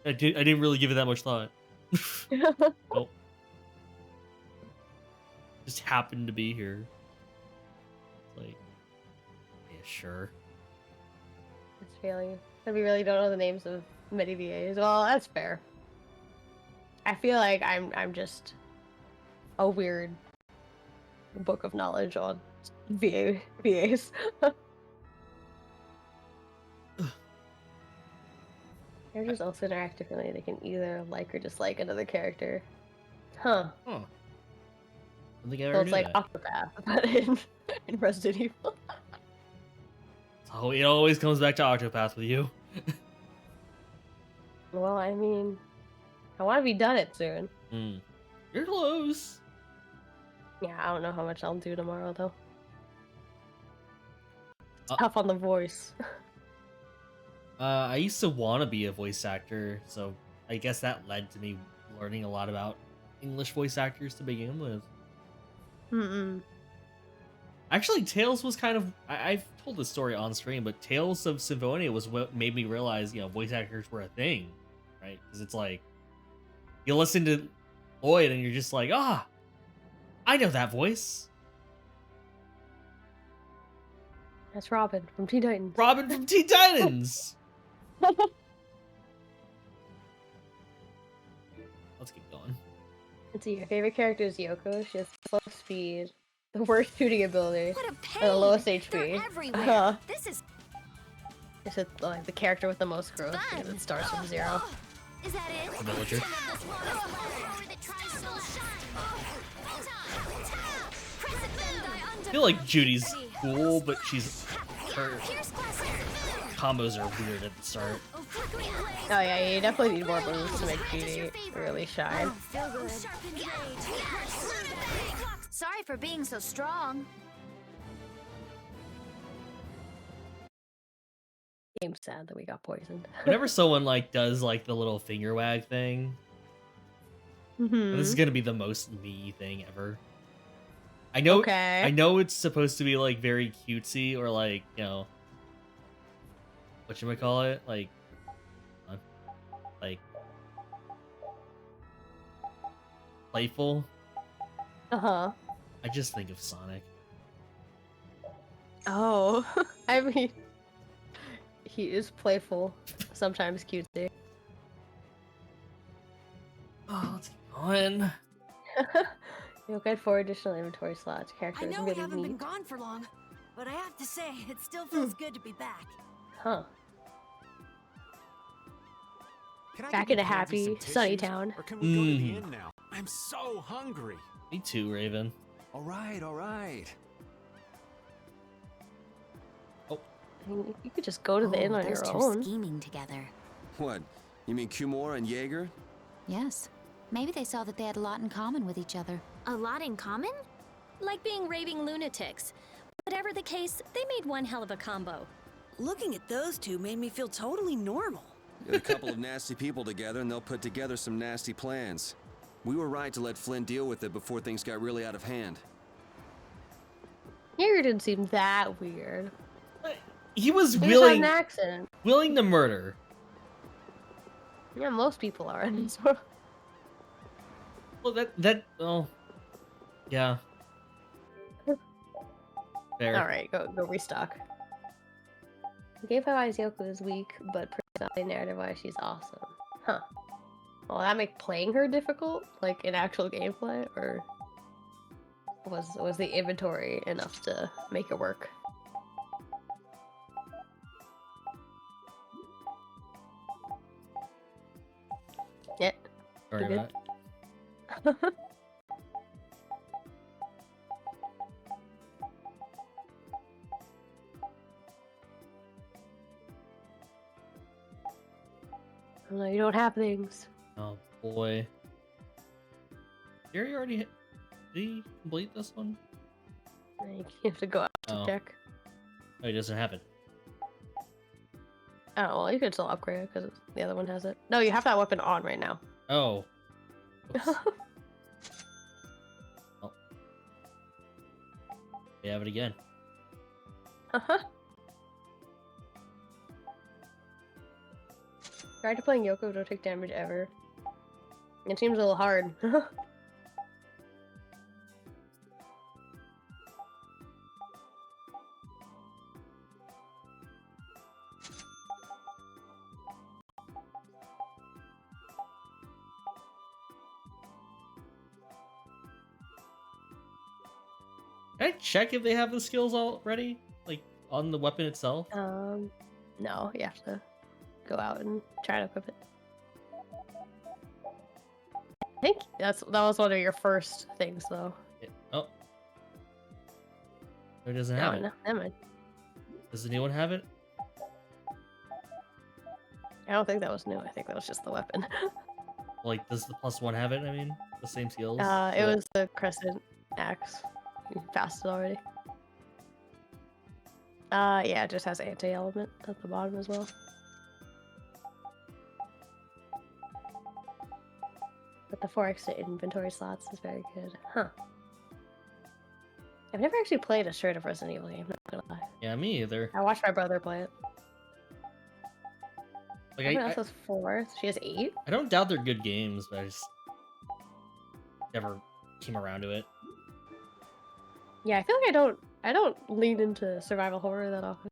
I didn't really give it that much thought. Nope. Just happened to be here. It's like, yeah, sure. It's failing. And we really don't know the names of many VAs. Well, that's fair. I feel like I'm just a weird book of knowledge on VAs. Characters also interact differently. They can either like or dislike another character. Huh. Huh. I think I So ever it's knew like that. Octopath, but in Resident Evil. Oh, it always comes back to Octopath with you. Well, I mean, I want to be done it soon. You're close. Yeah, I don't know how much I'll do tomorrow, though. It's tough on the voice. I used to want to be a voice actor, so I guess that led to me learning a lot about English voice actors to begin with. Actually, Tales was kind of... I've told this story on stream, but Tales of Symphonia was what made me realize, you know, voice actors were a thing, right? Because it's like, you listen to Lloyd and you're just like, ah, I know that voice. That's Robin from Teen Titans. Robin from Teen Titans! Let's keep going. Let's see, your favorite character is Yoko. She has slow speed, the worst shooting ability, and the lowest HP. This is... It's just, like the character with the most growth because it starts from 0. Is that it? Villager. I feel like Judy's cool, but her combos are weird at the start. Oh yeah, you definitely need more moves to make Judy really shine. Sorry for being so strong. Game's sad that we got poisoned. Whenever someone like does like the little finger wag thing, this is gonna be the most me thing ever. I know. Okay. I know it's supposed to be like very cutesy or like, you know, whatchamacallit, like like playful, Uh-huh. I just think of Sonic. Oh, I mean, he is playful, sometimes cutesy. Oh, let's keep going. You'll get 4 additional inventory slots. I Characters know are we gonna haven't been meet. gone for long, but I have to say, it still feels good to be back. Huh. Can I Back give in you a Pansy some happy, sunny tissues? town. Or can we go to the inn now? I'm so hungry. Me too, Raven. All right, all right. I mean, you could just go to the inn on those your two own. scheming together. What? You mean Kumor and Jaeger? Yes. Maybe they saw that they had a lot in common with each other. A lot in common? Like being raving lunatics. Whatever the case, they made one hell of a combo. Looking at those two made me feel totally normal. Get a couple of nasty people together and they'll put together some nasty plans. We were right to let Flynn deal with it before things got really out of hand. Jaeger didn't seem that weird. He was He just had willing an accent. willing to murder. Yeah, most people are in this world. Well, yeah. Fair. Alright, go restock. Gameplay-wise, Yoko is weak, but personality narrative-wise, she's awesome. Huh. Will that make playing her difficult? Like, in actual gameplay? Or was the inventory enough to make it work? Yeah. Sorry You're about good. Oh, no, you don't have things. Oh boy. Gary already did he complete this one? You have to go out to Oh. check. Oh, he doesn't have it. Oh, well, you can still upgrade it because the other one has it. No, you have that weapon on right now. Oh. Oops. Oh. We have it again. Uh-huh. Try to playing Yoko, don't take damage ever. It seems a little hard. Can I check if they have the skills already? Like, on the weapon itself? No, you have to go out and try to equip it. I think that was one of your first things, though. Yeah. Oh. Or doesn't No, have it? no, never mind. Does anyone have it? I don't think that was new. I think that was just the weapon. Like, does the +1 have it? I mean, the same skills? It was the crescent axe. You passed it already. Yeah, it just has anti-element at the bottom as well. But the 4 extra inventory slots is very good. Huh. I've never actually played a straight up Resident Evil game, not gonna lie. Yeah, me either. I watched my brother play it. Like, Everyone else has 4, so she has 8? I don't doubt they're good games, but I just never came around to it. Yeah, I feel like I don't lean into survival horror that often.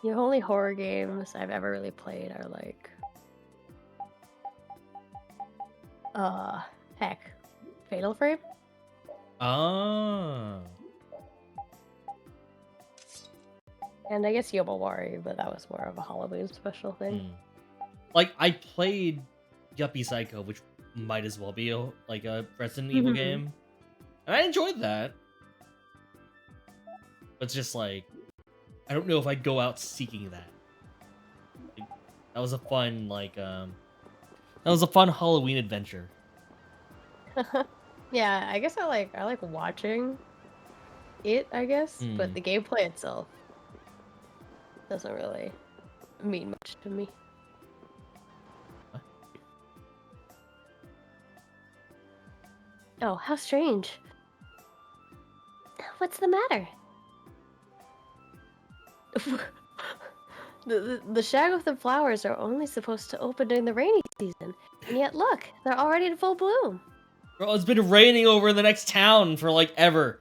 The only horror games I've ever really played are like heck, Fatal Frame? Ah. And I guess Yomawari, but that was more of a Halloween special thing. Like, I played Yuppie Psycho, which might as well be a Resident Evil game. And I enjoyed that. But it's just like, I don't know if I'd go out seeking that. Like, that was a fun, that was a fun Halloween adventure. Yeah, I guess I like watching it, I guess, but the gameplay itself doesn't really mean much to me. Oh, how strange. What's the matter? The shag of the flowers are only supposed to open during the rainy season, and yet look, they're already in full bloom. Bro, it's been raining over in the next town for like ever.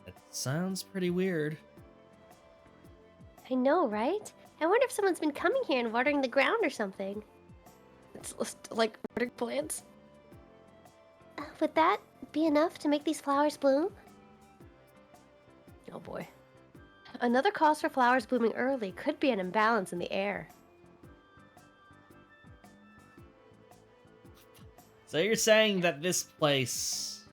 That sounds pretty weird. I know, right? I wonder if someone's been coming here and watering the ground or something. It's like watering plants. Would that be enough to make these flowers bloom? Oh boy. Another cause for flowers blooming early could be an imbalance in the air. So you're saying that this place...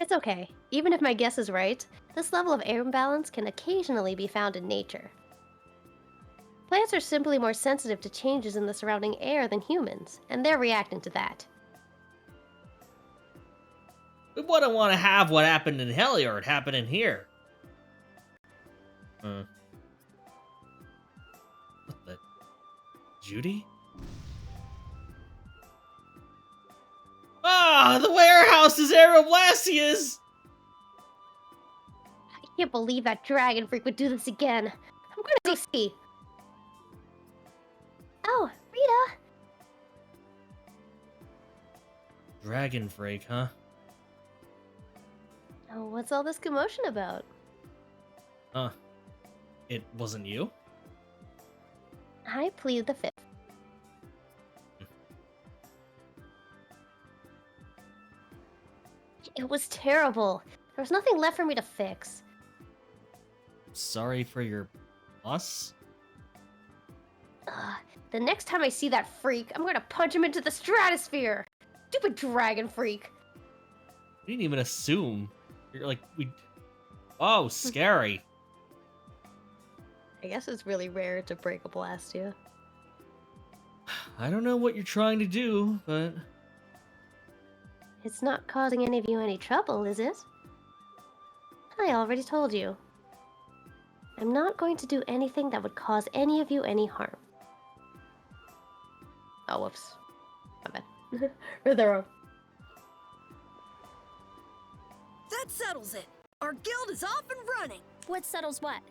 It's okay. Even if my guess is right, this level of air imbalance can occasionally be found in nature. Plants are simply more sensitive to changes in the surrounding air than humans, and they're reacting to that. We wouldn't want to have what happened in Heliard happen in here. What the... Judy? Ah, the warehouse is Aeroblasia's! I can't believe that dragon freak would do this again. I'm gonna go see. Oh, Rita! Dragon freak, huh? Oh, what's all this commotion about? Huh. It wasn't you? I plead the fifth. It was terrible. There was nothing left for me to fix. Sorry for your loss? The next time I see that freak, I'm gonna punch him into the stratosphere! Stupid dragon freak! We didn't even assume. You're like, Oh, scary. I guess it's really rare to break a Blastia. I don't know what you're trying to do, but... It's not causing any of you any trouble, is it? I already told you. I'm not going to do anything that would cause any of you any harm. Oh, whoops. My bad. Read that wrong. That settles it. Our guild is off and running. What settles what?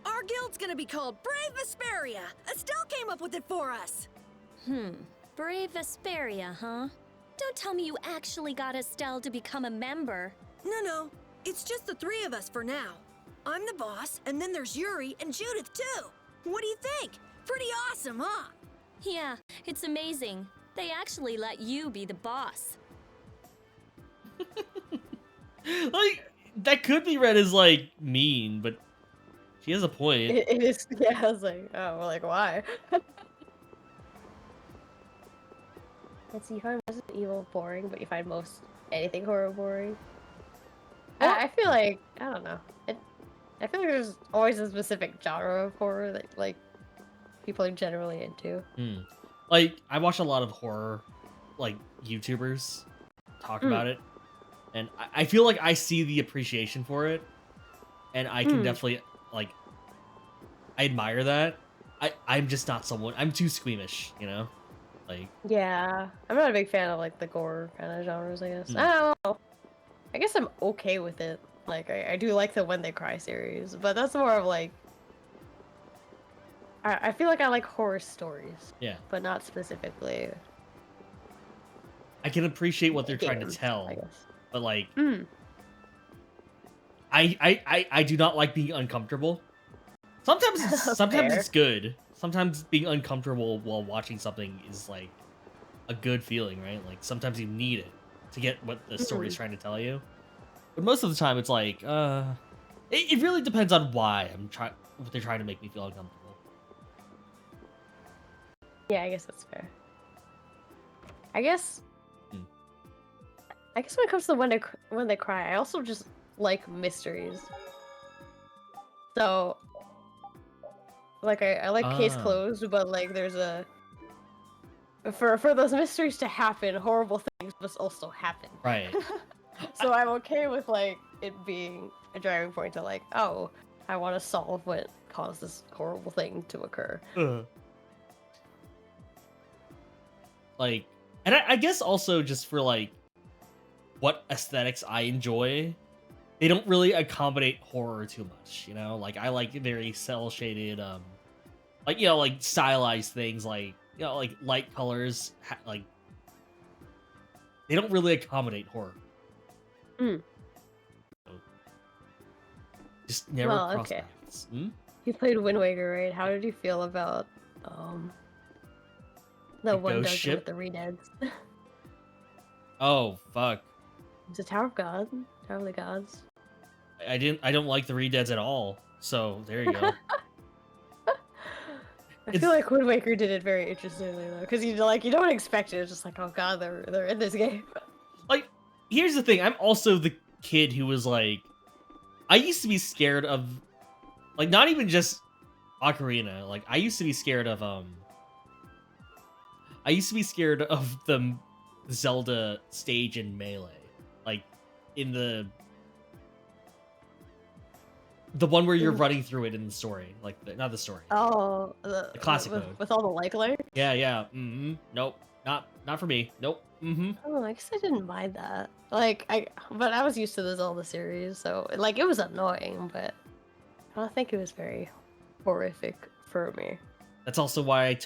Our guild's gonna be called Brave Vesperia. Estelle came up with it for us. Brave Vesperia, huh? Don't tell me you actually got Estelle to become a member. No. It's just the three of us for now. I'm the boss, and then there's Yuri and Judith, too. What do you think? Pretty awesome, huh? Yeah, it's amazing. They actually let you be the boss. Like, that could be read as, like, mean, but she has a point. It is, yeah, I was like, oh, well, like, why? Let's see, you find Resident Evil boring, but you find most anything horror boring. I feel like, I don't know. I feel like there's always a specific genre of horror that, like, people are generally into. Like, I watch a lot of horror, like, YouTubers talk about it, and I feel like I see the appreciation for it, and I can definitely, like, I admire that. I'm just not someone, I'm too squeamish, you know? Like, Yeah, I'm not a big fan of, like, the gore kind of genres, I guess. I don't know. I guess I'm okay with it. Like, I do like the When They Cry series, but that's more of, like... I feel like I like horror stories. Yeah. But not specifically... I can appreciate what they're trying to tell, but, like... I do not like being uncomfortable. Sometimes it's good. Sometimes being uncomfortable while watching something is, like, a good feeling, right? Like, sometimes you need it to get what the story is trying to tell you. But most of the time, it's like, it really depends on why what they're trying to make me feel uncomfortable. Yeah, I guess that's fair. I guess when it comes to When They Cry, I also just like mysteries. So, like, I like Case Closed, but, like, there's a... For those mysteries to happen, horrible things must also happen. Right. So I'm okay with, like, it being a driving point to, like, oh, I want to solve what caused this horrible thing to occur. Like, and I guess also just for, like, what aesthetics I enjoy, they don't really accommodate horror too much, you know? Like I like very cell shaded like like stylized things like like light colors like they don't really accommodate horror. Mm. Just never Well, cross okay. paths. You played Wind Waker, right? How did you feel about the one ghost dungeon ship? with the Redeads? Oh fuck. It's a Tower of God, Tower of the Gods. I don't like the Redeads at all. So there you go. I feel like Wind Waker did it very interestingly though, because you don't expect it. It's just like, oh god, they're in this game. Like, here's the thing. I'm also the kid who was like, I used to be scared of, like, not even just Ocarina. Like, I used to be scared of the Zelda stage in Melee, like in the one where you're running through it in the story, like not the story. Oh, the classic mode with all the like layers. Yeah. Nope, not for me. Nope. Oh, I guess I didn't mind that. But I was used to the Zelda series, so like it was annoying, but I don't think it was very horrific for me. That's also why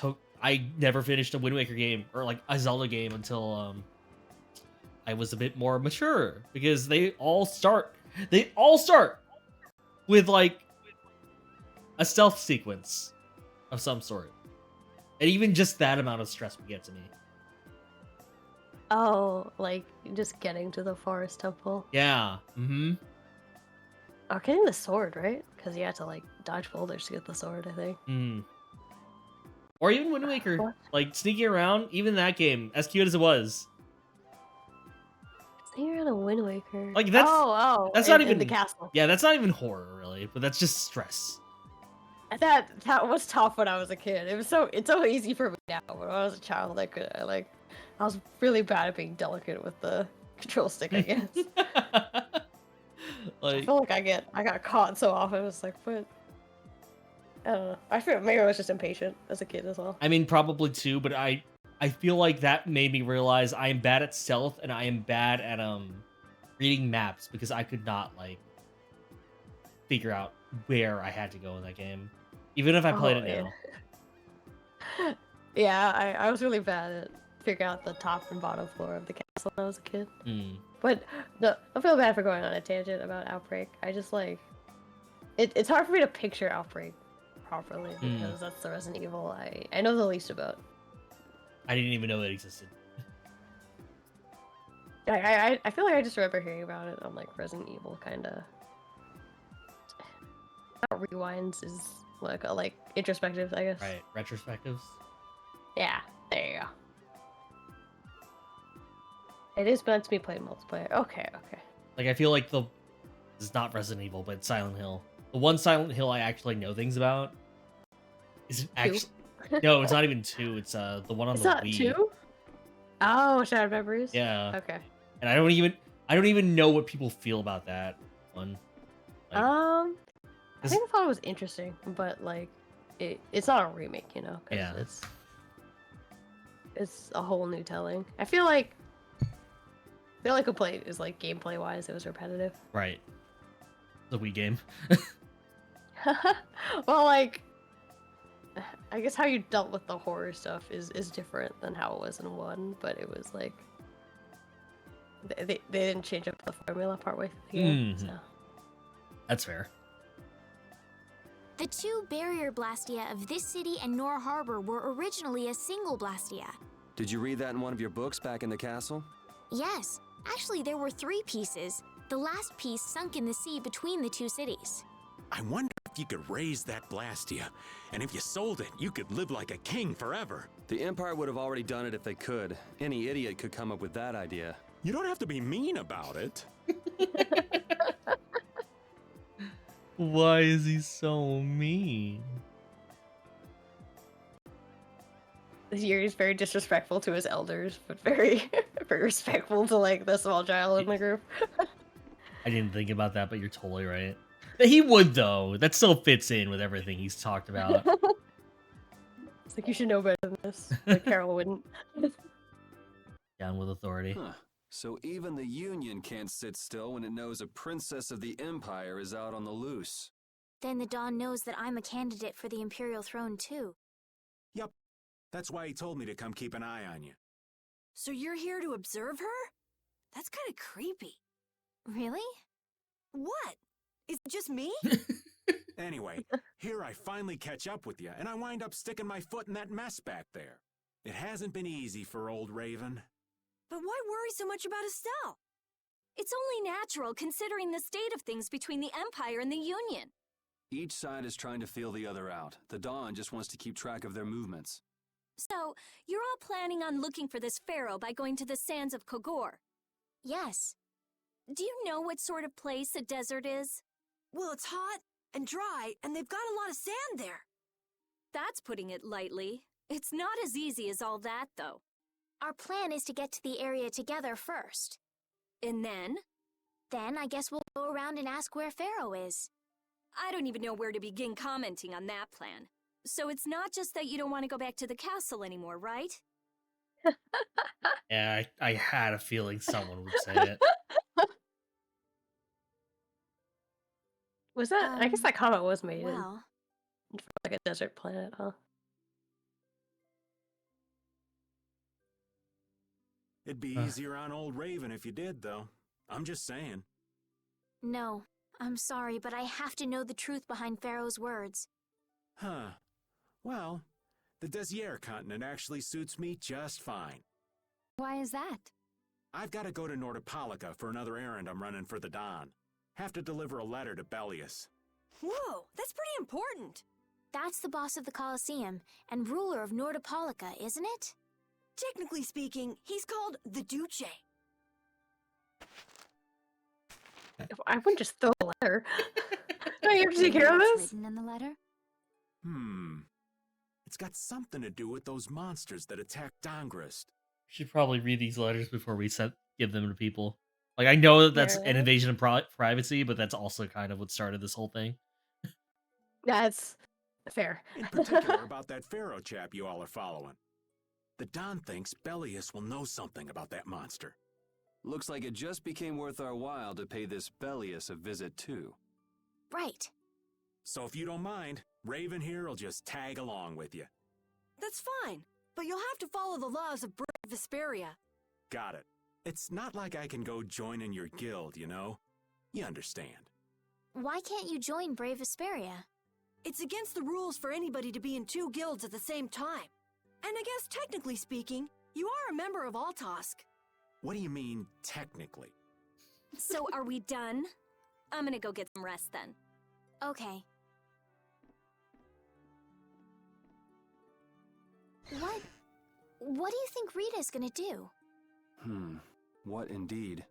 I never finished a Wind Waker game or like a Zelda game until I was a bit more mature, because they all start with like a stealth sequence of some sort. And even just that amount of stress would get to me. Oh, like just getting to the forest temple. Yeah. Oh, getting the sword, right? Because you had to like dodge boulders to get the sword, I think. Or even Wind Waker, like sneaking around, even that game, as cute as it was. Sneaking around a Wind Waker. Like that's not even in the castle. Yeah, that's not even horror really, but that's just stress. That was tough when I was a kid. It's so easy for me now. When I was a child, I was really bad at being delicate with the control stick, I guess. I feel like I got caught so often. It's like, what? I don't know. I feel maybe I was just impatient as a kid as well. I mean, probably too, but I feel like that made me realize I am bad at stealth and I am bad at reading maps, because I could not like figure out where I had to go in that game, even if I played it now. Yeah, I was really bad at figuring out the top and bottom floor of the castle when I was a kid. But no, I feel bad for going on a tangent about Outbreak. I just like it's hard for me to picture Outbreak properly, because that's the Resident Evil I know the least about. I didn't even know it existed. I feel like I just remember hearing about it on like Resident Evil kind of. Not rewinds is like introspectives, I guess. Right, retrospectives. Yeah, there you go. It is meant to be played multiplayer. Okay. Like I feel like it's not Resident Evil, but Silent Hill. The one Silent Hill I actually know things about is actually no, it's not even 2. It's the one on the Wii. It's not 2? Oh, Shattered Memories? Yeah. Okay. And I don't even know what people feel about that one. Like, I think I thought it was interesting, but like it's not a remake, you know? 'Cause yeah. It's a whole new telling. I feel like Complete is like gameplay wise, it was repetitive. Right. The Wii game. Well, like I guess how you dealt with the horror stuff is different than how it was in 1, but it was like they didn't change up the formula partway through the game. So. That's fair. The 2 barrier blastia of this city and Nor Harbor were originally a single blastia. Did you read that in one of your books back in the castle? Yes, actually there were 3 pieces. The last piece sunk in the sea between the 2 cities. I wonder if you could raise that Blastia, and if you sold it, you could live like a king forever. The Empire would have already done it if they could. Any idiot could come up with that idea. You don't have to be mean about it. Why is he so mean? Yuri's very disrespectful to his elders, but very, very respectful to like the small child in the group. I didn't think about that, but you're totally right. He would though. That still fits in with everything he's talked about. It's like you should know better than this. Like Carol wouldn't. Down with authority. Huh. So even the Union can't sit still when it knows a princess of the Empire is out on the loose. Then the Dawn knows that I'm a candidate for the Imperial throne too. Yup. That's why he told me to come keep an eye on you. So you're here to observe her? That's kind of creepy. Really? What? Is it just me? Anyway, here I finally catch up with you, and I wind up sticking my foot in that mess back there. It hasn't been easy for old Raven. But why worry so much about Estelle? It's only natural considering the state of things between the Empire and the Union. Each side is trying to feel the other out. The Dawn just wants to keep track of their movements. So, you're all planning on looking for this pharaoh by going to the sands of Kogor? Yes. Do you know what sort of place a desert is? Well, it's hot and dry, and they've got a lot of sand there. That's putting it lightly. It's not as easy as all that, though. Our plan is to get to the area together first. And then? Then I guess we'll go around and ask where Pharaoh is. I don't even know where to begin commenting on that plan. So it's not just that you don't want to go back to the castle anymore, right? Yeah, I had a feeling someone would say it. Was that? I guess that comment was made Well, in like a desert planet, huh? It'd be easier on old Raven if you did, though. I'm just saying. no. I'm sorry, but I have to know the truth behind Pharaoh's words. Huh. Well, the Desier continent actually suits me just fine. Why is that? I've got to go to Nordopolica for another errand I'm running for the Don. Have to deliver a letter to Bellius. Whoa, that's pretty important. That's the boss of the Colosseum and ruler of Nordopolica, isn't it? Technically speaking, he's called the Duce. I wouldn't just throw a letter. Do you have to take care of What's this? written in the letter? It's got something to do with those monsters that attacked Dongrist. We should probably read these letters before we give them to people. Like, I know that that's an invasion of privacy, but that's also kind of what started this whole thing. That's fair. In particular about that Pharaoh chap you all are following. The Don thinks Bellius will know something about that monster. Looks like it just became worth our while to pay this Bellius a visit too. Right. So if you don't mind, Raven here will just tag along with you. That's fine, but you'll have to follow the laws of Vesperia. Got it. It's not like I can go join in your guild, you know? You understand. Why can't you join Brave Vesperia? It's against the rules for anybody to be in two guilds at the same time. And I guess technically speaking, you are a member of Altosk. What do you mean, technically? So are we done? I'm gonna go get some rest then. Okay. What do you think Rita's gonna do? What indeed?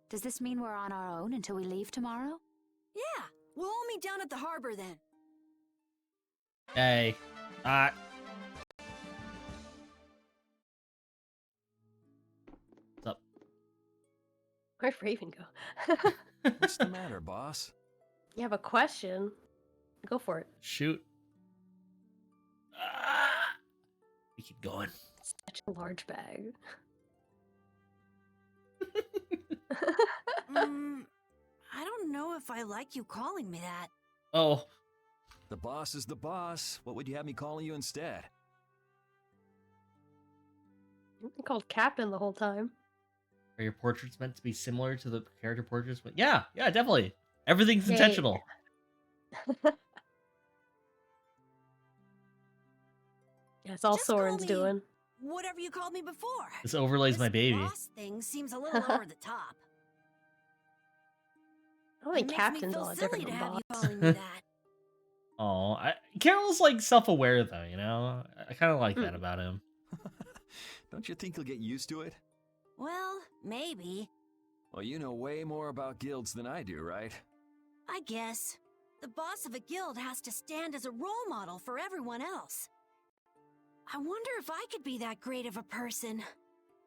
Does this mean we're on our own until we leave tomorrow? Yeah, we'll all meet down at the harbor then. Hey. What's up? Where'd Raven go? What's the matter, boss? You have a question? Go for it. Shoot. We keep going. Such a large bag. I don't know if I like you calling me that. Oh. The boss is the boss. What would you have me calling you instead? You've been called Captain the whole time. Are your portraits meant to be similar to the character portraits? Yeah, definitely. Everything's intentional. Yeah, it's all Just Soren's call me doing. whatever you called me before. This overlays my baby. Boss thing seems a little over the top. I think It makes me Captain's feel all silly different to from have you boss. calling me that. Oh, Carol's like self-aware though, you know. I kind of like that about him. Don't you think he'll get used to it? Well, maybe. Well, you know way more about guilds than I do, right? I guess. The boss of a guild has to stand as a role model for everyone else. I wonder if I could be that great of a person.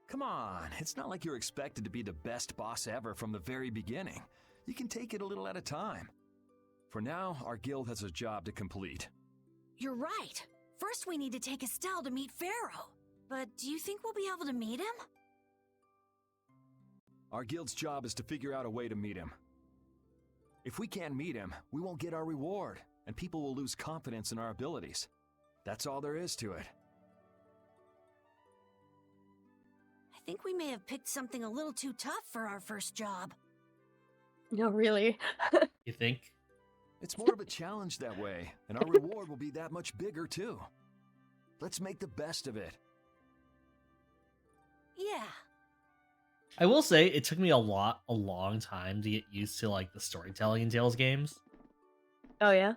Come on, it's not like you're expected to be the best boss ever from the very beginning. You can take it a little at a time. For now, our guild has a job to complete. You're right. First we need to take Estelle to meet Pharaoh. But do you think we'll be able to meet him? Our guild's job is to figure out a way to meet him. If we can't meet him, we won't get our reward, and people will lose confidence in our abilities. That's all there is to it. I think we may have picked something a little too tough for our first job. No, really. You think? It's more of a challenge that way, and our reward will be that much bigger too. Let's make the best of it. Yeah. I will say it took me a long time to get used to like the storytelling in Tales games. Oh yeah.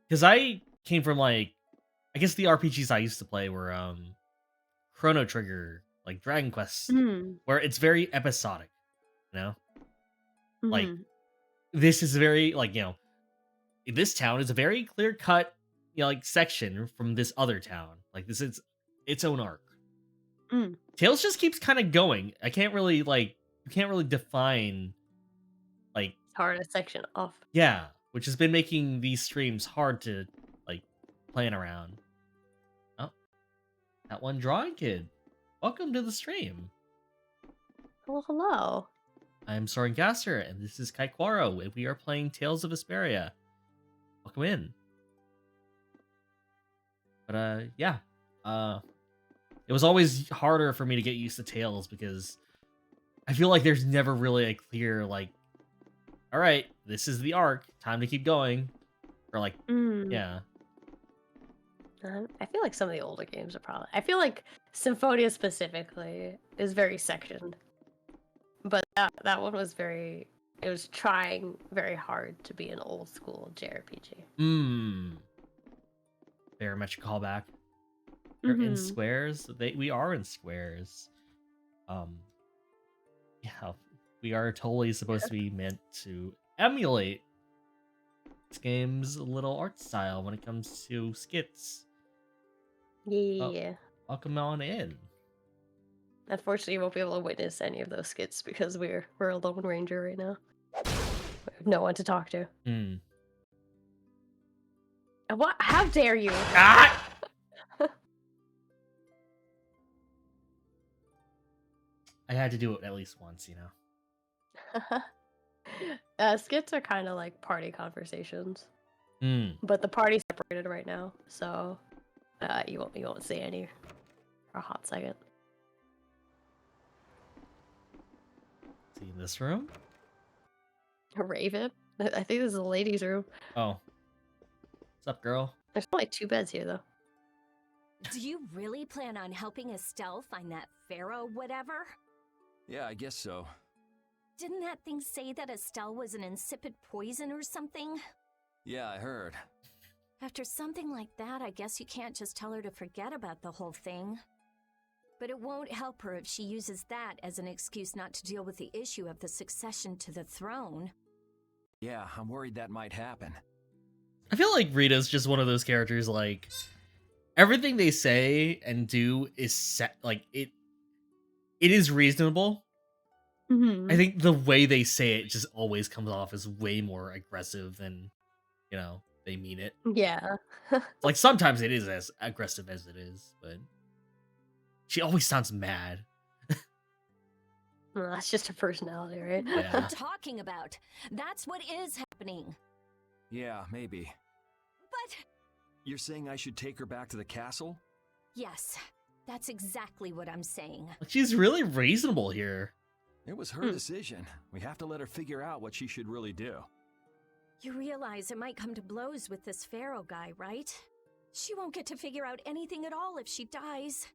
Because I came from like, I guess the RPGs I used to play were Chrono Trigger, like Dragon Quest, where it's very episodic, you know? Like, this is very, like, you know, this town is a very clear cut, you know, like section from this other town. Like, this is its own arc. Tales just keeps kind of going. I can't really, like, you can't really define, like... It's hard to section off. Yeah, which has been making these streams hard to, like, plan around. Oh, that one drawing kid. Welcome to the stream. Hello, hello. I'm Soren Gasser, and this is Kai Quaro, and we are playing Tales of Vesperia. Welcome in. But, yeah. It was always harder for me to get used to Tales, because I feel like there's never really a clear, like, alright, this is the arc, time to keep going. Or, like, yeah. I feel like some of the older games are probably... I feel like Symphonia specifically is very sectioned. But that one was very... It was trying very hard to be an old school JRPG. Very much a callback. They're in squares. We are in squares. Yeah, we are totally supposed to be meant to emulate this game's little art style when it comes to skits. Yeah. Welcome on in. Unfortunately, you won't be able to witness any of those skits because we're a Lone Ranger right now. We have no one to talk to. What? How dare you? Ah! I had to do it at least once, you know. Skits are kind of like party conversations. But the party's separated right now, so you won't see any for a hot second. See in this room? A Raven? I think this is a ladies' room. Oh. What's up, girl? There's only 2 beds here, though. Do you really plan on helping Estelle find that pharaoh whatever? Yeah, I guess so. Didn't that thing say that Estelle was an insipid poison or something? Yeah, I heard. After something like that, I guess you can't just tell her to forget about the whole thing. But it won't help her if she uses that as an excuse not to deal with the issue of the succession to the throne. Yeah, I'm worried that might happen. I feel like Rita's just one of those characters, like, everything they say and do is set, like, it is reasonable. I think the way they say it just always comes off as way more aggressive than, you know, they mean it. Yeah. Like, sometimes it is as aggressive as it is, but she always sounds mad. Well, that's just her personality, right? What are you talking about? That's what is happening. Yeah, maybe. But... You're saying I should take her back to the castle? Yes, that's exactly what I'm saying. She's really reasonable here. It was her decision. We have to let her figure out what she should really do. You realize it might come to blows with this pharaoh guy, right? She won't get to figure out anything at all if she dies.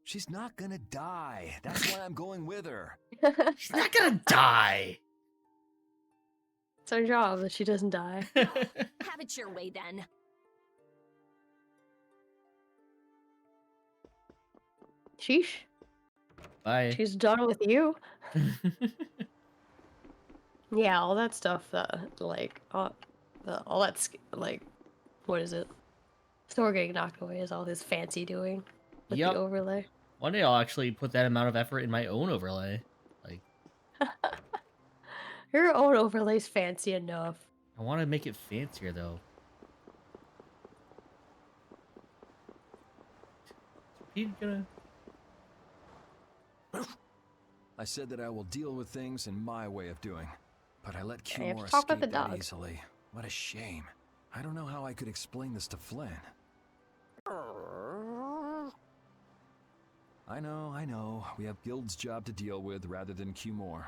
She's not gonna die. That's why I'm going with her. She's not gonna die. It's our job that she doesn't die. Have it your way, then. Sheesh. Bye. She's done with you. Yeah, all that stuff, like, all that's, like, what is it? Thor getting knocked away is all his fancy doing with the overlay. One day I'll actually put that amount of effort in my own overlay. Like, your own overlay's fancy enough. I want to make it fancier, though. He's gonna... I said that I will deal with things in my way of doing. But I let Yeah, you have Cumore to talk with escape the that dog. easily. What a shame. I don't know how I could explain this to Flynn. I know. We have Guild's job to deal with rather than Cumore.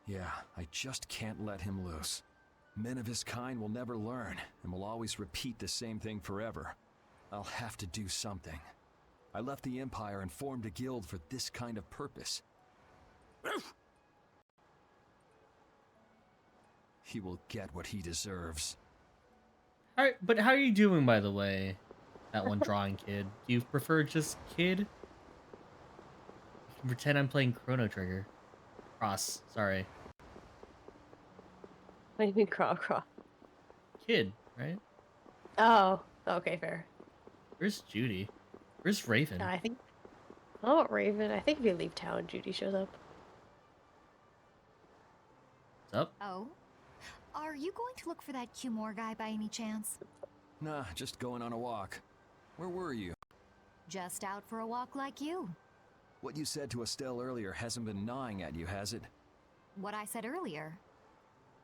Yeah, I just can't let him loose. Men of his kind will never learn, and will always repeat the same thing forever. I'll have to do something. I left the Empire and formed a guild for this kind of purpose. He will get what he deserves. Alright, but how are you doing, by the way? That one drawing kid. Do you prefer just kid? You can pretend I'm playing Chrono Trigger. Cross, sorry. What do you mean craw? Kid, right? Oh, okay, fair. Where's Judy? Where's Raven? I think. Oh, Raven. I think if you leave town, Judy shows up. What's up? Oh? Are you going to look for that Cumore guy by any chance? Nah, just going on a walk. Where were you? Just out for a walk like you. What you said to Estelle earlier hasn't been gnawing at you, has it? What I said earlier.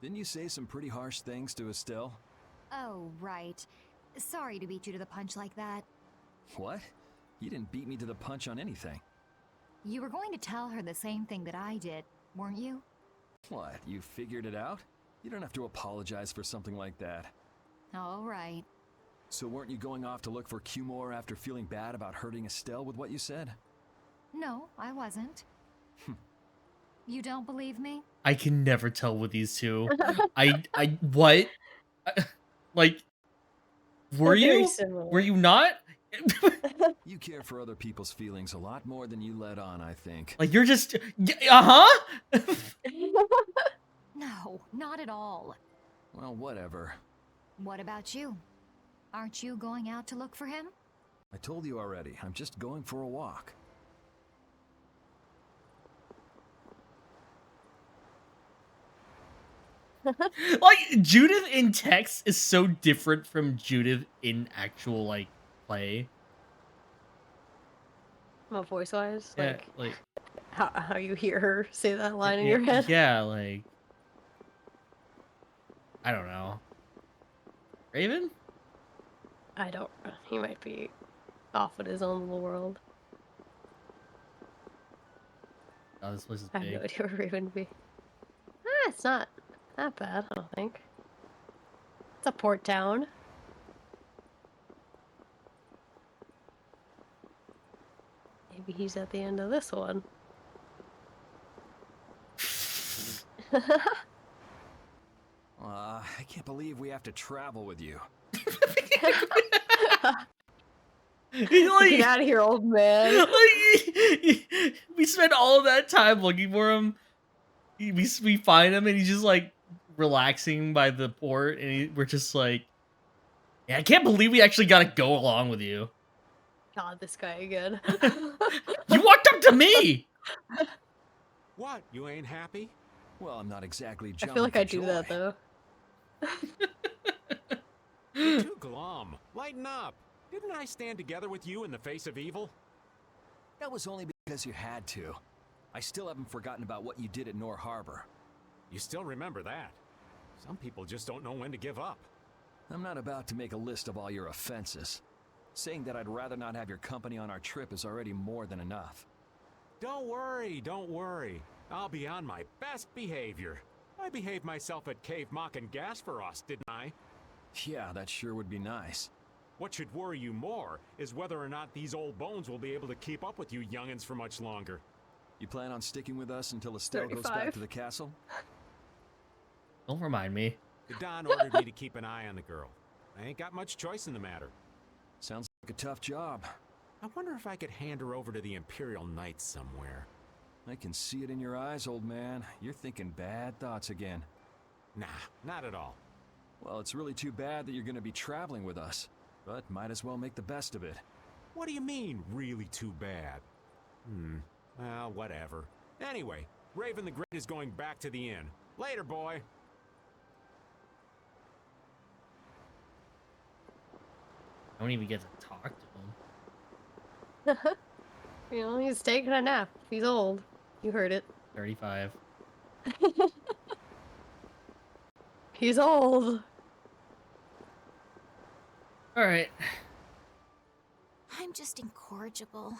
Didn't you say some pretty harsh things to Estelle? Oh, right. Sorry to beat you to the punch like that. What? You didn't beat me to the punch on anything. You were going to tell her the same thing that I did, weren't you? What, you figured it out? You don't have to apologize for something like that. All right. So weren't you going off to look for Cumore after feeling bad about hurting Estelle with what you said? No, I wasn't. You don't believe me? I can never tell with these two. What? Like, were They're very you? similar. Were you not? You care for other people's feelings a lot more than you let on, I think. Like, you're just, uh-huh? No, not at all. Well, whatever. What about you? Aren't you going out to look for him? I told you already, I'm just going for a walk. Like, Judith in text is so different from Judith in actual, like, play. Well, voice-wise, Yeah, like how you hear her say that line in your head. Yeah, like, I don't know. Raven? I don't. He might be off in his own little world. Oh, this place is I have big. no idea where Raven would be. Ah, it's not that bad, I don't think. It's a port town. Maybe he's at the end of this one. I can't believe we have to travel with you. He's like, get out of here, old man. Like, we spend all that time looking for him. We find him, and he's just like relaxing by the port, and we're just like, yeah, I can't believe we actually got to go along with you. God, this guy again. You walked up to me. What? You ain't happy? Well, I'm not exactly I jumping feel like for I do joy. that though. You're too glum. Lighten up. Didn't I stand together with you in the face of evil? That was only because you had to. I still haven't forgotten about what you did at Nor Harbor. You still remember that. Some people just don't know when to give up. I'm not about to make a list of all your offenses. Saying that I'd rather not have your company on our trip is already more than enough. Don't worry. I'll be on my best behavior. I behaved myself at Cave Mock and Gasperos, didn't I? Yeah, that sure would be nice. What should worry you more is whether or not these old bones will be able to keep up with you youngins for much longer. You plan on sticking with us until Estelle goes back 35. to the castle? Don't remind me. The Don ordered me to keep an eye on the girl. I ain't got much choice in the matter. Sounds like a tough job. I wonder if I could hand her over to the Imperial Knights somewhere. I can see it in your eyes, old man. You're thinking bad thoughts again. Nah, not at all. Well, it's really too bad that you're going to be traveling with us, but might as well make the best of it. What do you mean, really too bad? Well, whatever. Anyway, Raven the Great is going back to the inn. Later, boy. I don't even get to talk to him. You know, he's taking a nap. He's old. You heard it. 35. He's old. All right. I'm just incorrigible.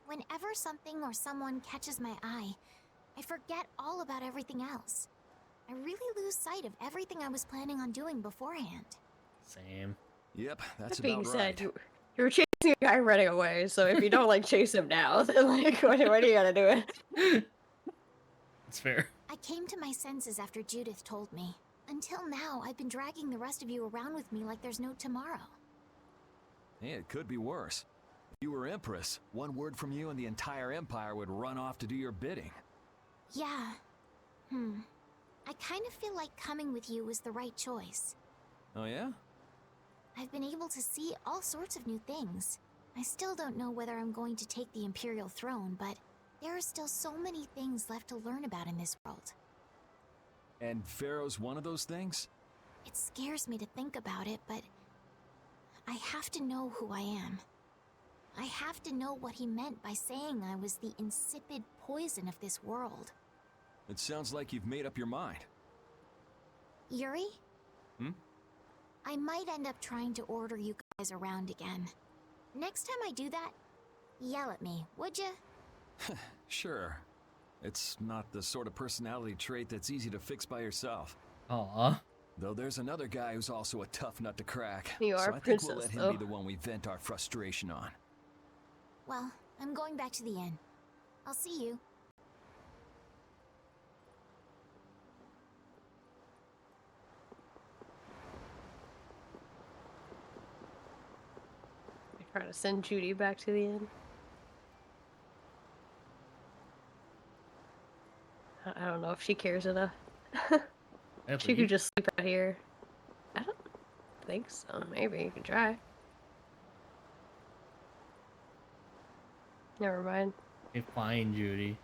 Whenever something or someone catches my eye, I forget all about everything else. I really lose sight of everything I was planning on doing beforehand. Same. Yep, that's That being about said, right. you were chasing a guy running away, so if you don't like chase him now, then like what do you gotta do it? It's fair. I came to my senses after Judith told me. Until now, I've been dragging the rest of you around with me like there's no tomorrow. Hey, it could be worse. If you were Empress, one word from you and the entire Empire would run off to do your bidding. Yeah. I kind of feel like coming with you was the right choice. Oh yeah? I've been able to see all sorts of new things. I still don't know whether I'm going to take the Imperial throne, but there are still so many things left to learn about in this world. And Pharaoh's one of those things? It scares me to think about it, but I have to know who I am. I have to know what he meant by saying I was the insipid poison of this world. It sounds like you've made up your mind. Yuri? Hmm? I might end up trying to order you guys around again. Next time I do that, yell at me, would ya? Sure. It's not the sort of personality trait that's easy to fix by yourself. Aw. Though there's another guy who's also a tough nut to crack. You so are I think princess, we'll let him though. be the one we vent our frustration on. Well, I'm going back to the inn. I'll see you. I try to send Judy back to the inn. I don't know if she cares enough. She could just sleep out here. I don't think so. Maybe you could try. Never mind. Okay, fine, Judy.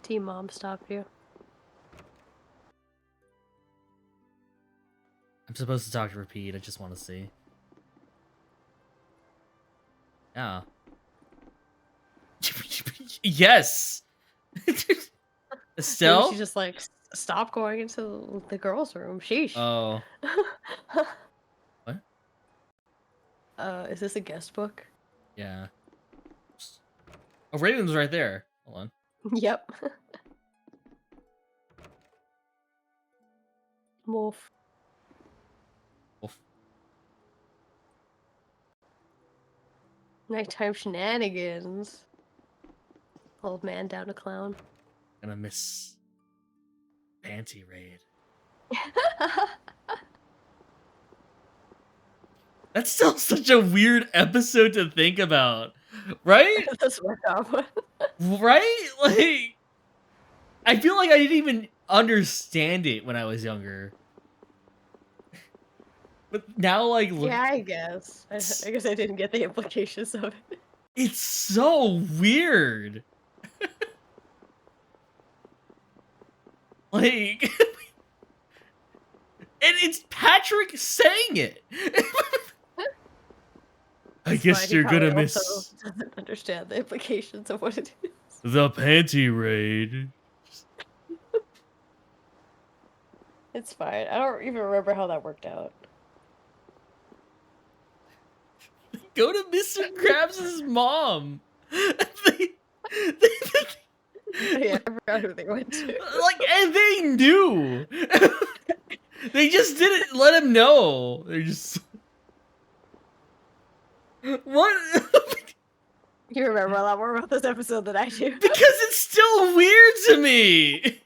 Team Mom stopped you. I'm supposed to talk to Repeat. I just want to see. Yeah. Yes. Estelle? Maybe she just like stop going into the girls' room. Sheesh. Oh. What? Is this a guest book? Yeah. Oh, Raven's right there. Hold on. Yep. Wolf. Wolf. Nighttime shenanigans. Old man down to clown. Gonna miss Panty Raid. That's still such a weird episode to think about, right? That's what one. Right? Like, I feel like I didn't even understand it when I was younger. But now, like, look, Yeah, I guess. I guess I didn't get the implications of it. it's so weird. Like, and it's Patrick saying it. I guess Fine, he you're gonna probably miss also doesn't understand the implications of what it is. the Panty Raid. It's fine. I don't even remember how that worked out. Go to Mr. Krabs' mom. Yeah, I forgot who they went to. Like, and they knew. They just didn't let him know. They're just what? You remember a lot more about this episode than I do. Because it's still weird to me.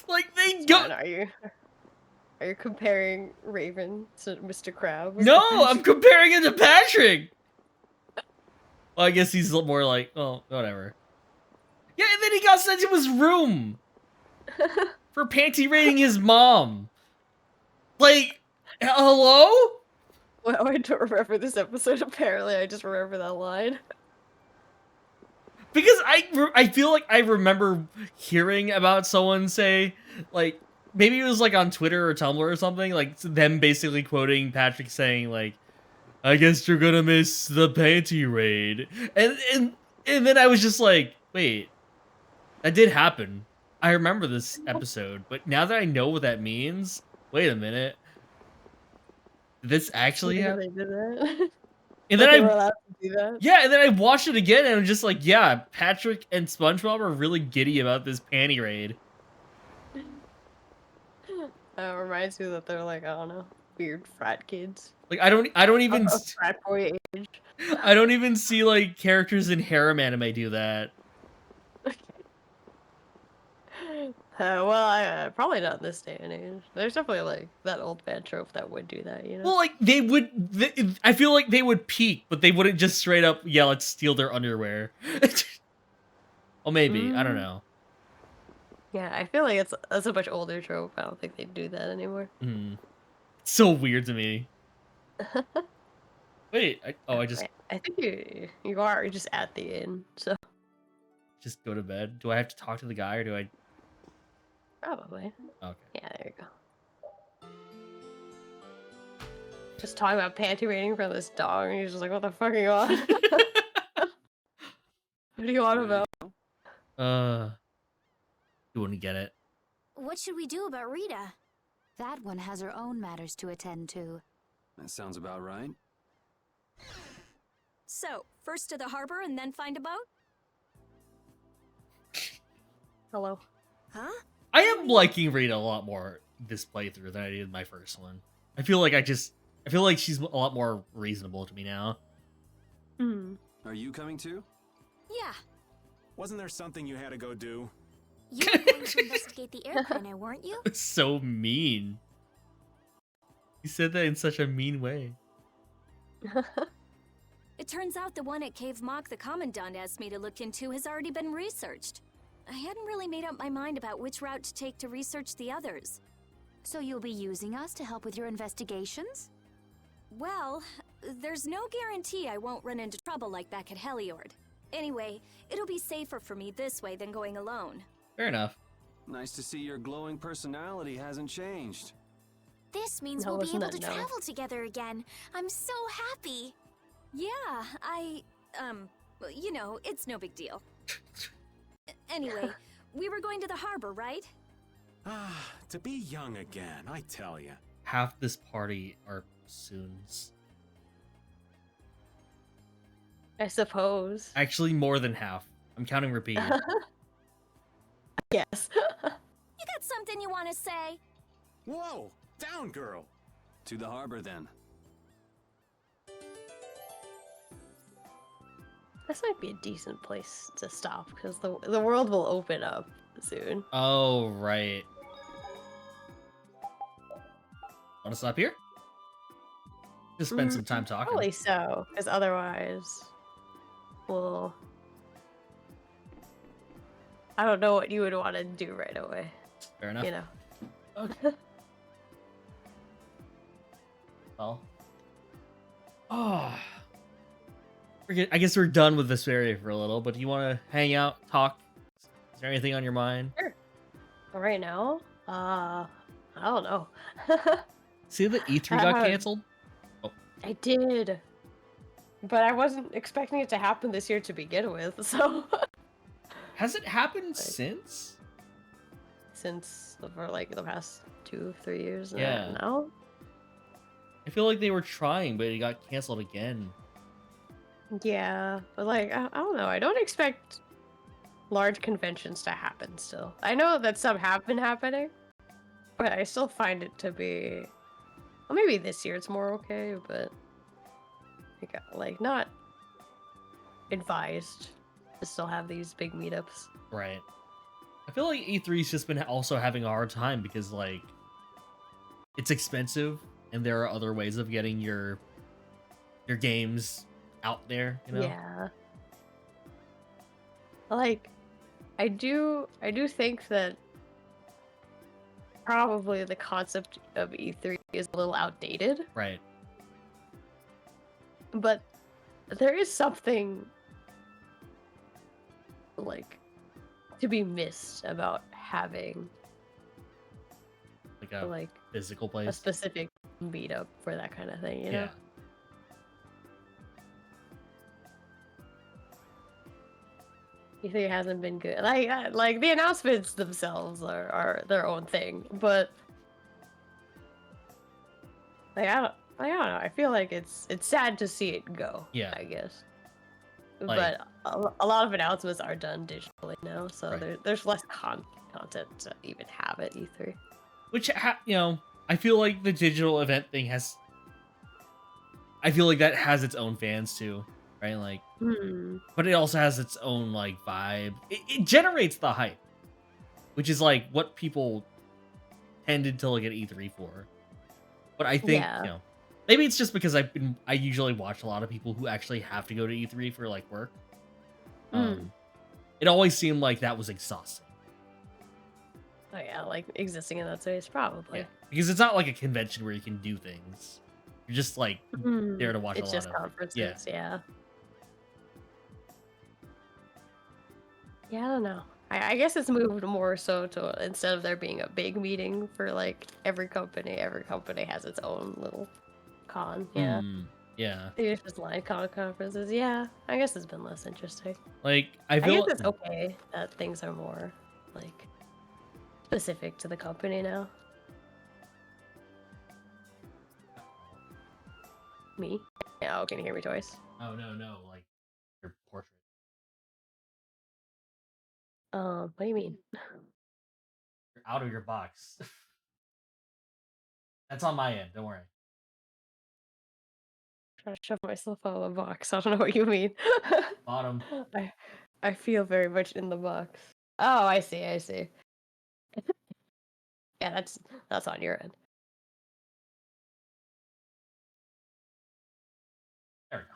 Like they don't. Are you comparing Raven to Mr. Krabs? No, I'm comparing him to Patrick. Well, I guess he's more like, oh, whatever. Yeah, and then he got sent to his room for panty raiding his mom. Like, hello? Well, I don't remember this episode. Apparently, I just remember that line. Because I feel like I remember hearing about someone say, like, maybe it was like on Twitter or Tumblr or something, like them basically quoting Patrick saying like, I guess you're gonna miss the panty raid. And then I was just like, wait, that did happen. I remember this episode, but now that I know what that means, wait a minute. Did this actually Yeah, happen? they did that. And Like then they were I allowed to do that. Yeah, and then I watched it again and I'm just like, yeah, Patrick and SpongeBob are really giddy about this panty raid. Reminds me that they're like, I don't know, weird frat kids. Like I don't even Of frat boy age. I don't even see like characters in harem anime do that. Well, probably not this day and age. There's definitely like that old fan trope that would do that, you know? Well, like I feel like they would peak, but they wouldn't just straight up, yeah, let's steal their underwear. Well, maybe, I don't know. Yeah, I feel like that's a much older trope. I don't think they do that anymore. It's so weird to me. Wait, I just I think you are just at the inn, so go to bed. Do I have to talk to the guy or do I? probably. Okay. Yeah, there you go. Just talking about panty raiding from this dog, and he's just like, "What the fuck are you on? What do you want about?" You wouldn't get it. What should we do about Rita? That one has her own matters to attend to. That sounds about right. So, first to the harbor and then find a boat? Hello. Huh? I am liking Rita a lot more this playthrough than I did my first one. I feel like she's a lot more reasonable to me now. Are you coming too? Yeah. Wasn't there something you had to go do? You were going to investigate the air cannon, weren't you? So mean. You said that in such a mean way. It turns out the one at Cave Mock the Commandant asked me to look into has already been researched. I hadn't really made up my mind about which route to take to research the others. So you'll be using us to help with your investigations? Well, there's no guarantee I won't run into trouble like back at Heliord. Anyway, it'll be safer for me this way than going alone. Fair enough. Nice to see your glowing personality hasn't changed. This means No, we'll be wasn't able that to no? travel together again. I'm so happy. Yeah, you know, it's no big deal. Anyway, we were going to the harbor, right? Ah, to be young again, I tell ya. Half this party are Soons. I suppose. Actually, more than half. I'm counting repeat. Yes. You got something you want to say? Whoa! Down, girl! To the harbor, then. This might be a decent place to stop because the world will open up soon. Oh, right. Want to stop here? Just spend some time talking. Probably so, because otherwise, well, I don't know what you would want to do right away. Fair enough. You know. Okay. Well. Oh. I guess we're done with Vesperia for a little, but do you want to hang out, talk? Is there anything on your mind? Sure. Right now, I don't know. See the E3 got canceled? Oh. I did. But I wasn't expecting it to happen this year to begin with, so... Has it happened since? Since for like the past 2-3 years Yeah. now? I feel like they were trying, but it got canceled again. Yeah, but like, I don't know. I don't expect large conventions to happen still. I know that some have been happening, but I still find it to be... Well, maybe this year it's more okay, but... Like, not advised to still have these big meetups. Right. I feel like E3's just been also having a hard time because, like, it's expensive, and there are other ways of getting your games out there, you know? Yeah. Like, I do think that probably the concept of E3 is a little outdated. Right. But there is something like to be missed about having Like a physical place. a specific meetup for that kind of thing, you know? E3 hasn't been good. Like the announcements themselves are their own thing, but like I don't know. I feel like it's sad to see it go. Yeah. I guess. Like- But a lot of announcements are done digitally now, so Right. there's less content to even have at E3. Which, you know, I feel like the digital event thing has... I feel like that has its own fans too, right? Like, but it also has its own like vibe. It generates the hype, which is like what people tended to look at E3 for. But I think, Yeah. you know, maybe it's just because I usually watch a lot of people who actually have to go to E3 for like work. It always seemed like that was exhausting. Oh yeah, like existing in that space, probably. Yeah. Because it's not like a convention where you can do things. You're just like there to watch It's a lot just of conferences, yeah. Yeah, I don't know. I guess it's moved more so to instead of there being a big meeting for like every company has its own little con. Yeah. Yeah. It's just like conferences. Yeah, I guess it's been less interesting. Like I I feel guess it's okay that things are more like specific to the company now. Me? Yeah, oh, can you hear me twice? Oh no, like your portrait. What do you mean? You're out of your box. That's on my end, don't worry. Trying to shove myself out of the box. I don't know what you mean. Bottom. I feel very much in the box. Oh, I see. Yeah, that's on your end. There we go.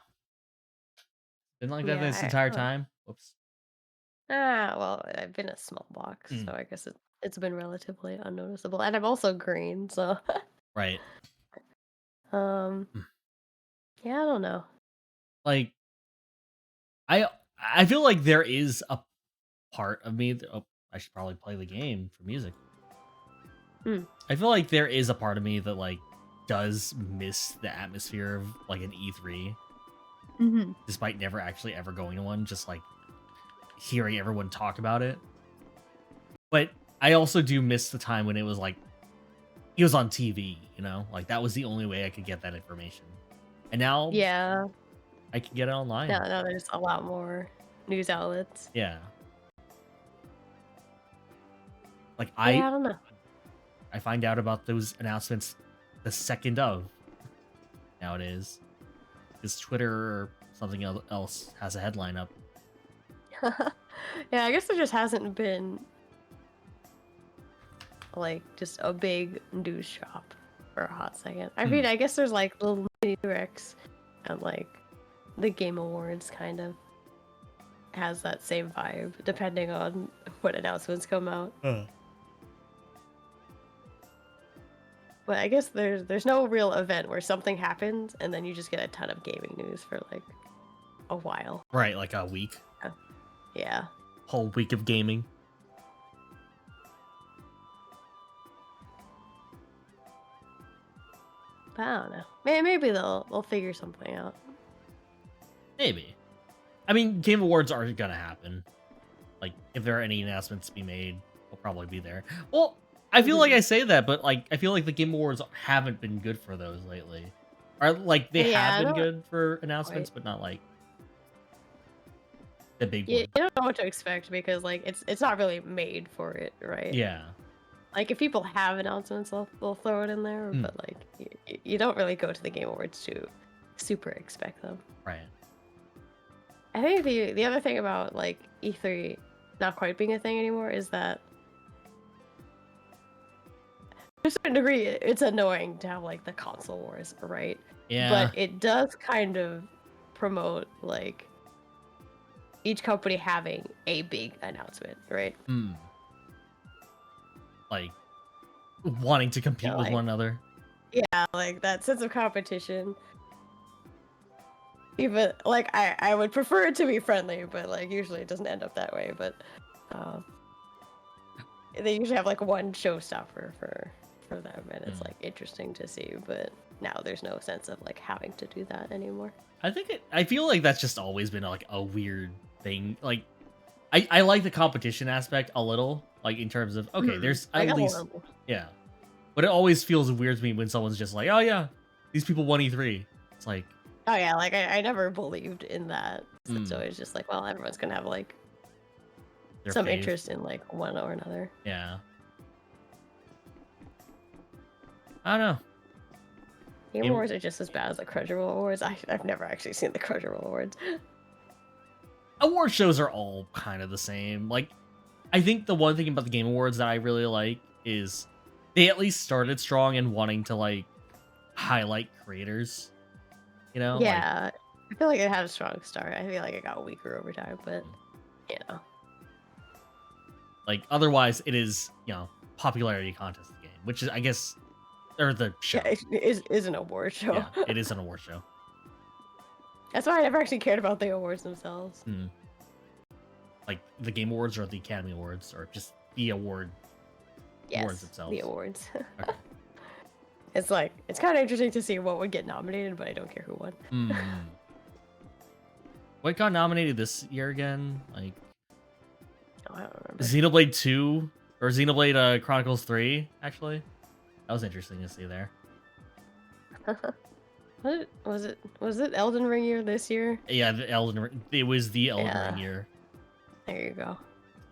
Been like that this Yeah, entire time? Whoops. Well, I've been a small box, so I guess it's been relatively unnoticeable. And I'm also green, so Right. yeah, I don't know. Like I feel like there is a part of me that, oh, I should probably play the game for music. I feel like there is a part of me that like does miss the atmosphere of like an E3. Despite never actually ever going to one, just like hearing everyone talk about it. But I also do miss the time when it was like it was on TV, you know? Like that was the only way I could get that information. And now Yeah. I can get it online. Now there's a lot more news outlets. Yeah. Like I don't know. I find out about those announcements the second of nowadays. Because Twitter or something else has a headline up. Yeah, I guess there just hasn't been like just a big news shop for a hot second. I mean, I guess there's like little mini directs and like the Game Awards kind of has that same vibe depending on what announcements come out. But I guess there's no real event where something happens and then you just get a ton of gaming news for like a while. Right, like a week. Yeah. Whole week of gaming. But I don't know. Maybe they'll figure something out. Maybe. I mean, Game Awards are gonna happen. Like, if there are any announcements to be made, they'll probably be there. Well, I feel like I say that, but like I feel like the Game Awards haven't been good for those lately. Or like they have been good for announcements, but not like the big one. You don't know what to expect because like it's not really made for it, right? Yeah. Like if people have announcements, they'll throw it in there, but like you don't really go to the Game Awards to super expect them. Right. I think the other thing about like E3 not quite being a thing anymore is that to a certain degree it's annoying to have like the console wars, right? Yeah. But it does kind of promote like each company having a big announcement, right? Like wanting to compete with one another. Yeah, like that sense of competition. Even like I would prefer it to be friendly, but like usually it doesn't end up that way. But they usually have like one showstopper for them, and it's like interesting to see. But now there's no sense of like having to do that anymore. I feel like that's just always been like a weird thing. Like I like the competition aspect a little, like in terms of okay, there's Like at a least level. yeah, but it always feels weird to me when someone's just like, oh yeah, these people won E3. It's like, Oh yeah, like I never believed in that. So it's Mm. always just like, well, everyone's gonna have like their some fave. interest in like one or another. Yeah. I don't know. Game Game- Awards are just as bad as the Crunchyroll Awards. I've never actually seen the Crunchyroll Awards. Award shows are all kind of the same. Like, I think the one thing about the Game Awards that I really like is they at least started strong and wanting to like highlight creators. You know, like Yeah, I feel like it had a strong start. I feel like it got weaker over time, but you know. like otherwise it is, you know, popularity contest of the game, which is I guess or the show. Yeah, it is an award show. Yeah, it is an award show. That's why I never actually cared about the awards themselves. Mm. Like the Game Awards or the Academy Awards or just the awards Yes, themselves. the awards. Okay. It's like it's kind of interesting to see what would get nominated, but I don't care who won. Mm. What got nominated this year again? Like Oh, I don't remember. Xenoblade 2 or Xenoblade Chronicles 3, actually. That was interesting to see there. What was it? Was it Elden Ring year this year? Yeah, the Elden Ring. It was the Elden Yeah. Ring year. There you go.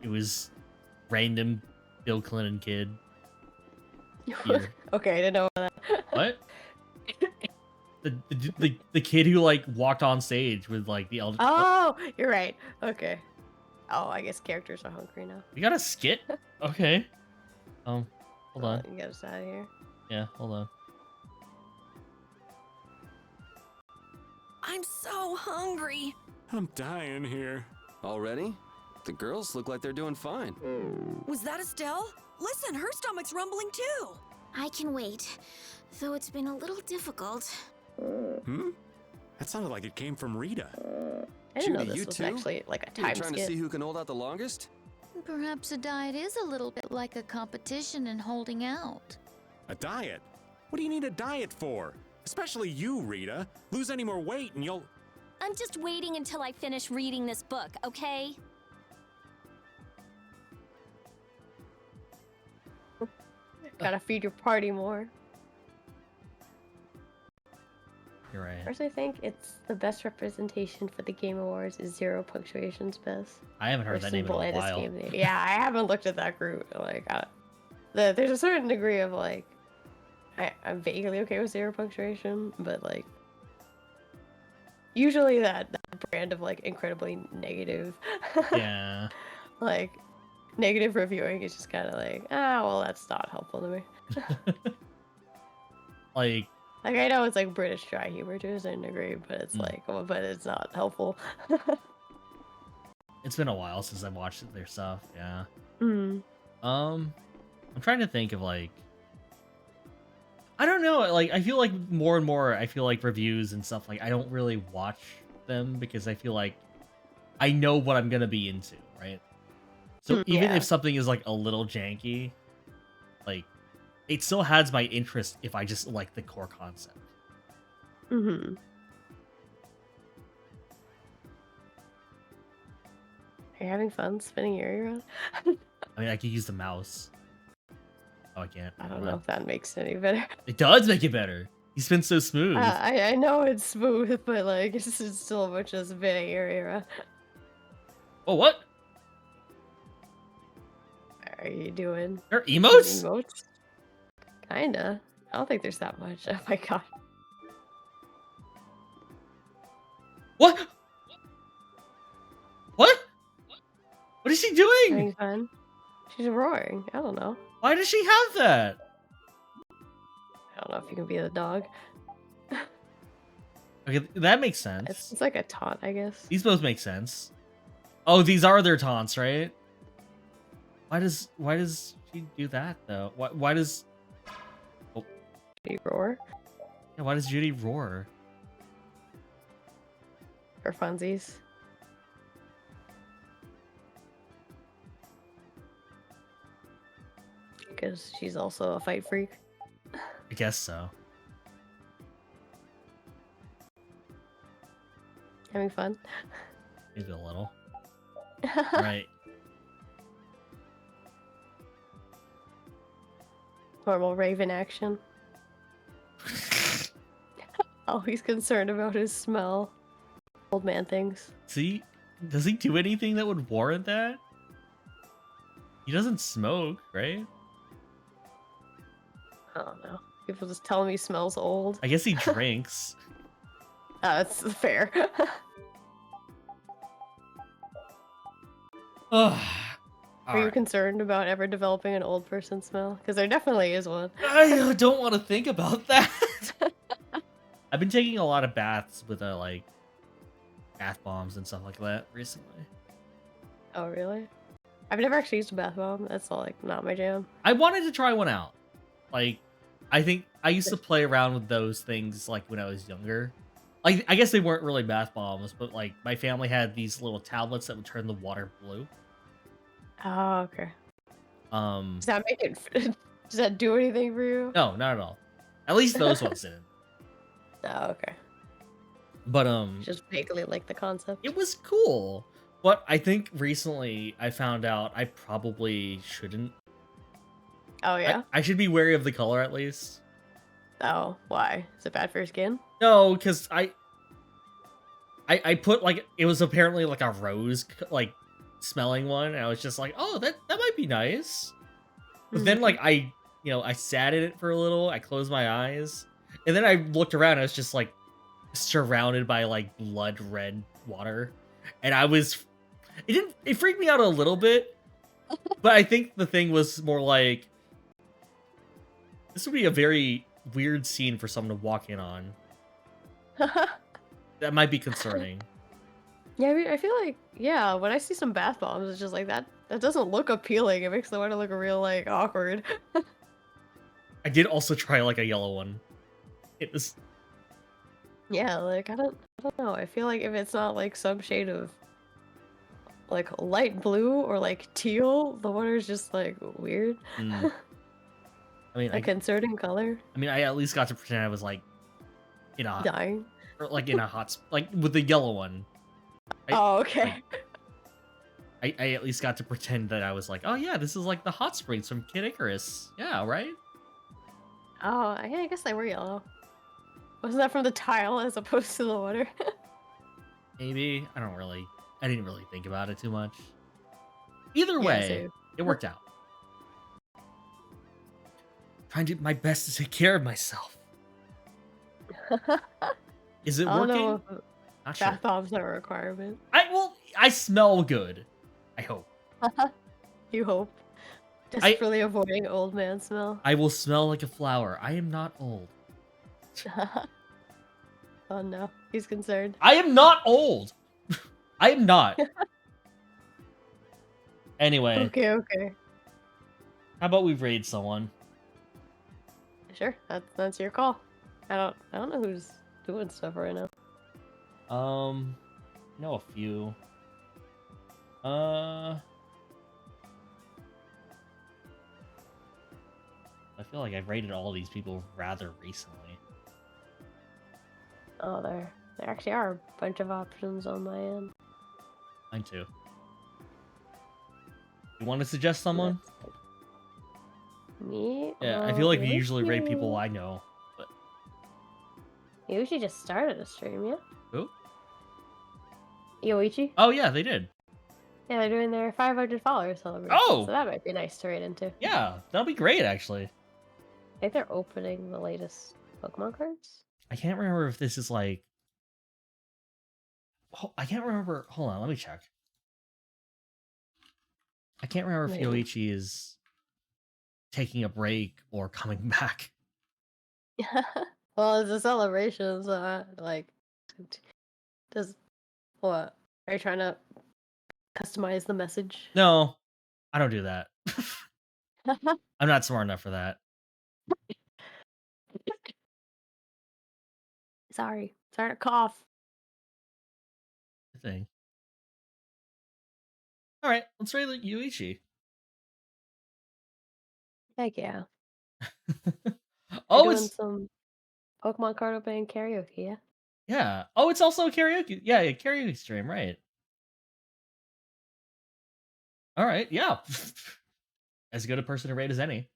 It was random Bill Clinton kid. Year. Okay, I didn't know that. What? The kid who like walked on stage with like the Elden. Oh, you're right. Okay. Oh, I guess characters are hungry now. We got a skit. Okay. Hold on. You get us out of here. Yeah, hold on. I'm so hungry. I'm dying here. Already? The girls look like they're doing fine. Was that Estelle? Listen, her stomach's rumbling too. I can wait, though it's been a little difficult. Hmm? That sounded like it came from Rita. I didn't know Judy, this you was too? actually like a You're time trying to skip. see who can hold out the longest? Perhaps a diet is a little bit like a competition in holding out. A diet? What do you need a diet for? Especially you, Rita. Lose any more weight and you'll... I'm just waiting until I finish reading this book, okay? Gotta feed your party more. You're right. First, I think it's the best representation for the Game Awards is Zero Punctuation's best. I haven't heard Or that name in a Simple while. Game Name. Yeah, I haven't looked at that group. Like, there's a certain degree of like, I'm vaguely okay with Zero Punctuation, but like, usually that brand of like incredibly negative, Yeah. like, negative reviewing is just kind of like, well, that's not helpful to me. Like, Like, I know it's like British dry humor to a certain degree, but it's like, well, but it's not helpful. it's been a while since I've watched their stuff. Yeah. Mm. I'm trying to think of like, I don't know. Like, I feel like more and more, I feel like reviews and stuff. Like, I don't really watch them because I feel like I know what I'm gonna be into, right? So even Yeah. if something is like a little janky, like, it still has my interest if I just like the core concept. Mm-hmm. Are you having fun spinning your ear around? I mean, I could use the mouse. Oh, I can't. I don't know if that makes it any better. It does make it better. He's been so smooth. I know it's smooth, but like it's just still a bunch of spinning your ear around. Oh, what? Are you doing? There are emotes? Emotes? Kinda. I don't think there's that much. Oh my god. What? What? What is she doing? Having fun. She's roaring. I don't know. Why does she have that? I don't know if you can be the dog. Okay, that makes sense. It's like a taunt, I guess. These both make sense. Oh, these are their taunts, right? Why does she do that though? Why does Judy roar? Yeah, why does Judy roar? For funsies. Because she's also a fight freak. I guess so. Having fun. Maybe a little. Right. Normal Raven action. Oh, he's concerned about his smell. Old man things. See, does he do anything that would warrant that? He doesn't smoke, right? I don't know. People just tell me he smells old. I guess he drinks. That's fair. Are you concerned about ever developing an old person smell? Because there definitely is one. I don't want to think about that. I've been taking a lot of baths with like bath bombs and stuff like that recently. Oh, really? I've never actually used a bath bomb. That's like not my jam. I wanted to try one out. Like, I think I used to play around with those things like when I was younger. Like, I guess they weren't really bath bombs, but like my family had these little tablets that would turn the water blue. Oh, okay. Does that make it? Does that do anything for you? No, not at all. At least those ones didn't. Oh, okay. But just vaguely like the concept. It was cool. But I think recently I found out I probably shouldn't. Oh yeah. I should be wary of the color at least. Oh, why? Is it bad for your skin? No, because I put like it was apparently like a rose like smelling one, and I was just like, oh, that might be nice. But then like I sat in it for a little, I closed my eyes, and then I looked around, and I was just like surrounded by like blood red water, and it freaked me out a little bit, but I think the thing was more like this would be a very weird scene for someone to walk in on. That might be concerning. Yeah, I mean, I feel like, yeah, when I see some bath bombs, it's just like that doesn't look appealing. It makes the water look real, like, awkward. I did also try, like, a yellow one. It was... Yeah, like, I don't know. I feel like if it's not, like, some shade of, like, light blue or, like, teal, the water's just, like, weird. I mean, a concerning color. I mean, I at least got to pretend I was, like, in a... Dying? Or, like, in a hot... Like, with the yellow one. Oh, okay. I at least got to pretend that I was like, oh yeah, this is like the hot springs from Kid Icarus. Yeah, right? Oh, yeah, I guess they were yellow. Wasn't that from the tile as opposed to the water? Maybe. I didn't really think about it too much. Either way, it worked out. Trying to do my best to take care of myself. Is it working? Not sure. Bath bombs are a requirement. I smell good. I hope. You hope. Desperately avoiding old man smell. I will smell like a flower. I am not old. Oh no, he's concerned. I am not old. I am not. Anyway. Okay. How about we raid someone? Sure, that's your call. I don't know who's doing stuff right now. Know a few. I feel like I've raided all these people rather recently. Oh, there actually are a bunch of options on my end. Mine too. You want to suggest someone? Me? Yeah, I feel like we usually raid people I know, but... Yoichi just started a stream, yeah? Who? Yoichi? Oh yeah, they did. Yeah, they're doing their 500 followers celebration. Oh! So that might be nice to raid into. Yeah, that'll be great, actually. I think they're opening the latest Pokemon cards. I can't remember if this is like... I can't remember... Hold on, let me check. I can't remember if Yoichi is taking a break or coming back. Well, it's a celebration, so like... What? Are you trying to customize the message? No, I don't do that. I'm not smart enough for that. Sorry to cough. Thing. All right, let's raid Yuichi. Heck yeah. Oh, doing some Pokemon card opening karaoke, yeah? Yeah. Oh, it's also a karaoke. Yeah, a karaoke stream, right? All right, yeah. As good a person to raid as any.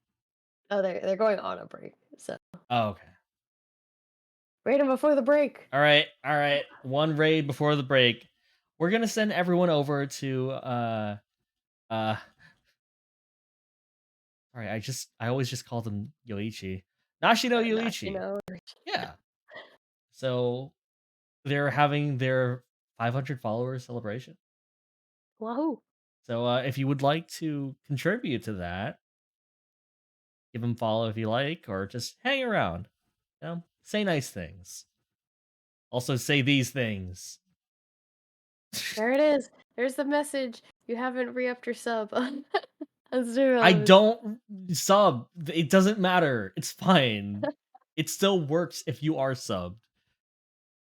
Oh, they're going on a break, so Oh, okay. raid them before the break. All right, all right. One raid before the break. We're gonna send everyone over to uh. Sorry, I always just call them Yoichi. Nashino Yoichi. Nashino. Yeah. So they're having their 500 followers celebration. Wahoo! So if you would like to contribute to that, give them follow if you like, or just hang around. You know, say nice things. Also, say these things. There it is. There's the message. You haven't re-upped your sub. Let's do I it. don't sub. It doesn't matter. It's fine. It still works if you are subbed.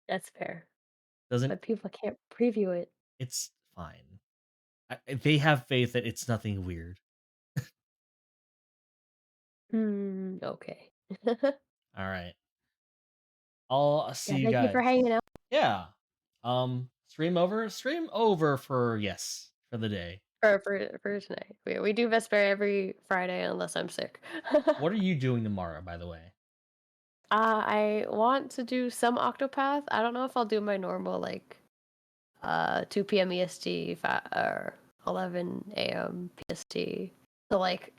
That's fair. Doesn't But people can't preview it. It's fine. They have faith that it's nothing weird. Okay. All right. I'll see Yeah, you thank you for guys. hanging out. Yeah. Stream over. Stream over for yes for the day. For tonight. We do Vesperia every Friday unless I'm sick. What are you doing tomorrow, by the way? I want to do some Octopath. I don't know if I'll do my normal like 2 p.m. EST or 11 a.m. PST. So like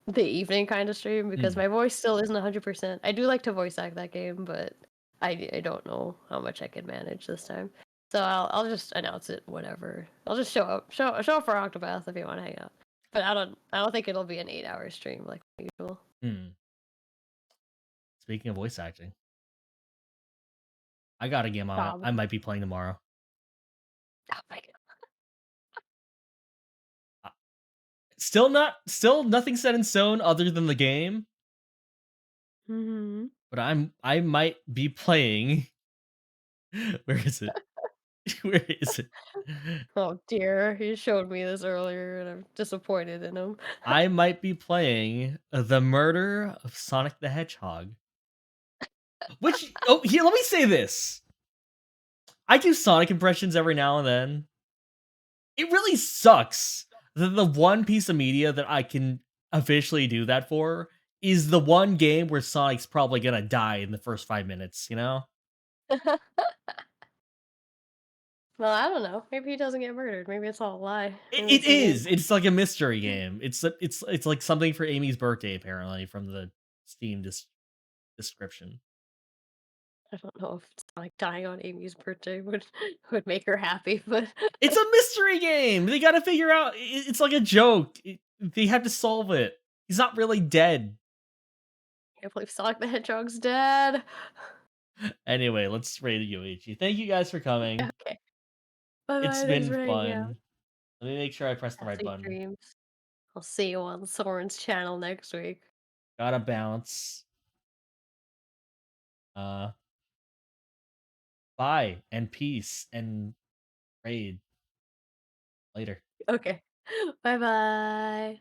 the evening kind of stream because my voice still isn't 100%. I do like to voice act that game, but I don't know how much I can manage this time. So I'll just announce it whenever. I'll just show up for Octopath if you want to hang out. But I don't think it'll be an 8-hour stream like usual. Speaking of voice acting, I got a game I might be playing tomorrow. Oh my god. Still nothing set in stone other than the game. But I might be playing. Where is it? Where is it? Oh dear, he showed me this earlier and I'm disappointed in him. I might be playing The Murder of Sonic the Hedgehog. Which here, let me say this. I do Sonic impressions every now and then. It really sucks that the one piece of media that I can officially do that for is the one game where Sonic's probably gonna die in the first 5 minutes, you know? Well, I don't know. Maybe he doesn't get murdered. Maybe it's all a lie. Maybe It it's a game. is. It's like a mystery game. It's like something for Amy's birthday, apparently, from the Steam description. I don't know if it's like dying on Amy's birthday would make her happy, but It's a mystery game. They got to figure out. It's like a joke. They have to solve it. He's not really dead. I can't believe Sonic the Hedgehog's dead. Anyway, let's rate Yoichi. Thank you guys for coming. Okay. Bye-bye. It's Thanks been for hanging out. fun. Let me make sure I press the right Sweet button. dreams. I'll see you on Soren's channel next week. Gotta bounce. Bye and peace and raid. Later. Okay. Bye-bye.